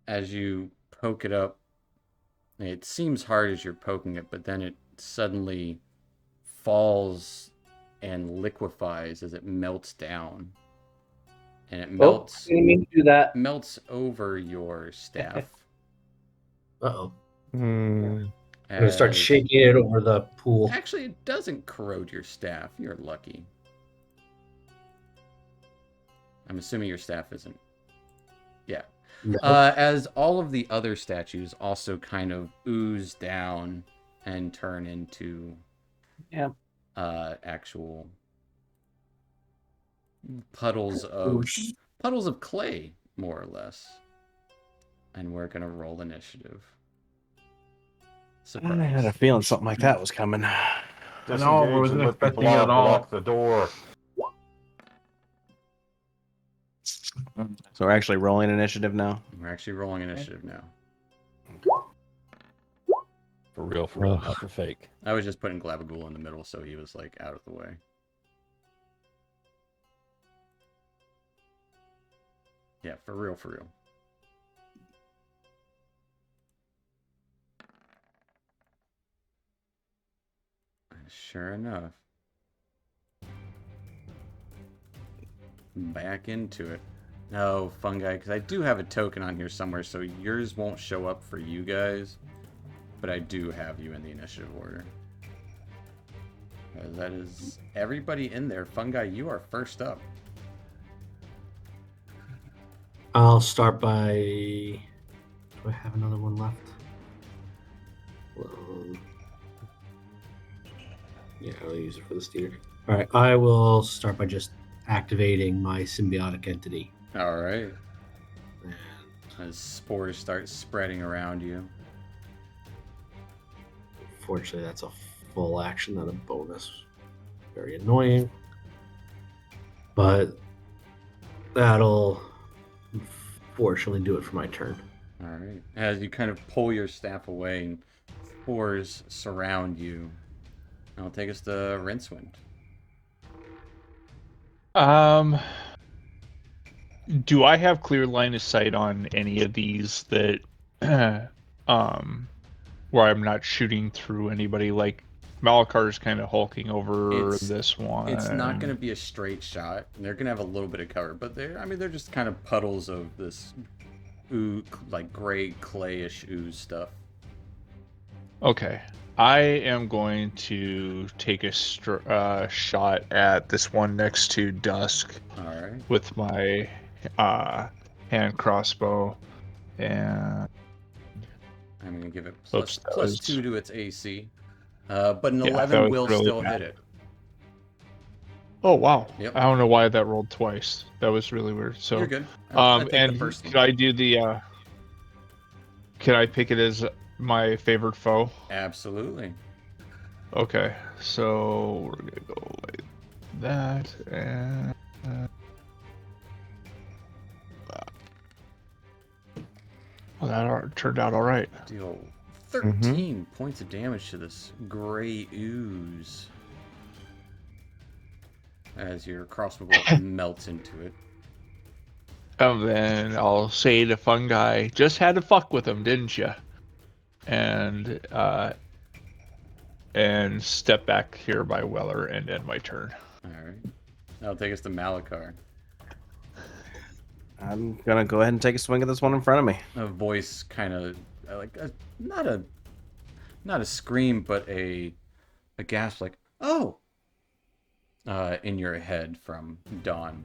As you poke it up, it seems hard as you're poking it, but then it suddenly falls and liquefies as it melts down. And it Oh, didn't mean to do that. melts over your staff. Uh-oh. Hmm. I'm gonna start as- shaking it over the pool. Actually, it doesn't corrode your staff. You're lucky. I'm assuming your staff isn't. Yeah. No. As all of the other statues also kind of ooze down and turn into Yeah. actual puddles of clay, more or less. And we're gonna roll initiative. I had a Surprise. feeling something like that was coming. I know, I wasn't and let expecting people it out, at all. block the door. So we're actually rolling initiative now. We're actually rolling initiative now. For real, not for fake. I was just putting Glabagul in the middle so he was like out of the way. Yeah, for real, for real. Sure enough. Back into it. No, fungi, because I do have a token on here somewhere, so yours won't show up for you guys. But I do have you in the initiative order. That is everybody in there. Fungi, you are first up. I'll start by. Do I have another one left? Yeah, I'll use it for the steer. All right, I will start by just activating my symbiotic entity. All right. And As spores start spreading around you. fortunately, that's a full action, not a bonus. Very annoying. But that'll fortunately do it for my turn. All right. As you kind of pull your staff away and spores surround you. I'll take us to Rincewind. Do I have clear line of sight on any of these that where I'm not shooting through anybody? Like Malakar's kind of hulking over this one. It's not going to be a straight shot. They're going to have a little bit of cover, but they're just kind of puddles of this like gray clayish ooze stuff. Okay. I am going to take a shot at this one next to Dusk All right. with my hand crossbow, and I'm going to give it Oops, that plus was- 2 to its AC. But an Yeah, that 11 was will really still bad. hit it. oh wow, Yep. I don't know why that rolled twice. That was really weird. So You're good. I'll take the and first could one. I do the can I pick it as my favorite foe? Absolutely. Okay, so we're gonna go like that, and well, that turned out all right. Deal 13 points of damage to this gray ooze as your crossbow bolt melts into it. And then I'll say to Fungi, just had to fuck with him, didn't you? And step back here by Weller and end my turn. All right. That'll take us to Malakar. I'm gonna go ahead and take a swing at this one in front of me. A voice kind of like not a scream, but a gasp, like "Oh!" In your head from Dawn,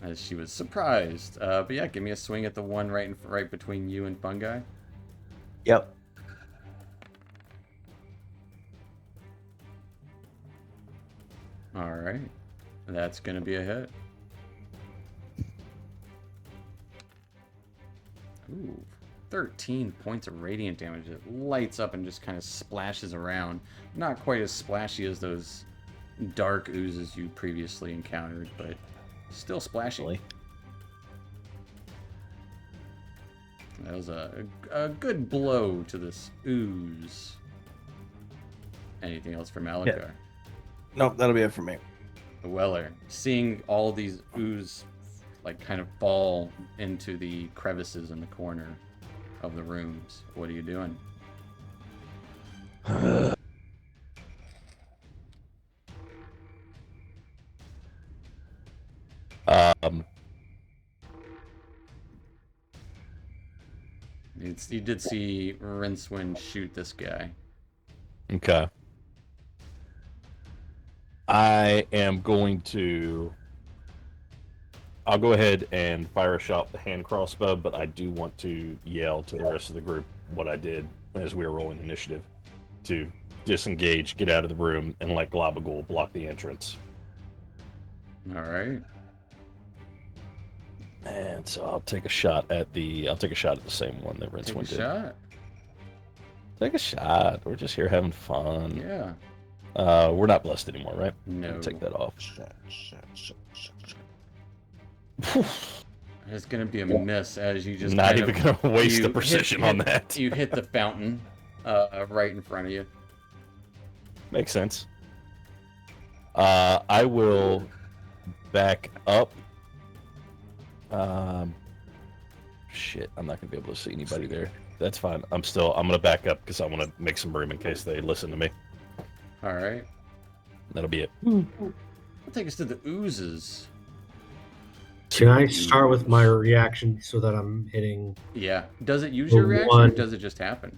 as she was surprised. But yeah, give me a swing at the one right between you and Fungi. Yep. All right, that's gonna be a hit. Ooh, 13 points of radiant damage. It lights up and just kind of splashes around. Not quite as splashy as those dark oozes you previously encountered, but still splashy. Really? That was a good blow to this ooze. Anything else for Malakar? Nope, that'll be it for me. Weller, seeing all these ooze like kind of fall into the crevices in the corner of the rooms, what are you doing? You did see Rincewind shoot this guy. Okay. I am going to. I'll go ahead and fire a shot with the hand crossbow, but I do want to yell to the rest of the group what I did as we were rolling initiative to disengage, get out of the room, and let Globagul block the entrance. All right. And so I'll take a shot at the same one that Take a Rincewind did. shot. Take a shot. We're just here having fun. Yeah. We're not blessed anymore, right? No. I'll take that off. It's gonna be a miss as you just Not kind even of- gonna waste you the precision on that. You hit the fountain, right in front of you. Makes sense. I will back up. Shit, I'm not gonna be able to see anybody there. That's fine. I'm gonna back up because I want to make some room in case they listen to me. All right. That'll be it. I'll take us to the oozes. Can I start with my reaction so that I'm hitting? Yeah. Does it use The your reaction or one- does it just happen?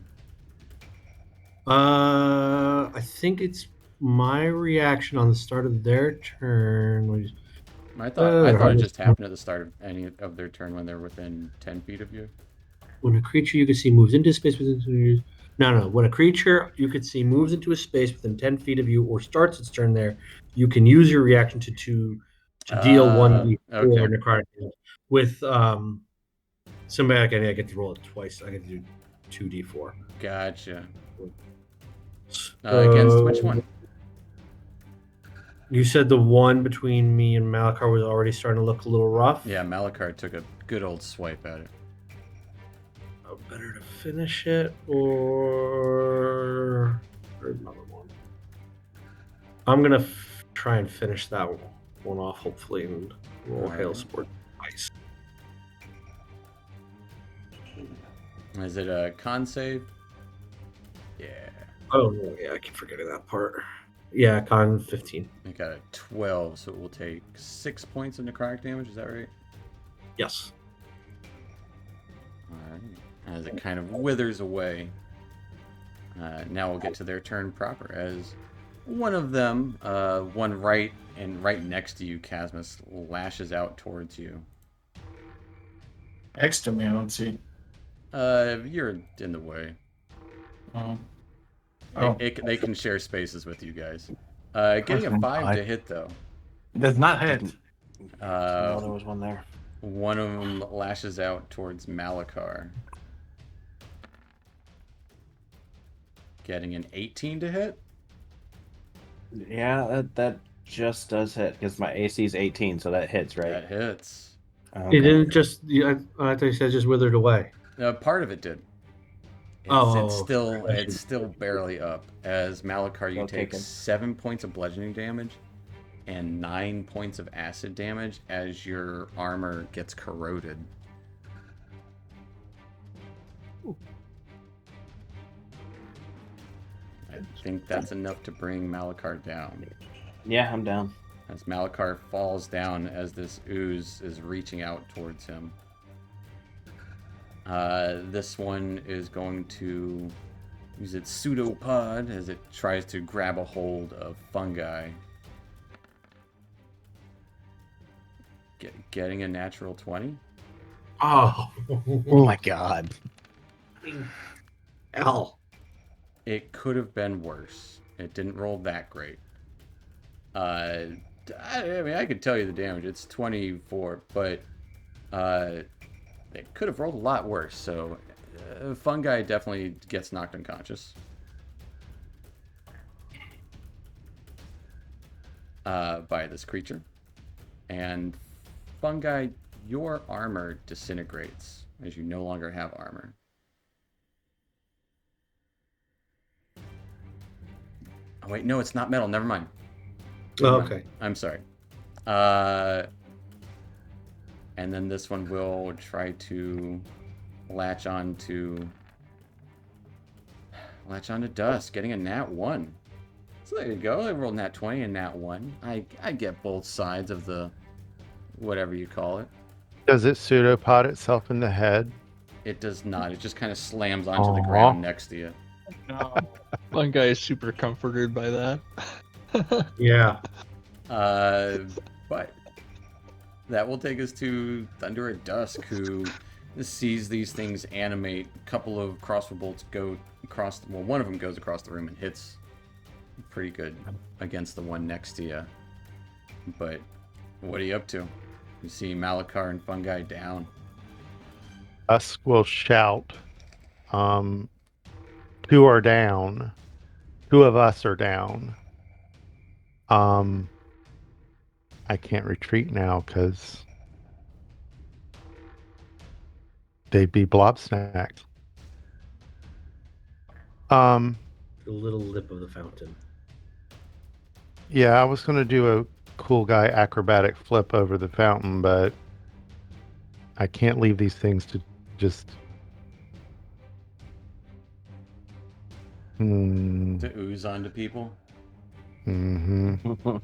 I think it's my reaction on the start of their turn. I thought it hardly- just happened at the start of any of their turn when they're within 10 feet of you. When a creature you can see moves into space within no. When a creature you could see moves into a space within 10 feet of you or starts its turn there, you can use your reaction to deal 1d4 okay. necrotic damage. With symbiotic, I get to roll it twice. I get to do 2d4. Gotcha. Against which one? You said the one between me and Malachar was already starting to look a little rough. Yeah, Malachar took a good old swipe at it. Better to finish it or another one. I'm gonna try and finish that one off, hopefully, and roll Alright. Hail Sport twice. Is it a con save? Yeah. Oh no, yeah, I keep forgetting that part. Yeah, con 15. I got a 12, so it will take 6 points of necrotic damage. Is that right? Yes. Alright. As it kind of withers away. Now we'll get to their turn proper. As one of them, one right next to you, Casmus, lashes out towards you. Next to me, I don't see. You're in the way. Oh. Oh. They can share spaces with you guys. Getting a 5 to hit though. Does not hit. No, there was one there. One of them lashes out towards Malachar. Getting an 18 to hit. Yeah, that just does hit because my AC is 18, so that hits, right? That hits. Okay. It didn't just. I thought you said it just withered away. Part of it did. It's still barely up. As Malachar, you Well take taken. 7 points of bludgeoning damage and 9 points of acid damage as your armor gets corroded. I think that's enough to bring Malachar down. Yeah, I'm down. As Malachar falls down as this ooze is reaching out towards him. This one is going to use its pseudopod as it tries to grab a hold of fungi. Getting a natural 20. Oh, Oh my god. hell. It could have been worse. It didn't roll that great. I mean, I could tell you the damage. It's 24, but it could have rolled a lot worse. So, fungi definitely gets knocked unconscious. By this creature. And fungi, your armor disintegrates as you no longer have armor. Oh, wait, no, it's not metal. Never mind. Oh, okay. I'm sorry. And then this one will try to latch on to Dust, getting a nat 1. So there you go. I rolled nat 20 and nat 1. I get both sides of the whatever you call it. Does it pseudopod itself in the head? It does not. It just kind of slams onto the Aw. ground next to you. No. One guy is super comforted by that. Yeah. But that will take us to Thunder at Dusk, who sees these things animate. A couple of crossbow bolts go across. Well, one of them goes across the room and hits pretty good against the one next to you. But what are you up to? You see Malakar and Fungi down. Dusk will shout. 2 are down. 2 of us are down. I can't retreat now because they'd be blob snacks. The little lip of the fountain. Yeah, I was gonna do a cool guy acrobatic flip over the fountain, but I can't leave these things to just. To ooze onto people. Mm-hmm.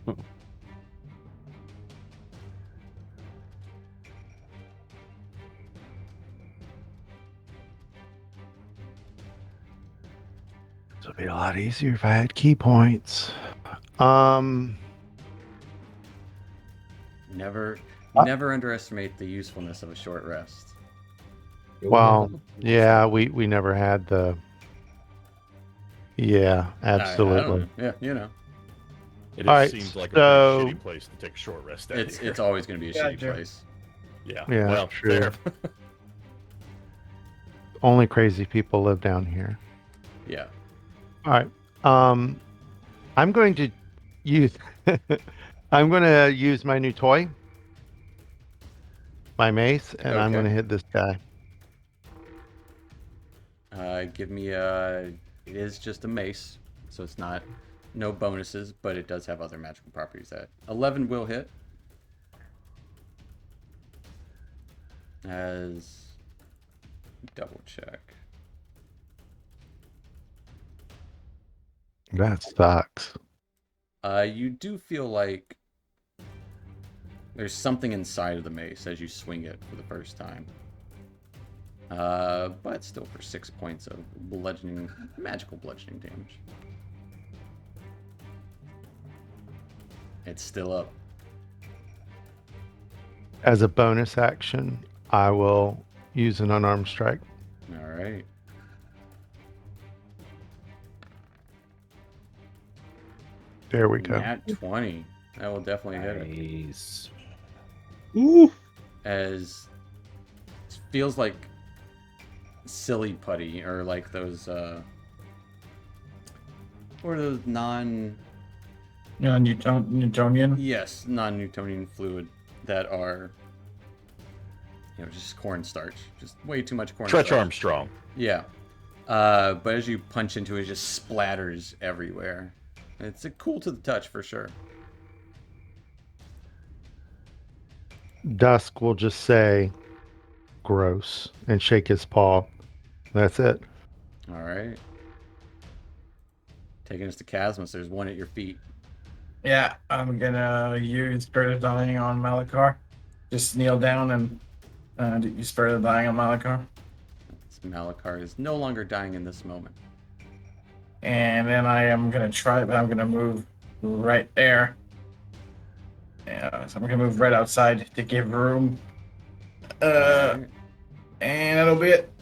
This would be a lot easier if I had key points. Never underestimate the usefulness of a short rest. Well, yeah, we never had the. Yeah, absolutely. Yeah, you know. It All right, seems like so- a pretty shitty place to take a short rest at. It's here. it's always going to be a Yeah, shitty Joe. place. Yeah. Yeah, Well, true. there. Only crazy people live down here. Yeah. All right. I'm going to use. I'm going to use my new toy, my mace, and I'm Okay. going to hit this guy. Give me a. It is just a mace, so it's not no bonuses, but it does have other magical properties. That 11 will hit. As double check. That sucks. You do feel like there's something inside of the mace as you swing it for the first time. But still for 6 points of magical bludgeoning damage. It's still up. As a bonus action, I will use an unarmed strike. All right. There we go. Nat 20. That will definitely hit it. Nice. As it feels like silly putty, or like those or those Newtonian. non-Newtonian fluid that are, just cornstarch, just way too much cornstarch. Stretch Armstrong. Yeah. But as you punch into it, it just splatters everywhere. It's cool to the touch for sure. Dusk will just say, gross, and shake his paw. That's it. All right. Taking us to Chasmus. There's one at your feet. Yeah, I'm gonna use Spirit of Dying on Malakar. Just kneel down and use Spirit of Dying on Malakar. Malakar is no longer dying in this moment. And then I am gonna try, but I'm gonna move right there. Yeah, so I'm gonna move right outside to give room. Alright. And that'll be it.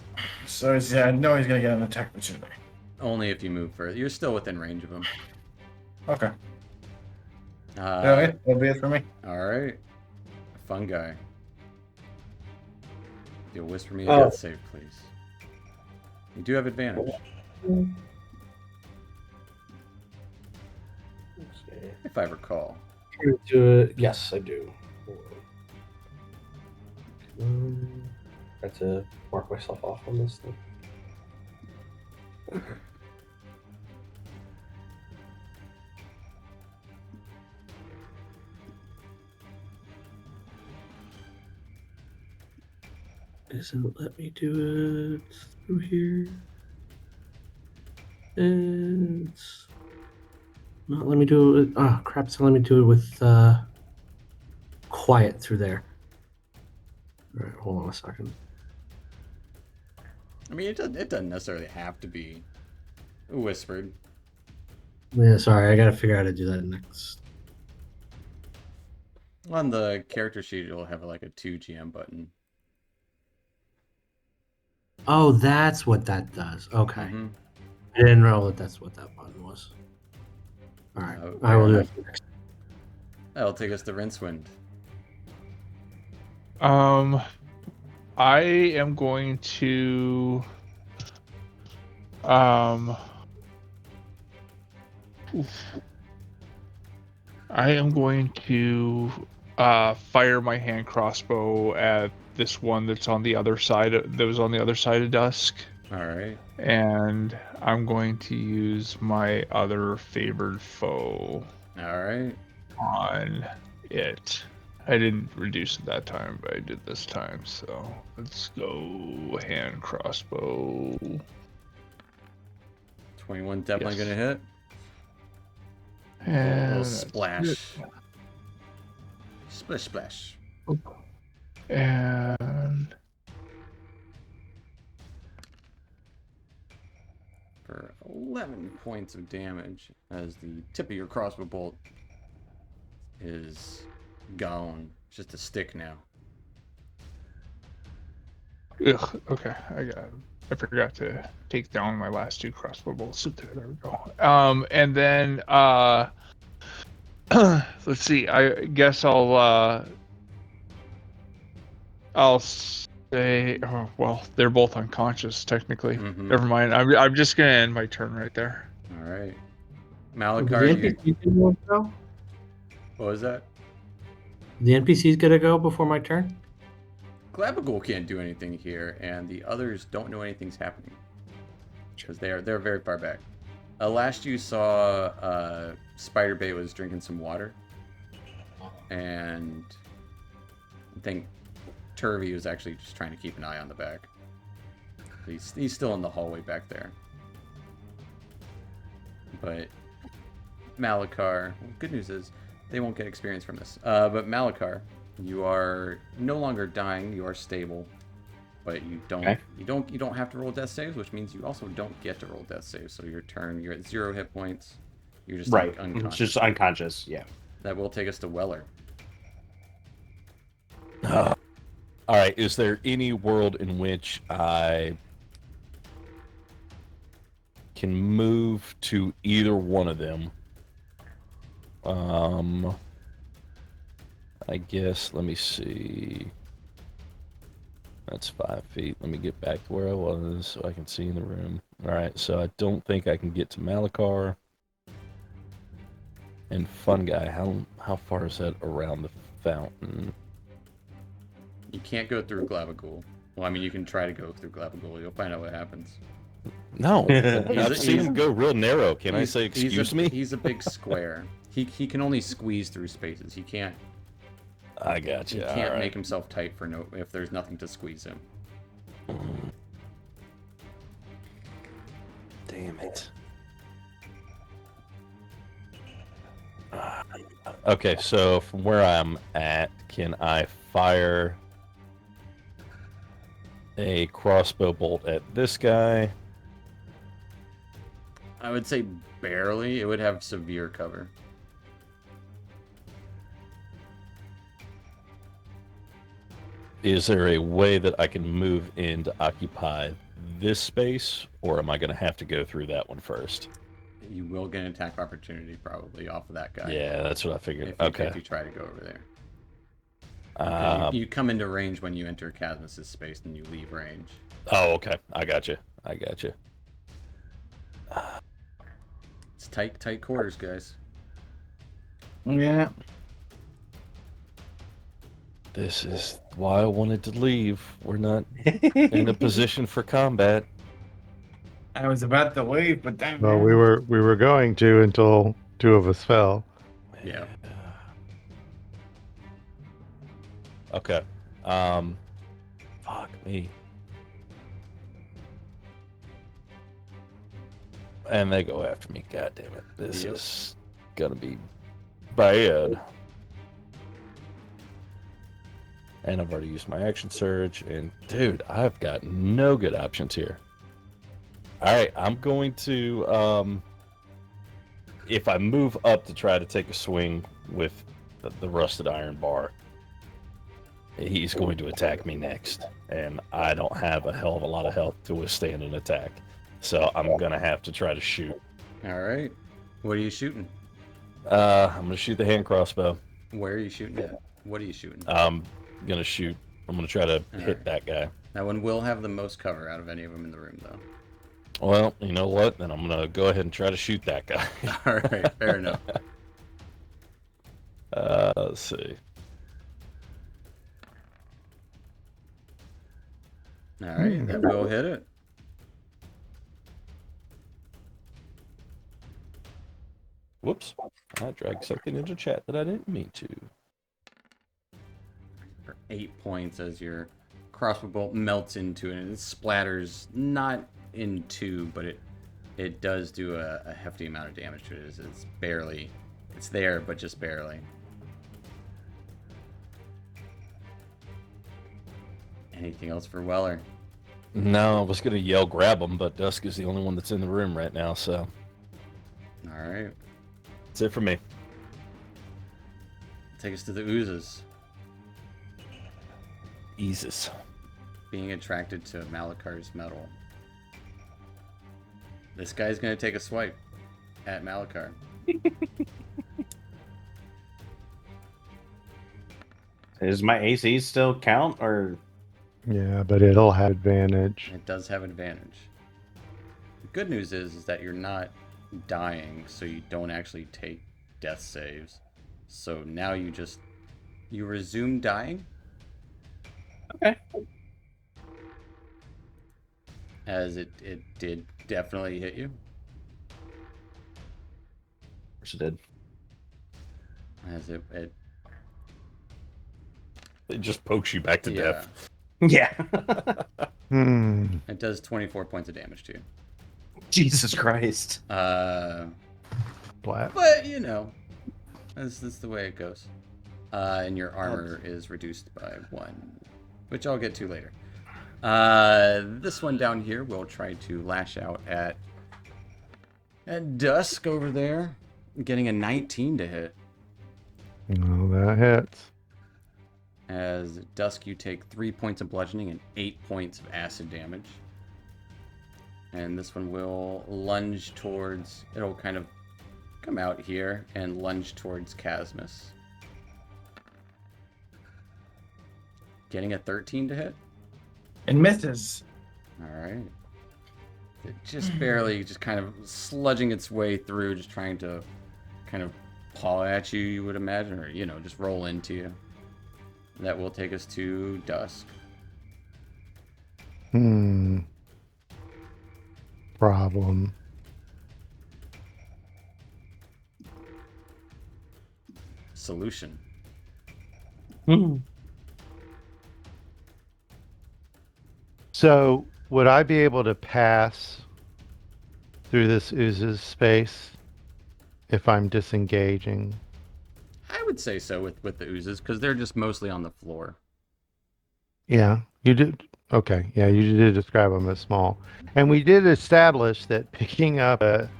So I know he's gonna get an attack opportunity. Only if you move further. You're still within range of him. Okay. That'll be it for me. All right. Fungi. You'll whisper me a Oh. death save, please. You do have advantage, if I recall. Do it. Yes, I do. Got to mark myself off on this thing. Doesn't let me do it through here. And it's not let me do it. Oh crap! It's not letting me do it with quiet through there. All right, hold on a second. I mean, it doesn't necessarily have to be whispered. Yeah, sorry, I gotta figure out how to do that next. On the character sheet, it'll have like a 2 GM button. Oh, that's what that does. Okay. Mhm. I didn't know that's what that button was. All right, Oh, I will do fair it next. That'll take us to Rincewind. I am going to I am going to fire my hand crossbow at this one that's on the other side that was on the other side of Dusk. All right. And I'm going to use my other favored foe All right. on it. I didn't reduce it that time, but I did this time. So let's go hand crossbow. 21 definitely Yes. gonna hit. And Little that's splash. it. Splish splash. And For 11 points of damage as the tip of your crossbow bolt is gone. It's just a stick now. ugh, okay, I forgot to take down my last 2 crossbow bolts. There we go. And then let's see. I guess I'll say. Oh, well, they're both unconscious technically. Mhm. Never mind. I'm just gonna end my turn right there. All right. Did Malakar, the you, NPCs go? what was that? The NPC's gonna go before my turn. Glabagul can't do anything here, and the others don't know anything's happening because they're very far back. Last you saw, Spiderbait was drinking some water, and I think Turvy was actually just trying to keep an eye on the back. He's still in the hallway back there. But Malakar, well, good news is they won't get experience from this. But Malakar, you are no longer dying. You are stable, but you don't have to roll death saves, which means you also don't get to roll death saves. So your turn, you're at 0 hit points. You're just Right. unconscious. It's just unconscious. Yeah. That will take us to Weller. All right. Is there any world in which I can move to either one of them? I guess. Let me see. That's 5 feet. Let me get back to where I was so I can see in the room. All right. So I don't think I can get to Malakar. And Fun Guy, how far is that around the fountain? You can't go through Glabagul. Well, I mean, you can try to go through Glabagul. You'll find out what happens. No, He's- I've seen him go real narrow. Can I say excuse me? He's a big square. He can only squeeze through spaces. He can't I got he you. can't make himself tight for no if there's nothing to squeeze him. Damn it. Okay, so from where I'm at, can I fire a crossbow bolt at this guy? I would say barely. It would have severe cover. Is there a way that I can move in to occupy this space, or am I going to have to go through that one first? You will get an attack of opportunity probably off of that guy. Yeah, that's what I figured. If you try to go over there. You come into range when you enter Cadmus's space, and you leave range. Oh, okay. I got you. It's tight quarters, guys. Yeah. This is why I wanted to leave. We're not in a position for combat. I was about to leave, but then Well, we were going to until 2 of us fell. Yeah. Okay. Fuck me. And they go after me. God damn it. This Yep. is gonna be bad. And I've already used my action surge. And dude, I've got no good options here. All right, I'm going to, if I move up to try to take a swing with the rusted iron bar, he's going to attack me next. And I don't have a hell of a lot of health to withstand an attack. So I'm going to have to try to shoot. All right. What are you shooting? I'm going to shoot the hand crossbow. Where are you shooting at? What are you shooting? I'm going to shoot. I'm going to try to hit right. that guy. That one will have the most cover out of any of them in the room, though. Well, you know what? Then I'm going to go ahead and try to shoot that guy. All right, fair enough. Let's see. All right, that will hit it. Whoops. I dragged something into chat that I didn't mean to. For 8 points as your crossbow bolt melts into it, and it splatters not in two, but it does do a hefty amount of damage to it. It's barely, it's there, but just barely. Anything else for Weller? No, I was going to yell grab him, but Dusk is the only one that's in the room right now, so All right, that's it for me. take us to the oozes. Eases. Being attracted to Malakar's metal. This guy's gonna take a swipe at Malakar. Does my AC still count, or Yeah, but it'll have advantage. It does have advantage. The good news is that you're not dying, so you don't actually take death saves. So now you resume dying. Okay. As it did definitely hit you. Of course it did? As it It just pokes you back to yeah, death. Yeah. it does 24 points of damage to you. Jesus Christ. Splat. But you know, that's the way it goes. And your armor is reduced by 1, which I'll get to later. This one down here will try to lash out at Dusk over there, getting a 19 to hit. No, that hits. As Dusk, you take 3 points of bludgeoning and 8 points of acid damage. And this one will lunge towards, it'll kind of come out here and lunge towards Casmus. Getting a 13 to hit. And misses. All right. It just barely, just kind of sludging its way through, just trying to kind of paw at you, you would imagine, or, you know, just roll into you. That will take us to Dusk. Problem. Solution. So, would I be able to pass through this ooze's space if I'm disengaging? I would say so with the oozes, because they're just mostly on the floor. Yeah, you did. Okay, yeah, you did describe them as small. And we did establish that picking up a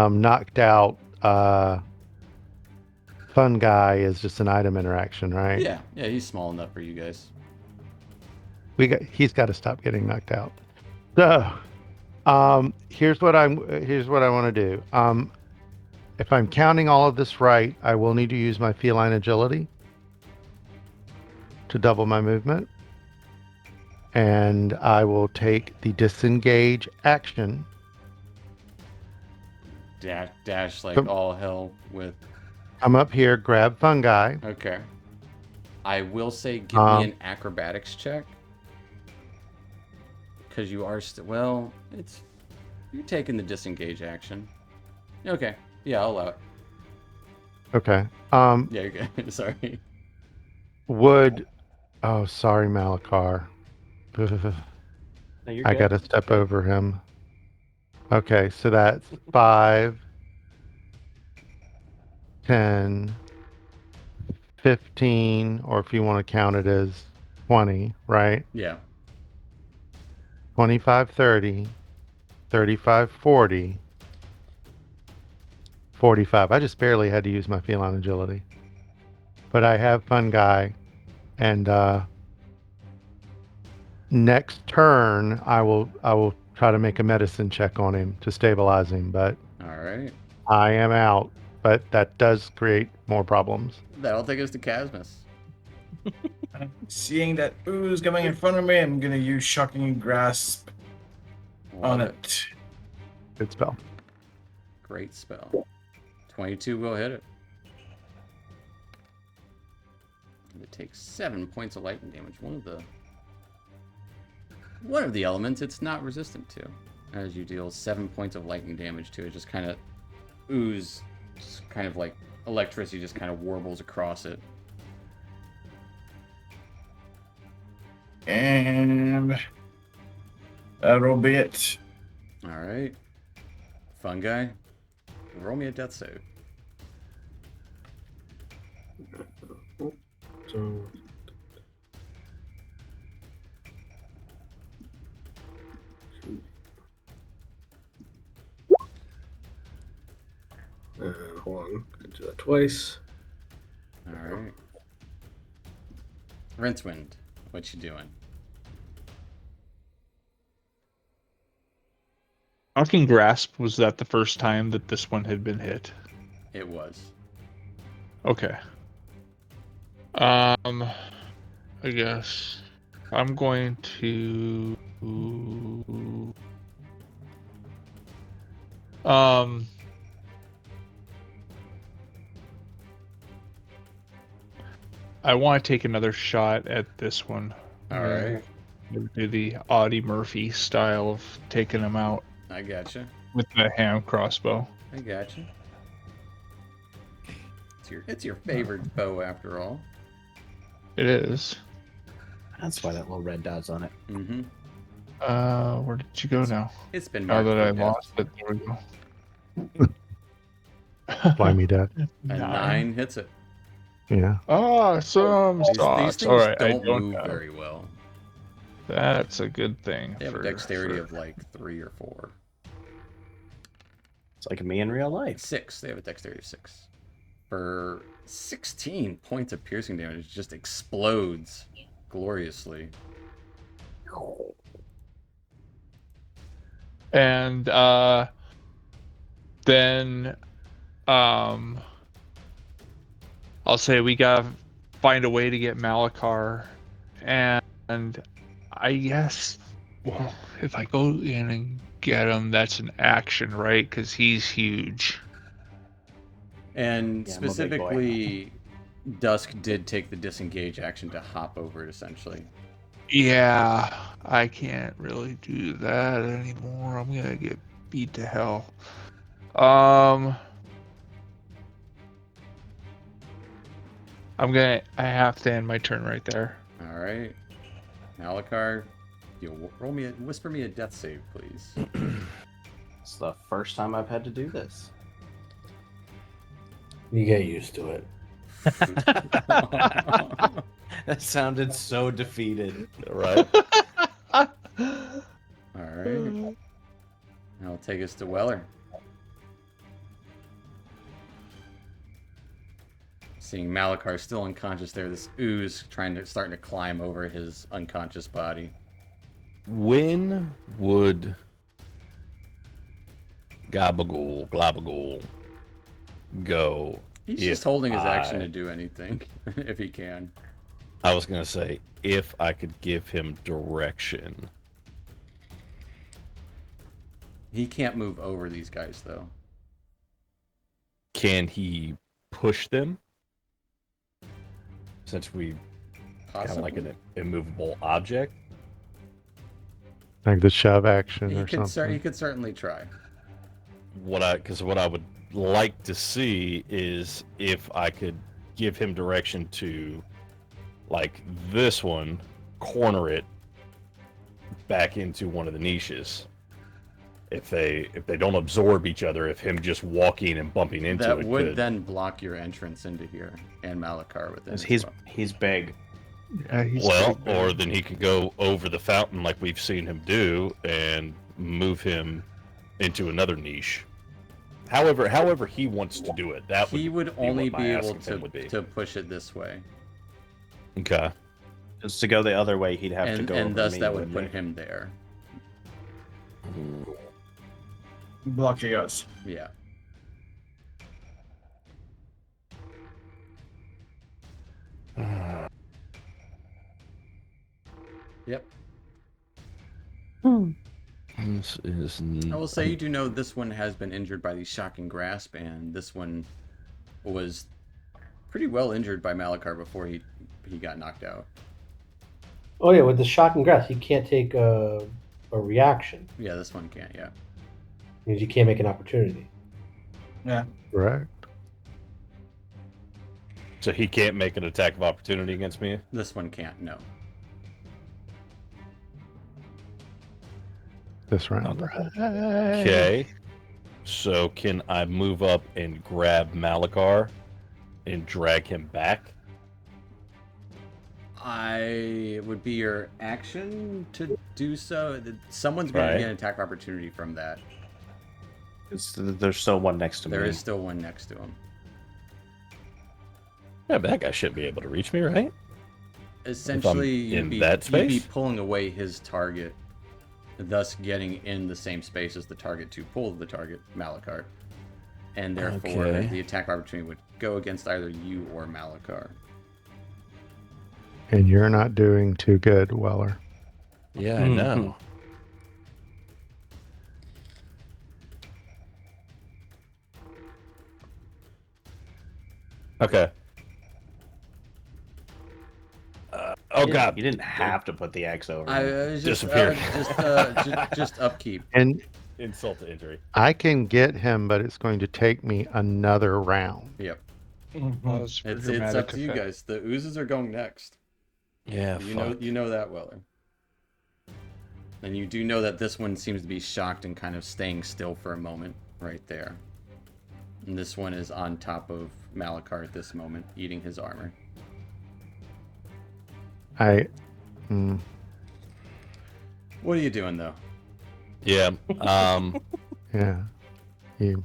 knocked out fun guy is just an item interaction, right? Yeah, he's small enough for you guys. He's got to stop getting knocked out. So, here's what I want to do. If I'm counting all of this right, I will need to use my feline agility to double my movement. And I will take the disengage action. Dash like Come- all hell with. I'm up here, grab fungi. Okay. I will say give me an acrobatics check. Because you are still, well, you're taking the disengage action. Okay. Yeah, I'll allow it. Okay. Yeah, you're good. Sorry. Oh, sorry, Malakar. No, you're I good. gotta step over him. Okay, so that's 5, 10, 15, or if you want to count it as 20, right? Yeah. 25, 30, 35, 40, 45. I just barely had to use my feline agility. But I have Fun Guy, and next turn I will try to make a medicine check on him to stabilize him, but All right. I am out. But that does create more problems. That'll take us to Casmus. Seeing that ooze coming in front of me, I'm gonna use Shocking Grasp on Love it. Good spell. Great spell. 22 will hit it. And it takes 7 points of lightning damage. One of the elements it's not resistant to. As you deal 7 points of lightning damage to it, just kind of ooze, just kind of like electricity just kind of warbles across it. And that'll be it. All right. Fun Guy. Roll me a death save. So, hold on. I do that twice. All right. Rincewind, what you doing? Shocking Grasp, was that the first time that this one had been hit? It was. Okay. I guess I'm going to I want to take another shot at this one. All right. Do the Audie Murphy style of taking him out I gotcha. with the hand crossbow. I gotcha. It's your favorite bow after all. It is. That's why that little red dot's on it. Mm-hmm. Where did you go now? It's been Now marked that I for death. lost it, there we go. Fly me dead. A 9 hits it. Yeah. Awesome These sauce. things All right, don't I don't move have. very well. That's a good thing. They have a dexterity of like 3 or 4. It's like me in real life. 6. They have a dexterity of 6. For 16 points of piercing damage, it just explodes gloriously. And then I'll say we gotta find a way to get Malachar, and I guess, well, if I go in and get him, that's an action, right? Because he's huge. And Yeah, I'm a big boy. specifically, Dusk did take the disengage action to hop over it, essentially. Yeah, I can't really do that anymore. I'm gonna get beat to hell. I have to end my turn right there. All right. Malachar, you whisper me a death save, please. It's the first time I've had to do this. You get used to it. That sounded so defeated. Right? All right. That'll take us to Weller. Seeing Malachar still unconscious there, this ooze starting to climb over his unconscious body. When would Globagool go? He's if just holding his action I- to do anything, if he can. I was going to say, if I could give him direction. He can't move over these guys, though. Can he push them? Since we kind of like Possibly. an immovable object. Like the shove action He or could, something. he could certainly try. What I would like to see is if I could give him direction to, like this one, corner it back into one of the niches. if they don't absorb each other, if him just walking and bumping into That it would could, then block your entrance into here and Malakar within. Because as well. he's big. Yeah, he's well, pretty big. or then he could go over the fountain like we've seen him do and move him into another niche. However he wants to do it. That He would be only what my be able asking him would be. to push it this way, Okay. Because to go the other way, he'd have to and go over thus me, that would wouldn't put him there. Blocking us. Yeah. Yep. This is. I will say you do know this one has been injured by the shocking grasp, and this one was pretty well injured by Malakar before he got knocked out. Oh yeah, with the shocking grasp, you can't take a reaction. Yeah, this one can't. Yeah. Means you can't make an opportunity. Correct. So he can't make an attack of opportunity against me. This one can't. No. This round. Okay. So can I move up and grab Malakar and drag him back? It would be your action to do so. Someone's going to Right. get an attack opportunity from that. There's still one next to There me. is still one next to him. Yeah, but that guy should be able to reach me, right? Essentially, in that you'd be space? pulling away his target, thus getting in the same space as the target to pull the target, Malakar. And therefore, Okay. the attack opportunity would go against either you or Malakar. And you're not doing too good, Weller. Yeah, I know. Okay. Oh God! You didn't have to put the axe over. I him. was just, Disappeared. just upkeep. And Insult to injury. I can get him, but it's going to take me another round. Yep. Well, it's for It's dramatic up to you effect. guys. The oozes are going next. Yeah, You know that, Weller. And you do know that this one seems to be shocked and kind of staying still for a moment right there. And this one is on top of Malakar at this moment, eating his armor. What are you doing though? Yeah. Yeah. You,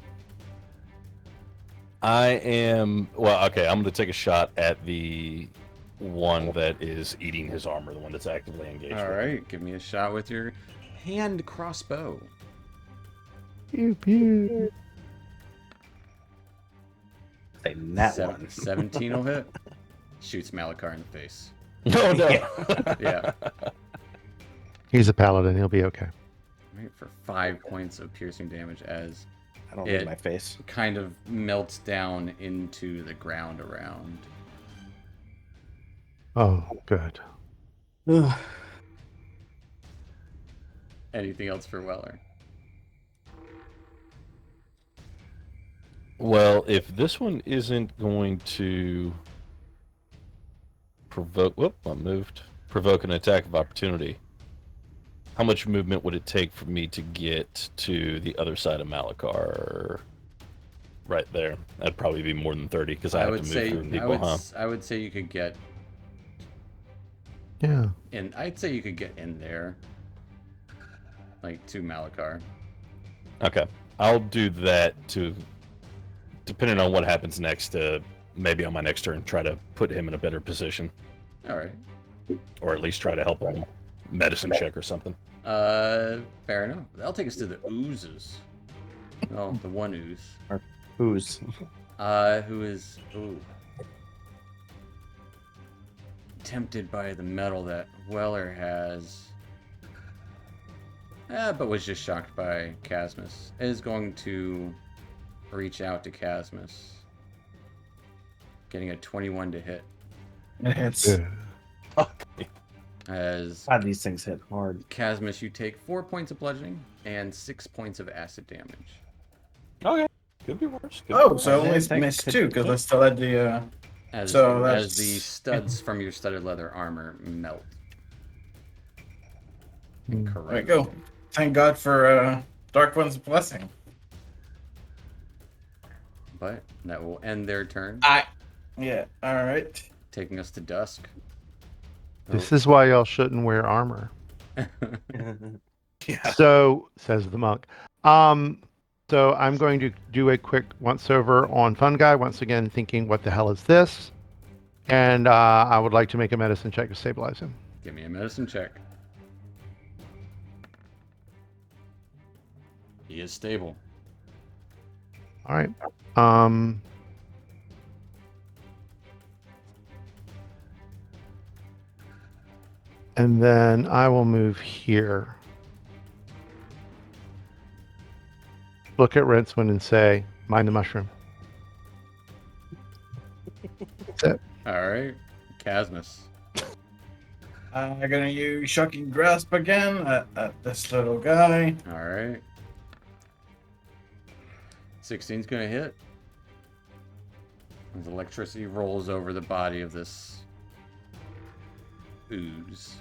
I am. Well, okay. I'm going to take a shot at the one that is eating his armor, the one that's actively engaged. All right, give me a shot with your hand crossbow. pew, pew. Say that one. 17 will hit. Shoots Malakar in the face. No, no. Yeah. He's a paladin. He'll be okay. Right, for 5 points of piercing damage as I don't It- need my face. kind of melts down into the ground around. Oh, good. Anything else for Weller? Well, if this one isn't going to provoke, whoop, I moved. Provoke an attack of opportunity. How much movement would it take for me to get to the other side of Malakar? Right there. That'd probably be more than 30 because I have to would move say through people, huh? I would say you could get Yeah. in. I'd say you could get in there, like to Malakar. Okay. I'll do that to, depending on what happens next, maybe on my next turn, try to put him in a better position. All right. Or at least try to help him medicine check or something. Fair enough. That'll take us to the oozes. Oh, the one ooze. Who's? Who is tempted by the metal that Weller has, but was just shocked by Casmus, is going to reach out to Casmus, getting a 21 to hit. It hits. Good. As God, these things hit hard. Casmus, you take 4 points of bludgeoning and 6 points of acid damage. Okay. Could be worse. Could Oh, be so I I only think missed it- 2 because I still had the. As, So as that's- the studs from your studded leather armor melt. Mm. Correct. There you go. Thank God for Dark One's blessing. But that will end their turn, Yeah. All right. taking us to dusk. This is why y'all shouldn't wear armor. Yeah. So, says the monk. So I'm going to do a quick once over on Fungi, once again thinking, what the hell is this? And I would like to make a medicine check to stabilize him. Give me a medicine check. He is stable. All right. And then I will move here. Look at Rinswind and say, mind the mushroom. That's it. All right, Casmus. I'm gonna use Shocking Grasp again at this little guy. All right. 16's gonna hit. As electricity rolls over the body of this ooze.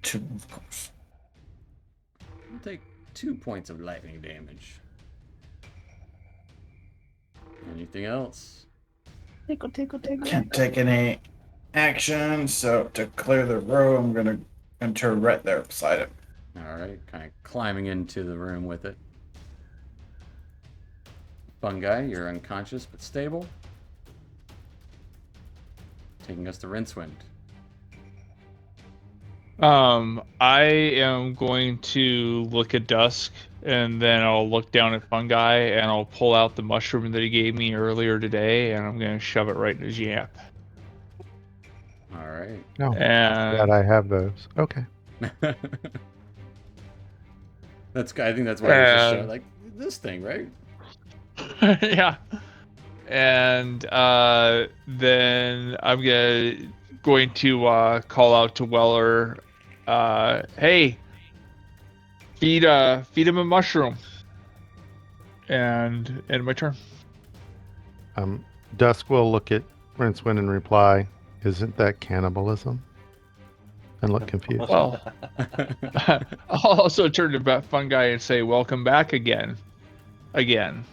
2, of course. We'll take 2 points of lightning damage. Anything else? Can't take any action, so to clear the room, I'm gonna enter right there beside him. All right, kind of climbing into the room with it. Fungi, you're unconscious but stable. Taking us to Rincewind. I am going to look at Dusk, and then I'll look down at Fungi, and I'll pull out the mushroom that he gave me earlier today, and I'm going to shove it right in his yap. All right. No, And glad I have those. Okay. I think that's why it's just showing, like, this thing, right? yeah. And then I'm going to call out to Weller, hey, feed him a mushroom. And end my turn. Dusk will look at Rincewind and reply, isn't that cannibalism? And look confused. Well, I'll also turn to Fungi and say, welcome back again. Again.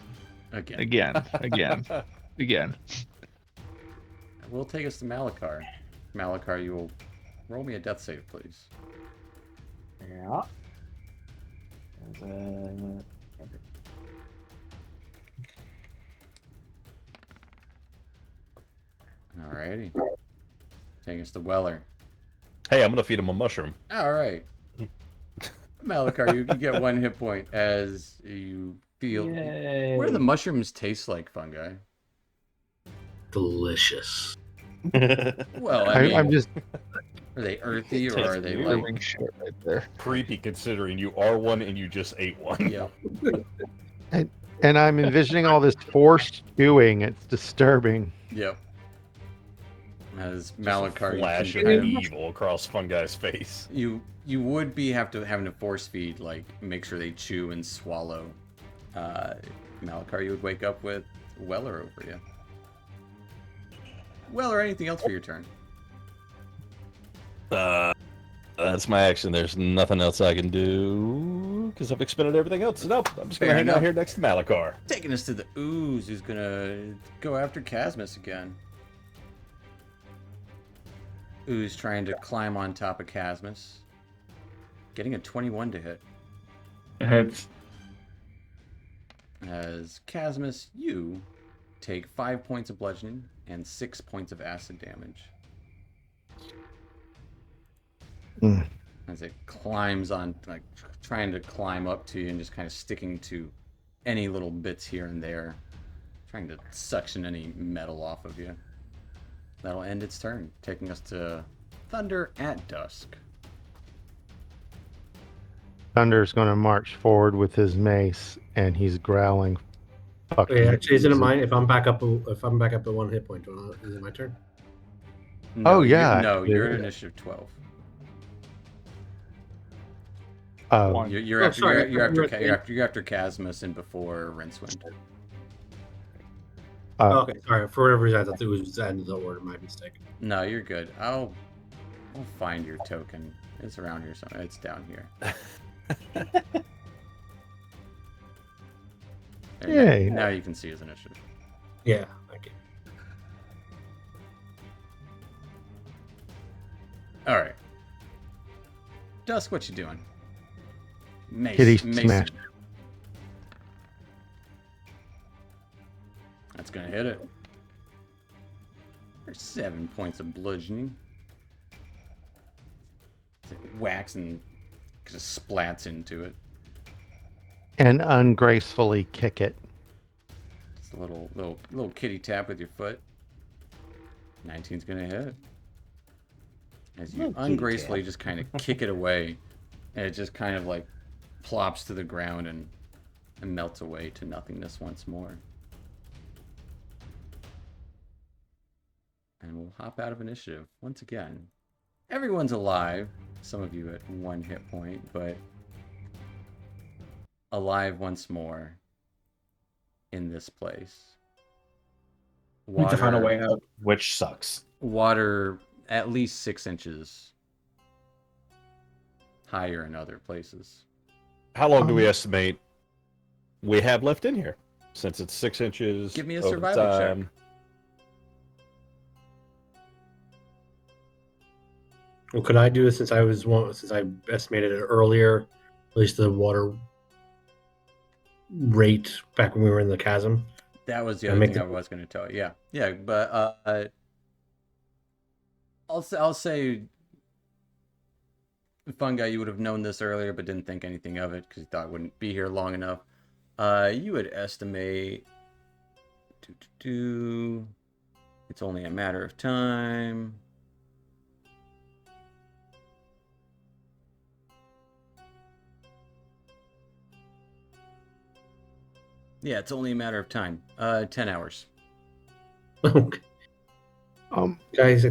We'll take us to Malakar. Malakar, you will roll me a death save, please. Yeah. Alrighty. Taking us to Weller. Hey, I'm gonna feed him a mushroom. Alright. Malakar, you get 1 hit point as you feel. Yay. What do the mushrooms taste like, Fungi? Delicious. Well, I mean, I'm just are they earthy or are they Tastes like? Shit right there. Creepy considering you are one and you just ate one. Yeah. and I'm envisioning all this forced chewing. It's disturbing. Yep. As Just a Malakar, flash you of can kind evil across Fungi's face. of, you would be having to force feed, like make sure they chew and swallow. Malakar, you would wake up with Weller over you. Weller, anything else for your turn? That's my action. There's nothing else I can do because I've expended everything else. So nope, I'm just gonna Fair hang enough. out here next to Malakar. Taking us to the ooze, who's gonna go after Casmus again. Ooze trying to climb on top of Casmus. Getting a 21 to hit. It hits. As Casmus, you take 5 points of bludgeoning and 6 points of acid damage. Mm. As it climbs on, like trying to climb up to you and just kind of sticking to any little bits here and there, trying to suction any metal off of you. That'll end its turn, taking us to Thunder at dusk. Thunder's going to march forward with his mace, and he's growling. Fuck Okay, you. actually, isn't it mine? If I'm back up, at 1 hit point, is it my turn? Oh, yeah, No, actually, you're it at is. initiative 12. Oh, One. You're Oh, after sorry, you're after you're at you're after Casmus and before Rincewind. Okay, sorry. For whatever reason, I thought it was the end of the order. My mistake. No, you're good. I'll find your token. It's around here somewhere. It's down here. There, Yay. now you can see his initiative. Yeah. Okay. All right. Dusk, what you doing? Mace. Kitty Mason. smash. That's gonna hit it. There's 7 points of bludgeoning. It whacks and just splats into it. And ungracefully kick it. Just a little kitty tap with your foot. 19's gonna hit. As you ungracefully just kind of kick it away, and it just kind of like plops to the ground and melts away to nothingness once more. And we'll hop out of initiative once again. Everyone's alive. Some of you at 1 hit point, but alive once more in this place. We need to find a way out. Which sucks. Water at least 6 inches higher in other places. How long do we estimate we have left in here? Since it's 6 inches. Give me a over survival check. time. Well, could I do it since I estimated it earlier? At least the water rate back when we were in the chasm. That was the I other make thing I the- was going to tell you. Yeah, but I'll say, Fungi, you would have known this earlier, but didn't think anything of it because you thought it wouldn't be here long enough. You would estimate, it's only a matter of time. Yeah, it's only a matter of time. 10 hours. Okay. Guys,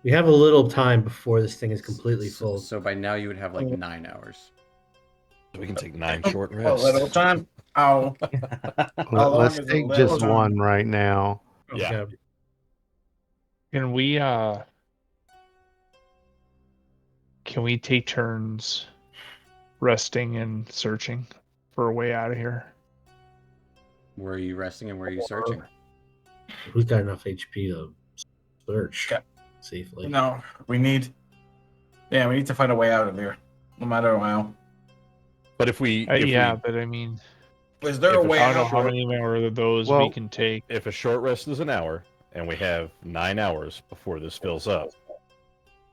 we have a little time before this thing is completely full. So by now you would have like 9 hours. We can take 9 short A rests. little time. Ow. long Let's is a take little just time? one right now. Yeah. Okay. Can we take turns resting and searching for a way out of here? Where are you resting and where are you searching? Who's got enough HP to search Okay. safely? No, we need to find a way out of here. No matter how. But if we, But I mean, Is there If a it's way I don't know out? how many more of those Well- we can take. if a short rest is an hour and we have 9 hours before this fills up,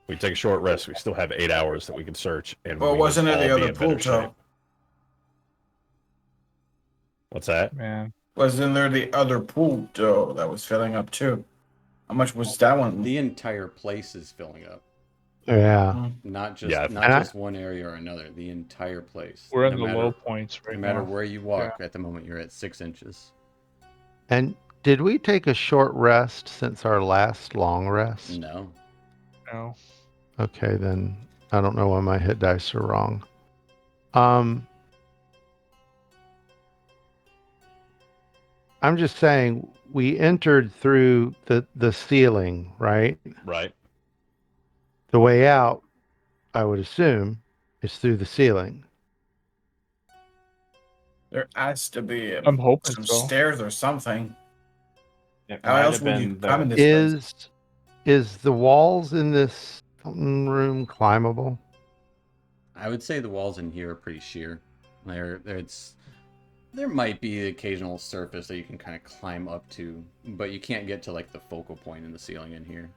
we take a short rest. We still have 8 hours that we can search. And Well, we would wasn't it the all be other in better pool, Joe? shape. What's that? Man, Wasn't there the other pool, Joe, that was filling up too? How much was that one? The entire place is filling up. Yeah. Not just Yeah, not and I- just one area or another. The entire place. we're in No the matter- low points right No matter now. where you walk, at the moment you're at 6 inches. And did we take a short rest since our last long rest? No. No. Okay, then I don't know why my hit dice are wrong. I'm just saying we entered through the ceiling, right? Right. The way out, I would assume, is through the ceiling. There has to be I'm hoping some so. stairs or something. It How might else have would you been come in the, this place? Is the walls in this fountain room climbable? I would say the walls in here are pretty sheer. There might be the occasional surface that you can kind of climb up to, but you can't get to like the focal point in the ceiling in here.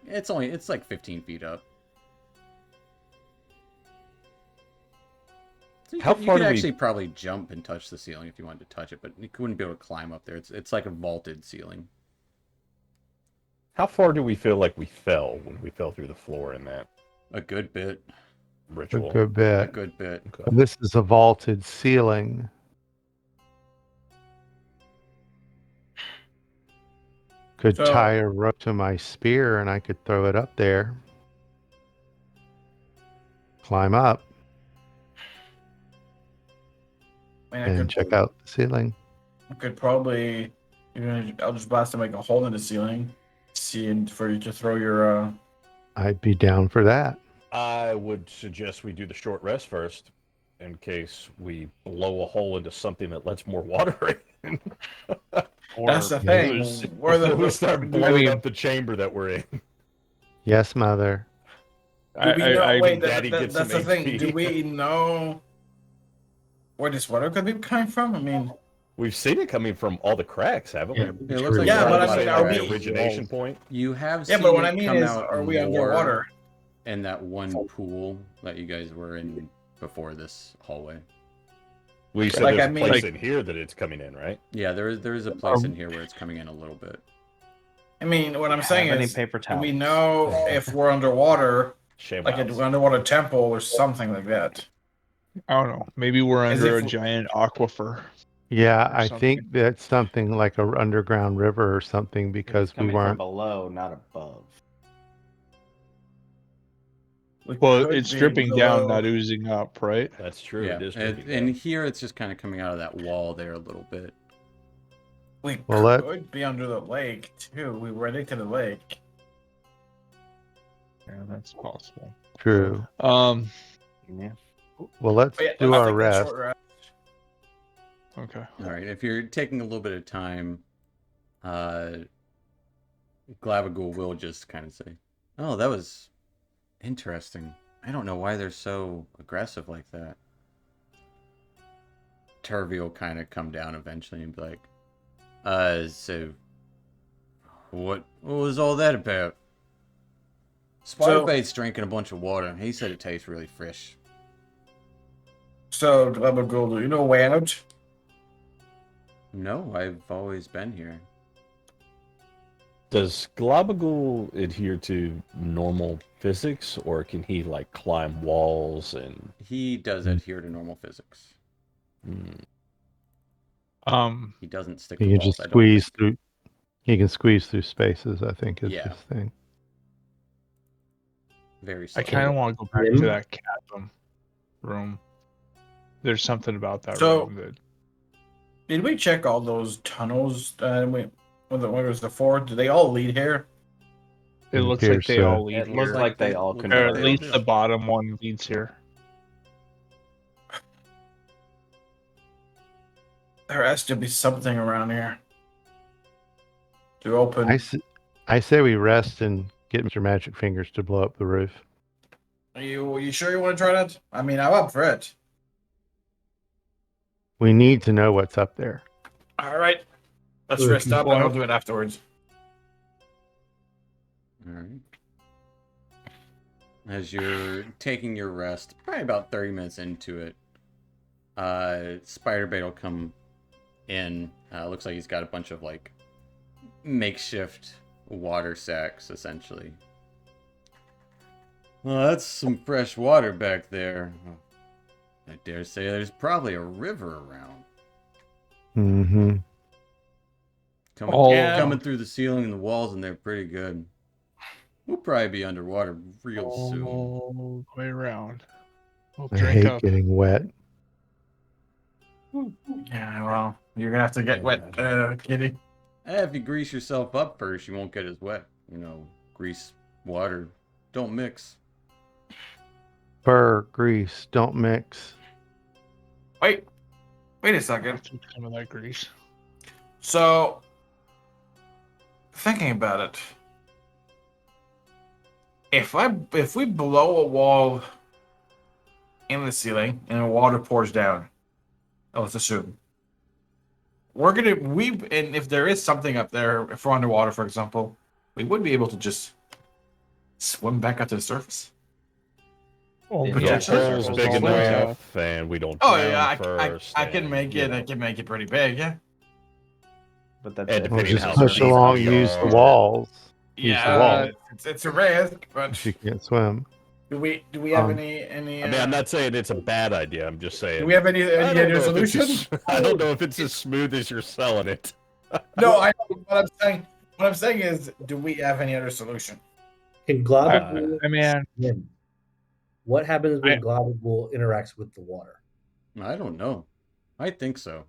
It's like 15 feet up. So you How could, far you could do we- actually probably jump and touch the ceiling if you wanted to touch it, but you wouldn't be able to climb up there. It's like a vaulted ceiling. How far do we feel like we fell when we fell through the floor in that A good bit. A ritual? good A bit. good bit. Okay. This is a vaulted ceiling. Could So- tie a rope to my spear and I could throw it up there. Climb up I mean, and check out the ceiling. I could probably. I'll just blast to make a hole in the ceiling. See, and for you to throw your. I'd be down for that. I would suggest we do the short rest first, in case we blow a hole into something that lets more water in. Or That's the booze. thing. We're Before we the start do blowing mean- up the chamber that we're in. Yes, mother. we know? I Wait, Daddy gets that's some the thing. HP. Do we know where this water could be coming from? I mean, We've seen it coming from all the cracks, haven't we? It looks like Yeah, it's but I about mean, to are come we- out. the origination point? You have yeah, seen but what it I mean come is, out are we more underwater? in that one pool that you guys were in before this hallway. We said Like, there's I a mean- place like- in here that it's coming in, right? Yeah, there is a place in here where it's coming in a little bit. I mean, what I'm saying Have any is, paper do towels? we know if we're underwater, Shame like house. an underwater temple or something like that? I don't know. Maybe we're As under if- a giant aquifer. Yeah, Or I something. think that's something like a underground river or something It's because we coming from weren't. below, not above. We Well, could it's be dripping down, below- not oozing up, right? That's true. Yeah, It is and, dripping and down. here it's just kind of coming out of that wall there a little bit. We Well, could be under the lake too. We were heading to the lake. Yeah, that's possible. True. Yeah. Well, let's But yeah, do let's our take that rest. short rest. Okay. All right, if you're taking a little bit of time, Glavagool will just kind of say, "Oh, that was interesting. I don't know why they're so aggressive like that." Turvey will kind of come down eventually and be like, so what was all that about?" Spiderbait's drinking a bunch of water. He said it tastes really fresh. So, Glabagul, do you know a way out? No, I've always been here. Does Globagul adhere to normal physics, or can he like climb walls and? He does adhere to normal physics. He doesn't stick to He can walls. just I don't squeeze think. through. He can squeeze through spaces. I think is Yeah. his thing. Very I slow. kind of want to go back Rim? to that chasm room. There's something about that So- room that Did we check all those tunnels? When it was the fort, do they all lead here? it It looks like appears they so. all lead It here. looks like they all Or can. or Yeah, at they least do. the bottom one leads here. There has to be something around here to open. I say we rest and get Mr. Magic Fingers to blow up the roof. Are you sure you want to try that? I mean, I'm up for it. We need to know what's up there. All right, let's Sure. rest up and I'll do it afterwards. All right. As you're taking your rest, probably about 30 minutes into it, Spiderbait will come in. Looks like he's got a bunch of like makeshift water sacks, essentially. Well, that's some fresh water back there. I dare say there's probably a river around. Mm-hmm. Coming through the ceiling and the walls, and they're pretty good. We'll probably be underwater real soon. All the way around. We'll I drink hate up. getting wet. Yeah, well, you're gonna have to get wet, Kitty. If you grease yourself up first, you won't get as wet. You know, grease, water, don't mix. Fur, grease, don't mix. Wait a second. Took some of that grease. So, thinking about it, if we blow a wall in the ceiling and the water pours down, let's assume and if there is something up there, if we're underwater, for example, we would be able to just swim back up to the surface. Oh, Yeah, The yeah, pool's sure. big Swim enough, and we don't. Oh drown yeah, first, I can and, make you it. know. I can make it pretty big. Yeah. But that's And it. Well, depending just how push deep along, we use the are. walls. Use the Yeah. wall. It's a risk, but If you can't swim. do we have Um, any? I mean, I'm not saying it's a bad idea. I'm just saying. Do we have any I don't other know if it's solution? I don't know if it's as smooth as you're selling it. No, I know what I'm saying is, do we have any other solution? Can Globagul I mean, swim? What happens when I- Globagul interacts with the water? I don't know. I think so.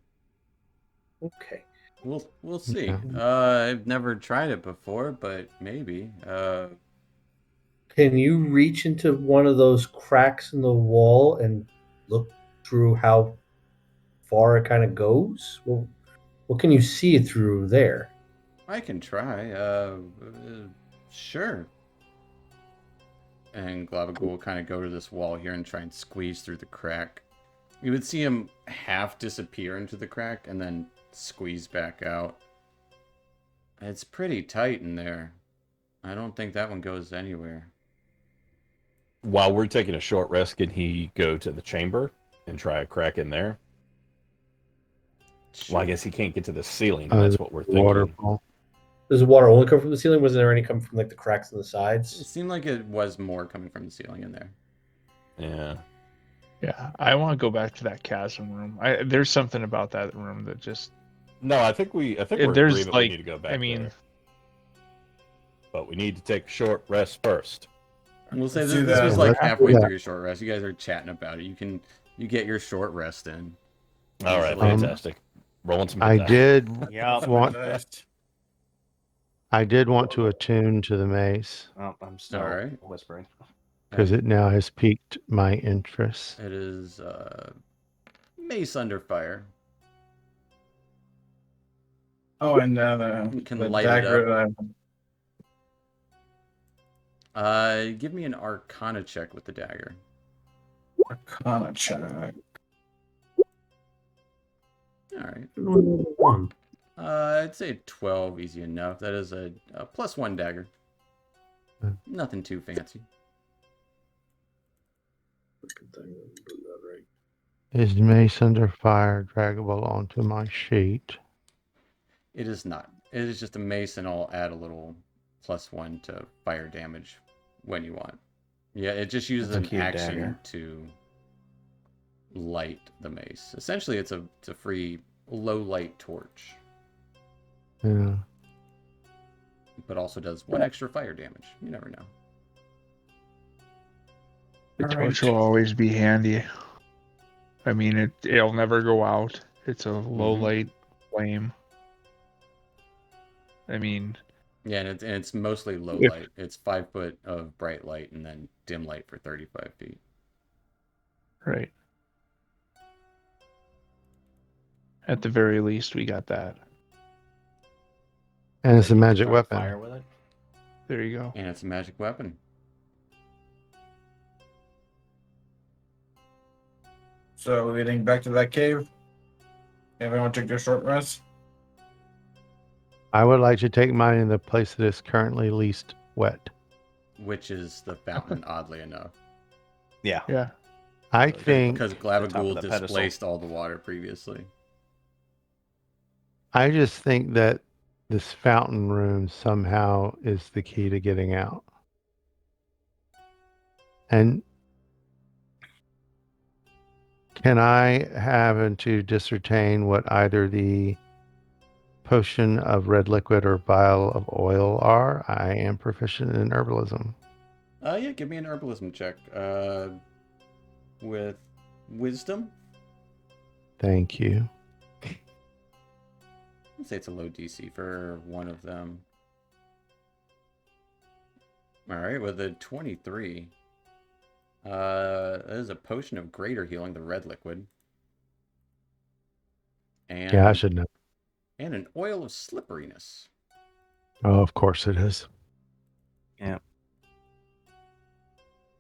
Okay. We'll see. Yeah. I've never tried it before, but maybe. Can you reach into one of those cracks in the wall and look through how far it kind of goes? Well, what can you see through there? I can try. Sure. And Glavagool will kind of go to this wall here and try and squeeze through the crack. You would see him half disappear into the crack and then squeeze back out. It's pretty tight in there. I don't think that one goes anywhere. While we're taking a short rest, can he go to the chamber and try a crack in there? Well, I guess he can't get to the ceiling. That's what we're thinking. Waterfall. Does the water only come from the ceiling? Was there any come from like the cracks in the It sides? seemed like it was more coming from the ceiling in there. Yeah. Yeah, I want to go back to that chasm room. There's something about that room that just. No, I think we're There's, agreed that we need to go back there. But we need to take a short rest first. We'll say Let's this, do this that. was like Let's do halfway that. through your short rest. You guys are chatting about it. You get your short rest in. All right, Easily. fantastic. Rolling some. I hit dice. did Yeah. want Nice. I did want to attune to the mace Oh, I'm still All right. whispering. because it now has piqued my interest. It is Mace Under Fire. Oh, and You can the light it dagger. Give me an Arcana check with the dagger. Arcana check. All right. One. I'd say 12, easy enough. That is a +1 dagger. Hmm. Nothing too fancy. Is mace under fire draggable onto my sheet? It is not. It is just a mace, and I'll add a little +1 to fire damage when you want. Yeah, it just uses That's a an cute action dagger. to light the mace. Essentially, it's a free low light torch, Yeah. but also does 1 extra fire damage. You never know. The All torch right. will always be handy. I mean, it'll never go out. It's a low light flame. I mean, Yeah, and it's mostly low If- light. It's 5 foot of bright light and then dim light for 35 feet. right. At the very least, we got that. And it's a You can magic start a weapon. Fire with it. There you go. And it's a magic weapon. So we're heading back to that cave. Everyone take their short rest. I would like to take mine in the place that is currently least wet. Which is the fountain, oddly enough. Yeah. Yeah. I Because- think Because top of Glavagool the pedestal. displaced all the water previously. I just think that this fountain room somehow is the key to getting out. And can I happen to discertain what either the potion of red liquid or vial of oil are? I am proficient in herbalism. Yeah, give me an herbalism check. With wisdom. Thank you. I'd say it's a low DC for one of them. Alright, with a 23. That is a potion of greater healing, the red liquid. And, Yeah, I should know. and an oil of slipperiness. Oh, of course it is.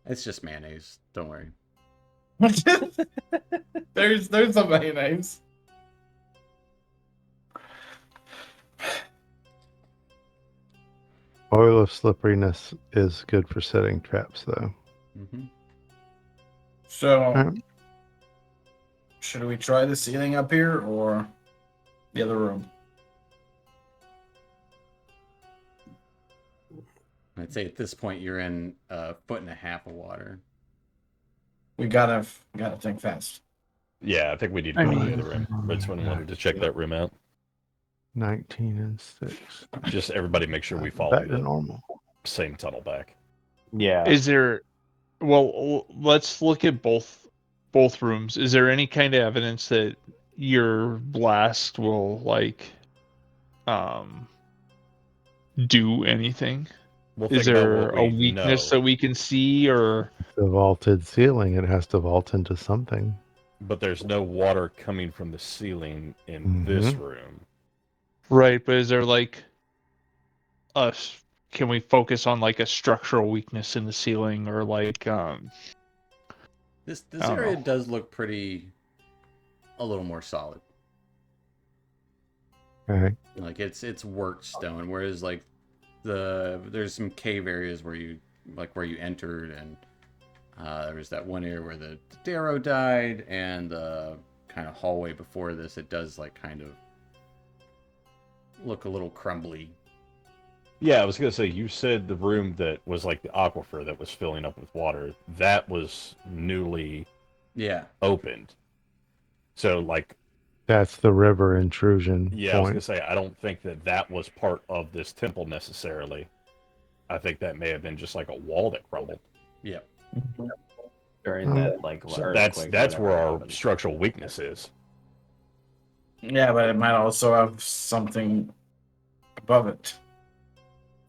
It's just mayonnaise. Don't worry. there's some mayonnaise. Oil of slipperiness is good for setting traps, though. Mm-hmm. So Alright. should we try the ceiling up here or the other room? I'd say at this point you're in 1.5 foot of water. We gotta think fast. Yeah, I think we need to I go to mean- the other room. Ridsman wanted to check that room out. 19 and 6. Just everybody make sure we follow Back to the normal. same tunnel back. Yeah. Is there? Well, let's look at both rooms. Is there any kind of evidence that your blast will do anything? We'll Is think about there what a we weakness know. that we can see, or The vaulted ceiling, it has to vault into something. But there's no water coming from the ceiling in Mhm. this room. right? But is there like can we focus on like a structural weakness in the ceiling, or like This I don't area know. does look a little more solid. Okay. Like it's worked stone, whereas like there's some cave areas where you entered, and there was that one area where the Darrow died, and the kind of hallway before this, it does like kind of look a little crumbly. Yeah, I was gonna say, you said the room that was like the aquifer that was filling up with water, that was newly Yeah. opened. So like, That's the river intrusion yeah, I was gonna point. say, I don't think that that was part of this temple necessarily. I think that may have been just like a wall that crumbled. Yeah. During that like So earthquake, that's where whatever our happened. structural weakness is. Yeah, but it might also have something above it.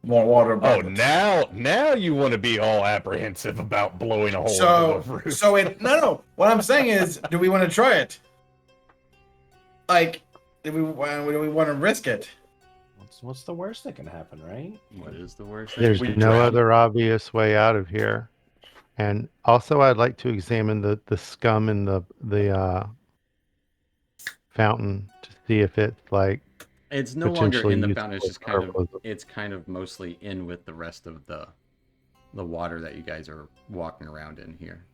More water Oh, above it. now you want to be all apprehensive about blowing a hole So, into the roof. so it no. What I'm saying is, do we want to try it? Like, do we want to risk it? What's the worst that can happen, right? What is the worst? There's we no drown. other obvious way out of here. And also, I'd like to examine the scum in the fountain to see if it's like It's no longer potentially in the useful fountain. It's just for kind of purposes. it's kind of mostly in with the rest of the water that you guys are walking around in here.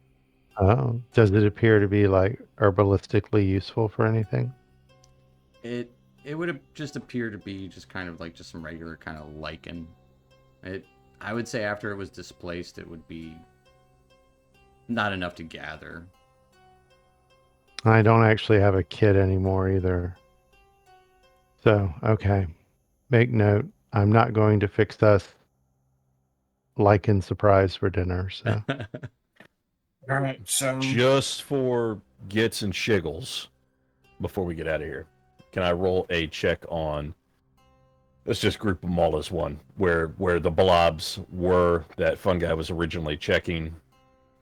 Oh, does it appear to be like herbalistically useful for anything? It would just appear to be just kind of like just some regular kind of lichen. I would say after it was displaced, it would be not enough to gather. I don't actually have a kit anymore either. So, okay. Make note. I'm not going to fix us lichen surprise for dinner. So, All right. So Just for gits and shiggles, before we get out of here, can I roll a check on? Let's just group them all as one. Where the blobs were that fungi was originally checking,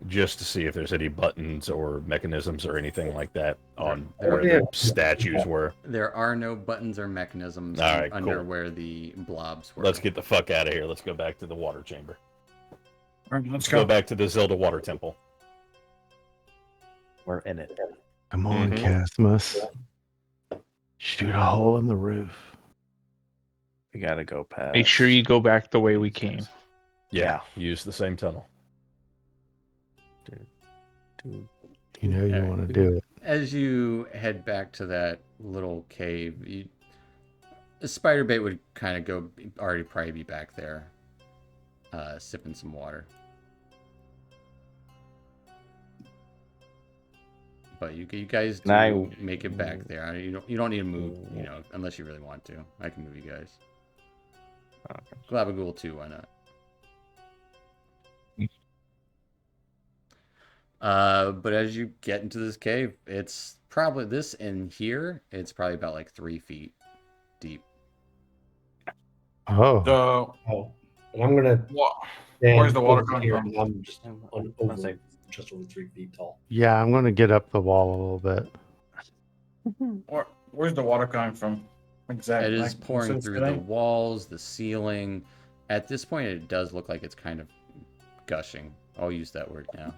just to see if there's any buttons or mechanisms or anything like that on where Yeah. the statues were. There are no buttons or mechanisms All right, under cool. where the blobs were. Let's get the fuck out of here. Let's go back to the water chamber. all right, let's Let's go back to the Zelda water temple. We're in it. come on, Mhm. Casmus. Shoot a hole in the roof. We gotta go past. make sure you go back the way we came. Yeah, use the same tunnel. You know you Alright. want to do it. As you head back to that little cave, the spider bait would kind of already probably be back there, sipping some water. But you guys do Can I- make it back there. You don't need to move, unless you really want to. I can move you guys. Okay. Glabagool too, why not? But as you get into this cave, it's probably this in here. It's probably about like 3 feet deep. Oh, So Oh, and I'm gonna. what? stand Where's the water over coming here, from? and I'm just I'll say- just over 3 feet tall. yeah, I'm going to get up the wall a little bit. Where's the water coming from? Exactly. It is pouring So through the walls, the ceiling. At this point, it does look like it's kind of gushing. I'll use that word now.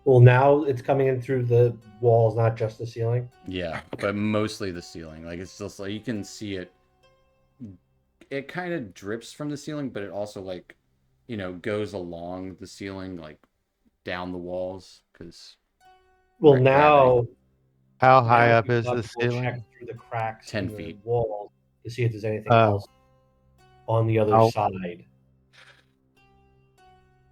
Well, now it's coming in through the walls, not just the ceiling. Yeah, but mostly the ceiling. Like it's just like you can see it. It kind of drips from the ceiling, but it also like, goes along the ceiling, like down the walls. Because Well, Right, now How high now up we is have the to go ceiling? Check through the cracks 10 in feet. the wall to see if there's anything Oh. else on the other Oh. side.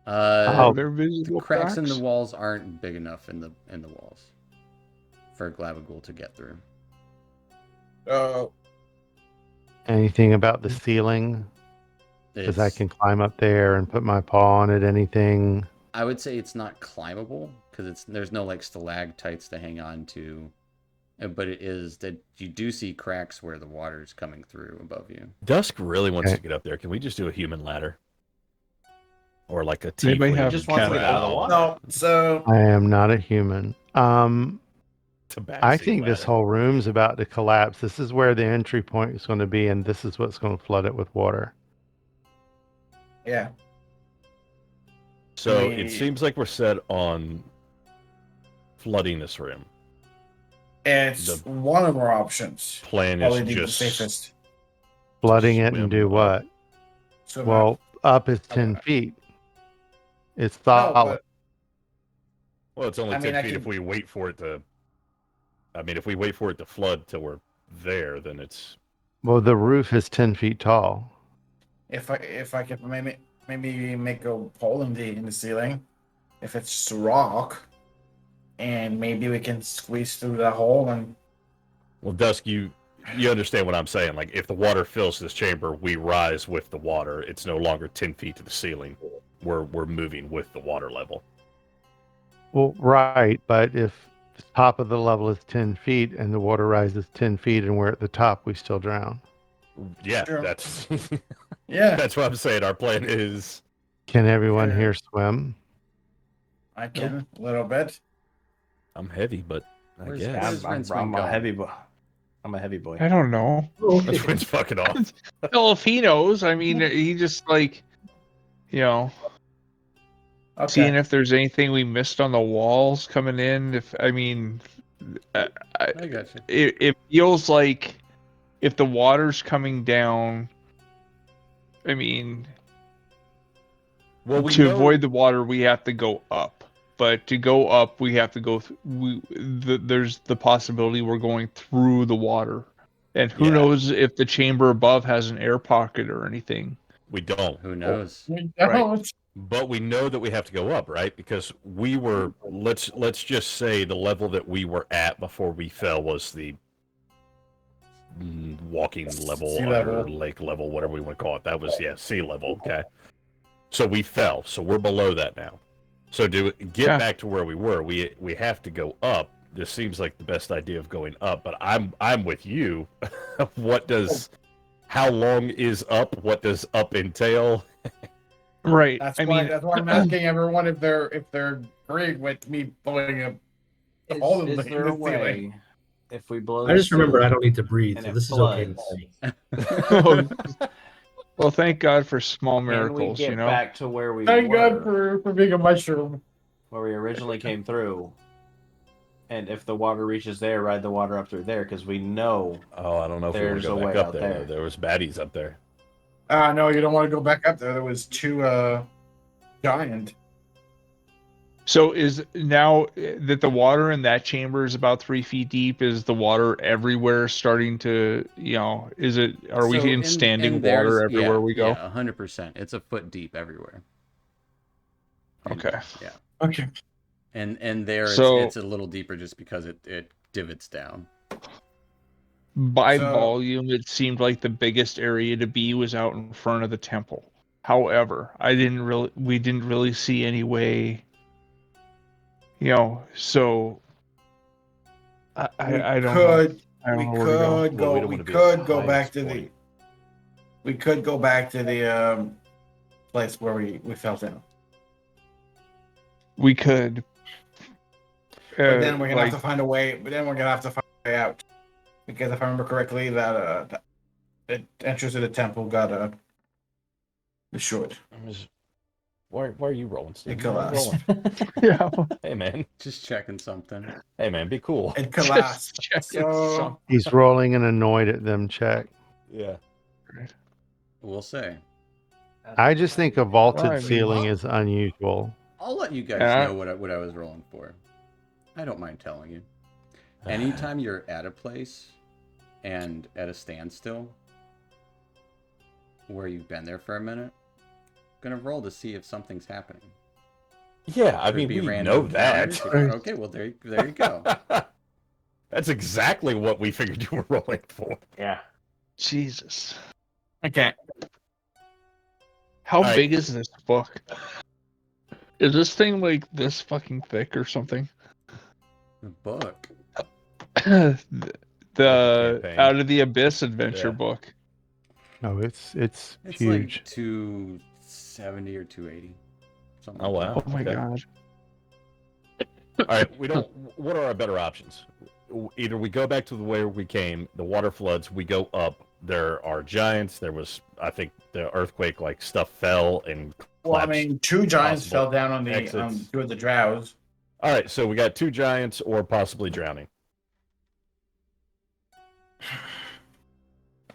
Oh. Are there the visible cracks in the walls aren't big enough in the walls for Glabagool to get through. Anything about the ceiling? Because I It's- can climb up there and put my paw on it. Anything? I would say it's not climbable because there's no like stalactites to hang on to. but it is that you do see cracks where the water's coming through above you. Dusk really wants Okay. to get up there. Can we just do a human ladder? Or like a Anybody tiefling have Just wants to get over the drow water. No, so I am not a human. tabaxi I think this ladder. whole room's about to collapse. This is where the entry point is going to be, and this is what's going to flood it with water. yeah. So I mean- it seems like we're set on flooding this room. It's The- one of our options. Plan Probably is the just safest. Flooding it swim and do up. what? So Well, up is 10 Okay. feet. It's no, solid. but Well, it's only I mean, 10 I feet if can- we wait for it to. I mean, if we wait for it to flood till we're there, then it's. Well, the roof is 10 feet tall. if I could maybe make a hole in the ceiling, if it's just rock, and maybe we can squeeze through that hole and Well, Dusk, you understand what I'm saying. Like, if the water fills this chamber, we rise with the water. It's no longer 10 feet to the ceiling. We're moving with the water level. Well, right, but if the top of the level is 10 feet and the water rises 10 feet and we're at the top, we still drown. Yeah, Sure. that's yeah, that's what I'm saying. Our plan is. Can everyone Yeah. here swim? I can a little bit. I'm heavy, but I Where's- guess. where's- Rinceman I'm a going? heavy boy. I'm a heavy boy. I don't know. That's what's fucking off. Filipinos. I mean, he just like, you know, Okay. seeing if there's anything we missed on the walls coming in. If I mean, I got you. it feels like if the water's coming down, I mean, Well, we to know- avoid the water, we have to go up. But to go up, we have to go. There's the possibility we're going through the water, and who Yeah. knows if the chamber above has an air pocket or anything. we don't. Who knows? We Right. don't. But we know that we have to go up, right? Because we were let's just say the level that we were at before we fell was the walking level, Sea under level. lake level, whatever we want to call it. That was sea level. Okay. So we fell. So we're below that now. So to get Yeah. back to where we were, we have to go up. This seems like the best idea of going up, but I'm with you. How long is up? What does up entail? Right. That's I why. mean, That's why I'm asking everyone if they're agreeing with me blowing up. Is, All of is the- there the a way ceiling. if we blow? I just this remember I through don't need to breathe, and so it this is okay floods, with me. well, thank God for small Can we miracles. get You know. back to where we Thank were, God for being a mushroom. where we originally came through? And if the water reaches there, ride the water up through there, because we know. Oh, I don't know if There's we a want to way go back out up there. there. There was baddies up there. No, you don't want to go back up there. There was two giant. So is now that the water in that chamber is about 3 feet deep? Is the water everywhere starting to, is it? Are we So in standing there's- water everywhere yeah, we go? Yeah, 100%. It's a foot deep everywhere. And- Okay. Yeah, Okay. and there So- it's a little deeper just because it divots down. By So- volume, it seemed like the biggest area to be was out in front of the temple. However, we didn't really see any way, so I don't know. could. I don't We know where to go. could Well, go. we don't We wanna be at the could go back highest to the. point. We could go back to the place where we fell down. We could. But then we're gonna have to find a way. But then we're gonna have to find a way out, because if I remember correctly, that the entrance to the temple got destroyed. Why are you rolling, Steve? It collapsed. yeah. Hey man, Just checking something. hey man, be cool. It collapsed. Just checking So some- He's rolling and annoyed at them. Check. Yeah. We'll say. I just think a vaulted Well, I mean- ceiling is unusual. I'll let you guys Yeah. know what I was rolling for. I don't mind telling you. Anytime you're at a place and at a standstill where you've been there for a minute, gonna roll to see if something's happening. Yeah, I Could mean be we random know that. encounters. Okay, well there you go. That's exactly what we figured you were rolling for. Yeah. Jesus. okay. How Alright. big is this book? Is this thing like this fucking thick or something? The book. the campaign. Out of the Abyss adventure Yeah. book. No, it's It's huge. like 270 or 280. Something Oh, like wow. Oh my Okay. god. All right, we don't. What are our better options? Either we go back to the way we came, the water floods. We go up. There are giants. There was, I think, the earthquake. Like stuff fell and Well, I collapsed. mean, 2 giants possible fell down on the exits. 2 of the drows. All right, so we got 2 giants or possibly drowning.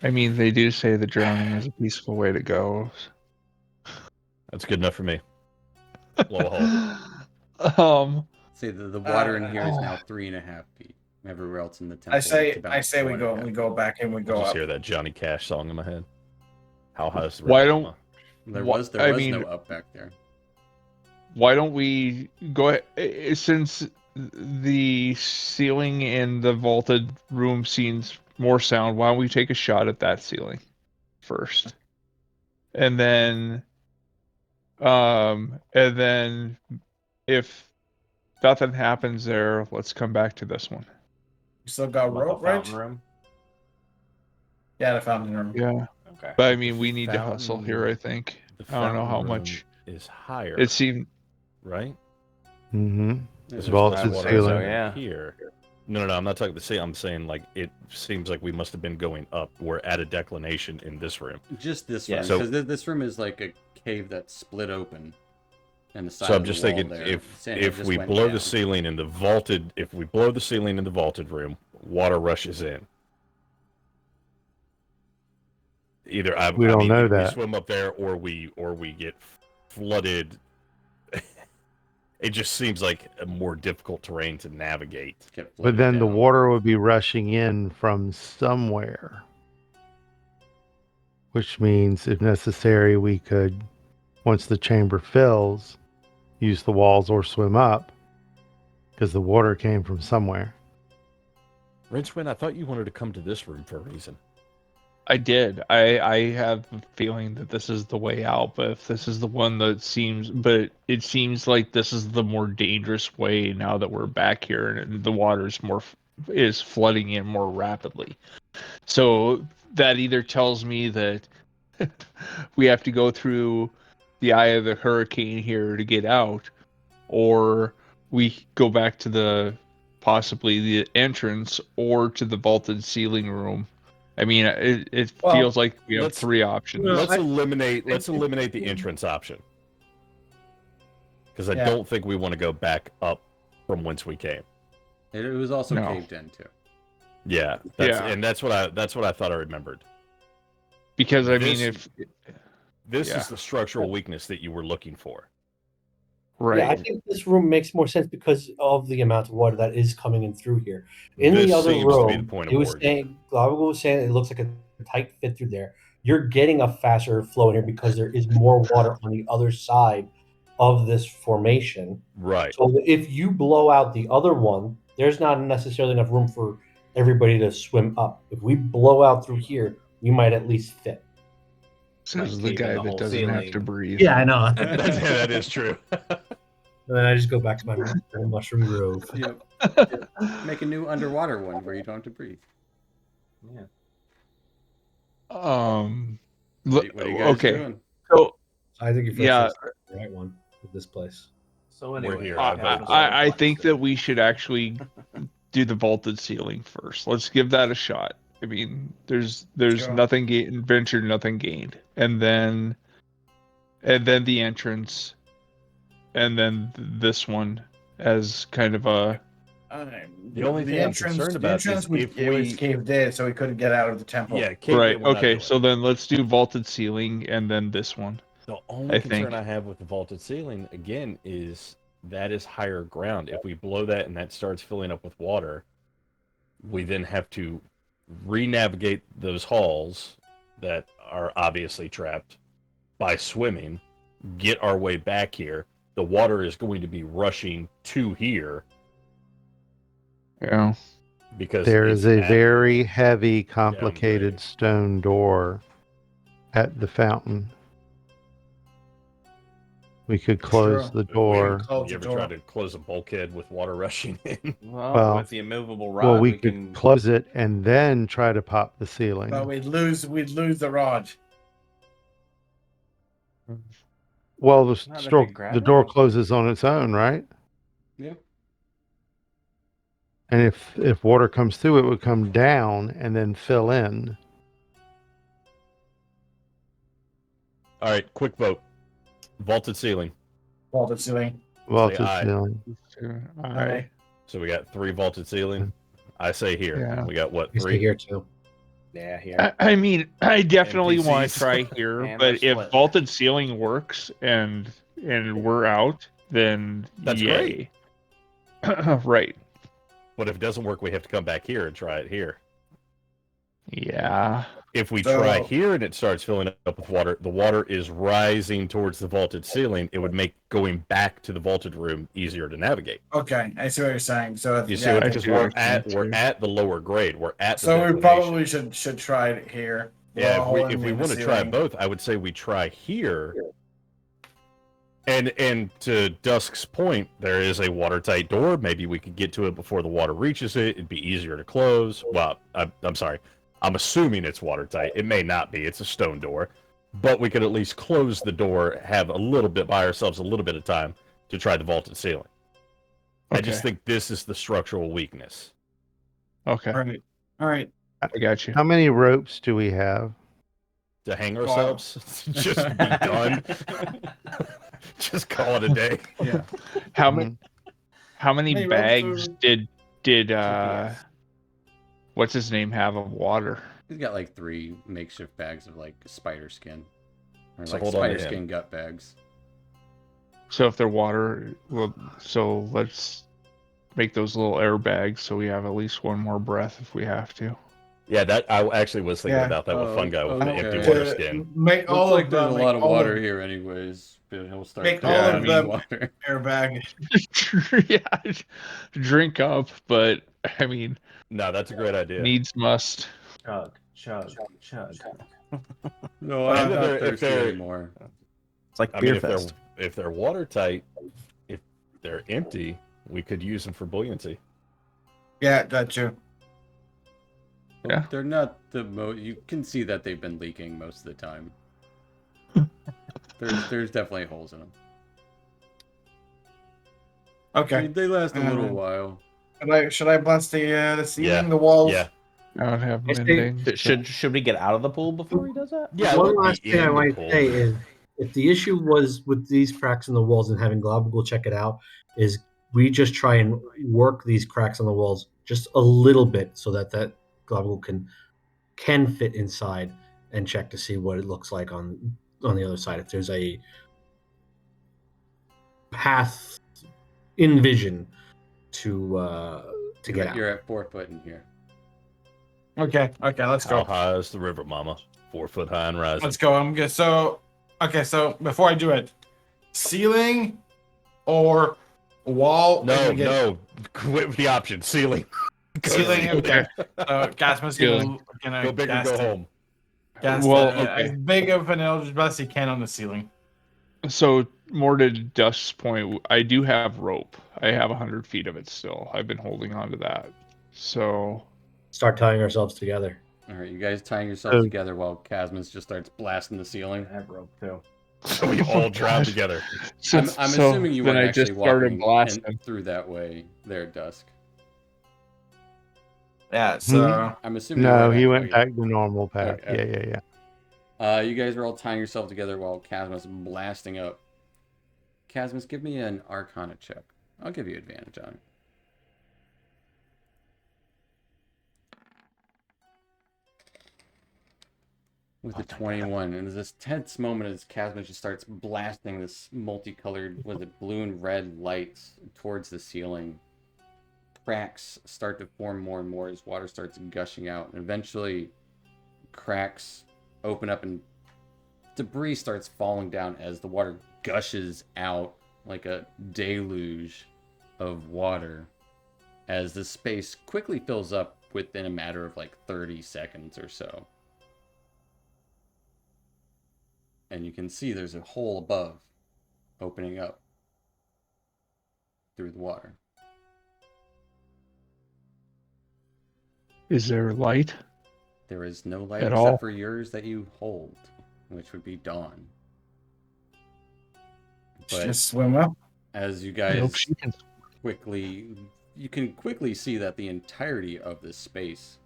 I mean, they do say the drowning is a peaceful way to go. That's good enough for me. Blow a hole. say the water in here is now 3.5 feet. Everywhere else in the temple, it's about I say we 1.5. go back and we I go just up. hear that Johnny Cash song in my head. How high is the Why river, don't- Mama? There Wha- was I mean- no up back there. Why don't we go ahead, since the ceiling in the vaulted room seems more sound, why don't we take a shot at that ceiling first? And then if nothing happens there, let's come back to this one. You still got What, the rope, right? fountain room? Yeah, the fountain room. Yeah. Okay. But I mean, we need to hustle fountain- here, I think. The I don't know fountain how room much. is higher. It seemed right. Mm-hmm. There's As well less as the water. ceiling. So, yeah. Here. No, I'm not talking the ceiling. I'm saying like it seems like we must have been going up. We're at a declination in this room. Just this Yeah. room, So- because this room is like a cave that's split open, and the side So I'm of the just wall thinking there, if and it just we went blow down. the ceiling in the vaulted, if we blow the ceiling in the vaulted room, water rushes in. Either We don't know either we that. swim up there or we get flooded. It just seems like a more difficult terrain to navigate. Kept But floating then the down. water would be rushing in from somewhere. Which means, if necessary, we could, once the chamber fills, use the walls or swim up. Because the water came from somewhere. Rincewind, I thought you wanted to come to this room for a reason. I did. I have a feeling that this is the way out, but if this is the one that seems, but it seems like this is the more dangerous way now that we're back here and the water is flooding in more rapidly. So that either tells me that we have to go through the eye of the hurricane here to get out, or we go back to possibly the entrance or to the vaulted ceiling room. I mean, it Well, feels like we have let's- 3 options. No, Let's I- eliminate the entrance option. Because I Yeah. don't think we want to go back up from whence we came. It was also No. caved in too. Yeah, Yeah. and that's what I thought I remembered. Because I mean, This- This Yeah. is the structural weakness that you were looking for. right, Yeah, I think this room makes more sense because of the amount of water that is coming in through here. In This the other seems to be room, the point of he was origin. saying, Glavigal was saying it looks like a tight fit through there. You're getting a faster flow in here because there is more water on the other side of this formation. Right. So if you blow out the other one, there's not necessarily enough room for everybody to swim up. If we blow out through here, we might at least fit. says Like the keeping guy the that whole doesn't have ceiling. to breathe. I know. that is true. And then I just go back to my mushroom grove. Yep. Make a new underwater one where you don't have to breathe. Yeah. What are you guys okay, doing? so I think if Yeah. that's the right one with this place. So anyway, here. I think that we should actually do the vaulted ceiling first. Let's give that a shot. I mean, there's go. nothing ventured, nothing gained, and then the entrance, and then this one as kind of a The only thing I'm concerned about is entrance if it was we- caved in, so we couldn't get out of the temple. Yeah, cave right. in, we're not Okay, doing. so then let's do vaulted ceiling and then this one. The only I concern think- I have with the vaulted ceiling again is that is higher ground. If we blow that and that starts filling up with water, we then have to re-navigate those halls that are obviously trapped by swimming, get our way back here. The water is going to be rushing to here Yeah. because There it's is a at- very heavy, complicated Downgrade. stone door at the fountain. We could close True. the door. Close You the ever door. tried to close a bulkhead with water rushing in? Well, with the immovable rod, we we could can. close it and then try to pop the ceiling. But we'd lose the rod. Well, Not if you grab the it. door closes on its own, right? Yeah. And if water comes through, it would come down and then fill in. All right, quick vote. Vaulted ceiling. Vaulted ceiling. Vaulted aye. ceiling. Aye. So we got 3 vaulted ceiling. I say here. Yeah. We got what, I stay 3? here too. Yeah, here. I mean, I definitely want NPCs. to try here, And but they're if split. vaulted ceiling works and we're out, then That's yay. Right. But if it doesn't work, we have to come back here and try it here. Yeah. If we So- try here and it starts filling up with water, the water is rising towards the vaulted ceiling. It would make going back to the vaulted room easier to navigate. Okay, I see what you're saying. So You see yeah, what I because see we're what you're at saying, we're too. at the lower grade. We're at the so we destination. probably should try it here. Yeah, Blow a hole if in we the want to try ceiling. both, I would say we try here. And to Dusk's point, there is a watertight door. Maybe we could get to it before the water reaches it. It'd be easier to close. Well, I'm sorry. I'm assuming it's watertight. It may not be. It's a stone door. But we could at least close the door, have a little bit, buy ourselves a little bit of time to try the vaulted ceiling. I just Okay. think this is the structural weakness. Okay. All right. I got you. How many ropes do we have? To hang ourselves, just be done. Just call it a day. Yeah. How Mhm. many how many Hey, bags Rob, did what's his name have of water? He's got like 3 makeshift bags of like spider skin. Or So like hold on to spider him. skin gut bags. So if they're water, well, so let's make those little air bags so we have at least one more breath if we have to. Yeah, that I actually was thinking Yeah. about that with Oh, Fun Guy with the okay. empty water skin. Make Looks all like of there's them. a lot of water here anyways. But he'll start Make all of consuming them- water. Airbag. Yeah, drink up, but I mean, No, that's a great idea. needs must. Chug, chug, chug. No, I'm I'm not not thirsty thirsty anymore. anymore. It's like I beer mean, fest. if they're watertight, if they're empty, we could use them for buoyancy. Yeah, that too. Yeah. They're not the most. You can see that they've been leaking most of the time. There's definitely holes in them. Okay. They last a little Mhm. while. Should I blast the ceiling, Yeah. the walls? Yeah, I don't have I say- mending. Should we get out of the pool before he does that? yeah. One it would last be thing I in the might pool. say is, if the issue was with these cracks in the walls and having Global check it out, is we just try and work these cracks on the walls just a little bit so that Global can fit inside and check to see what it looks like on the other side. If there's a path in vision to get out. You're at 4 foot in here. Okay. Okay. Let's How go. high is the river, Mama? 4 foot high and rising. Let's go. I'm good. So, okay. So before I do it, ceiling or wall? No, Again, no. Quit with the option. Ceiling. Go Ceiling. ceiling. Okay. Gasman's Ceiling. gonna Go big or cast go it. home. Cast Well, as okay. big of an Eldritch Blast as he can on the ceiling. So more to Dusk's point, I do have rope. I have 100 feet of it still. I've been holding on to that. So Start tying ourselves together. All right, you guys tying yourselves Oh. together while Casmus just starts blasting the ceiling. I have rope too. So we all drown together. I'm so assuming you then weren't I just actually started walking blasting. through that way there, Dusk. Yeah. So I'm assuming. No, you he weren't went actually- back the normal path. Okay. Yeah. You guys are all tying yourself together while Casmus blasting up. Casmus, give me an Arcana check. I'll give you advantage on it. With a 21, and there's this tense moment as Casmus just starts blasting this multicolored, was it blue and red lights towards the ceiling. Cracks start to form more and more as water starts gushing out, and eventually cracks open up and debris starts falling down as the water gushes out like a deluge of water as the space quickly fills up within a matter of like 30 seconds or so. And you can see there's a hole above opening up through the water. Is there light? There is no light At except all? for yours that you hold, which would be dawn. But Just swim up. as you I hope guys she can. you can quickly see that the entirety of this space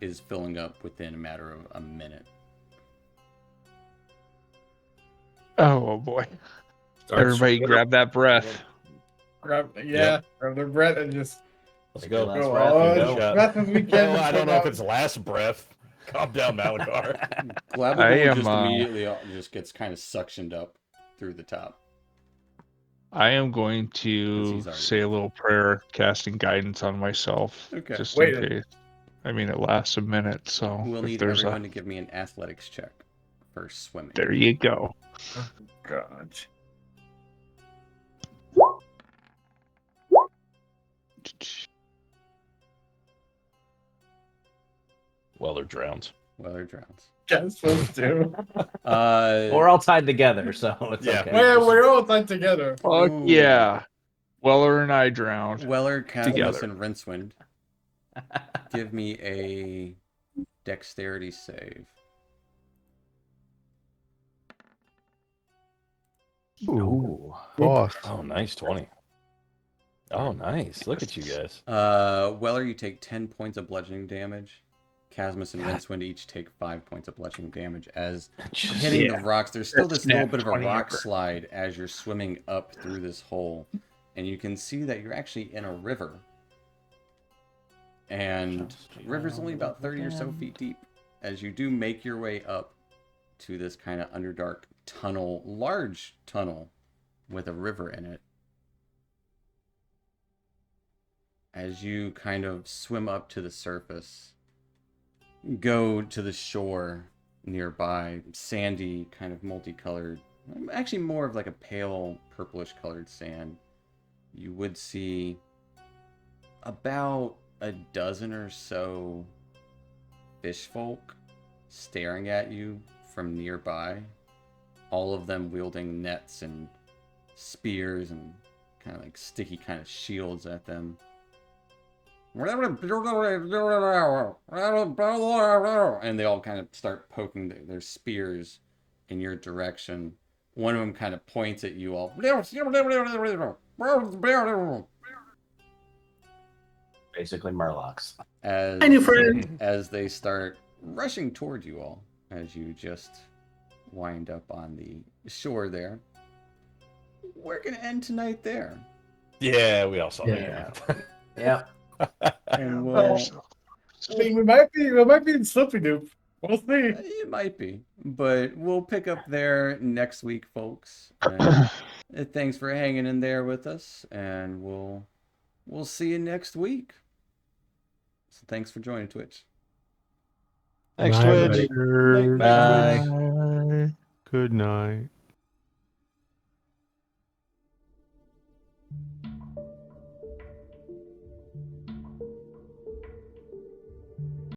is filling up within a matter of a minute. Oh boy! Starts Everybody, swimming grab that breath. Grab Yep. their breath and just Let's Take your go. last go breath all and as go. Shot. fast as we can. Well, I don't swim know if out. it's last breath. Calm down, Malachar. I Glabagool am, just immediately just gets kind of suctioned up through the top. I am going Because to he's already say a dead. little prayer, casting guidance on myself, Okay. just Wait. in case. I mean, it lasts a minute, so We'll if need there's everyone to give me an athletics check for swimming. there you go. God. Weller drowns. Weller drowns. Just supposed to. We're all tied together, so it's Yeah. okay. We're all tied together. Fuck Ooh. yeah! Weller and I drowned. Weller, Cadmus, Together. and Rincewind, give me a dexterity save. Ooh. Boss. Oh, nice 20. Oh, nice. Look at you guys. Weller, you take 10 points of bludgeoning damage. Cadmus and God. Rincewind each take 5 points of bludgeoning damage as Just- hitting Yeah. the rocks. There's still this little Snap bit of a 20 rock ever. slide as you're swimming up through this hole, and you can see that you're actually in a river. And the river's only about 30 or so feet deep as you do make your way up to this kind of underdark tunnel, large tunnel with a river in it. As you kind of swim up to the surface, go to the shore nearby, sandy, kind of multicolored, actually more of like a pale purplish colored sand. You would see about a dozen or so fish folk staring at you from nearby, all of them wielding nets and spears and kind of like sticky kind of shields at them. And they all kind of start poking their spears in your direction. One of them kind of points at you all. Basically, Murlocs. As, Hi, new friend. as they start rushing toward you all, as you just wind up on the shore there. We're going to end tonight there. Yeah, we all saw Yeah. that. Yep. And we'll... I mean, we might be in Slippy Doop. We'll see. It might be, but we'll pick up there next week, folks. And thanks for hanging in there with us, and we'll see you next week. So thanks for joining Twitch. Thanks, Bye, Twitch. everybody. Night, Bye. Twitch. Good night.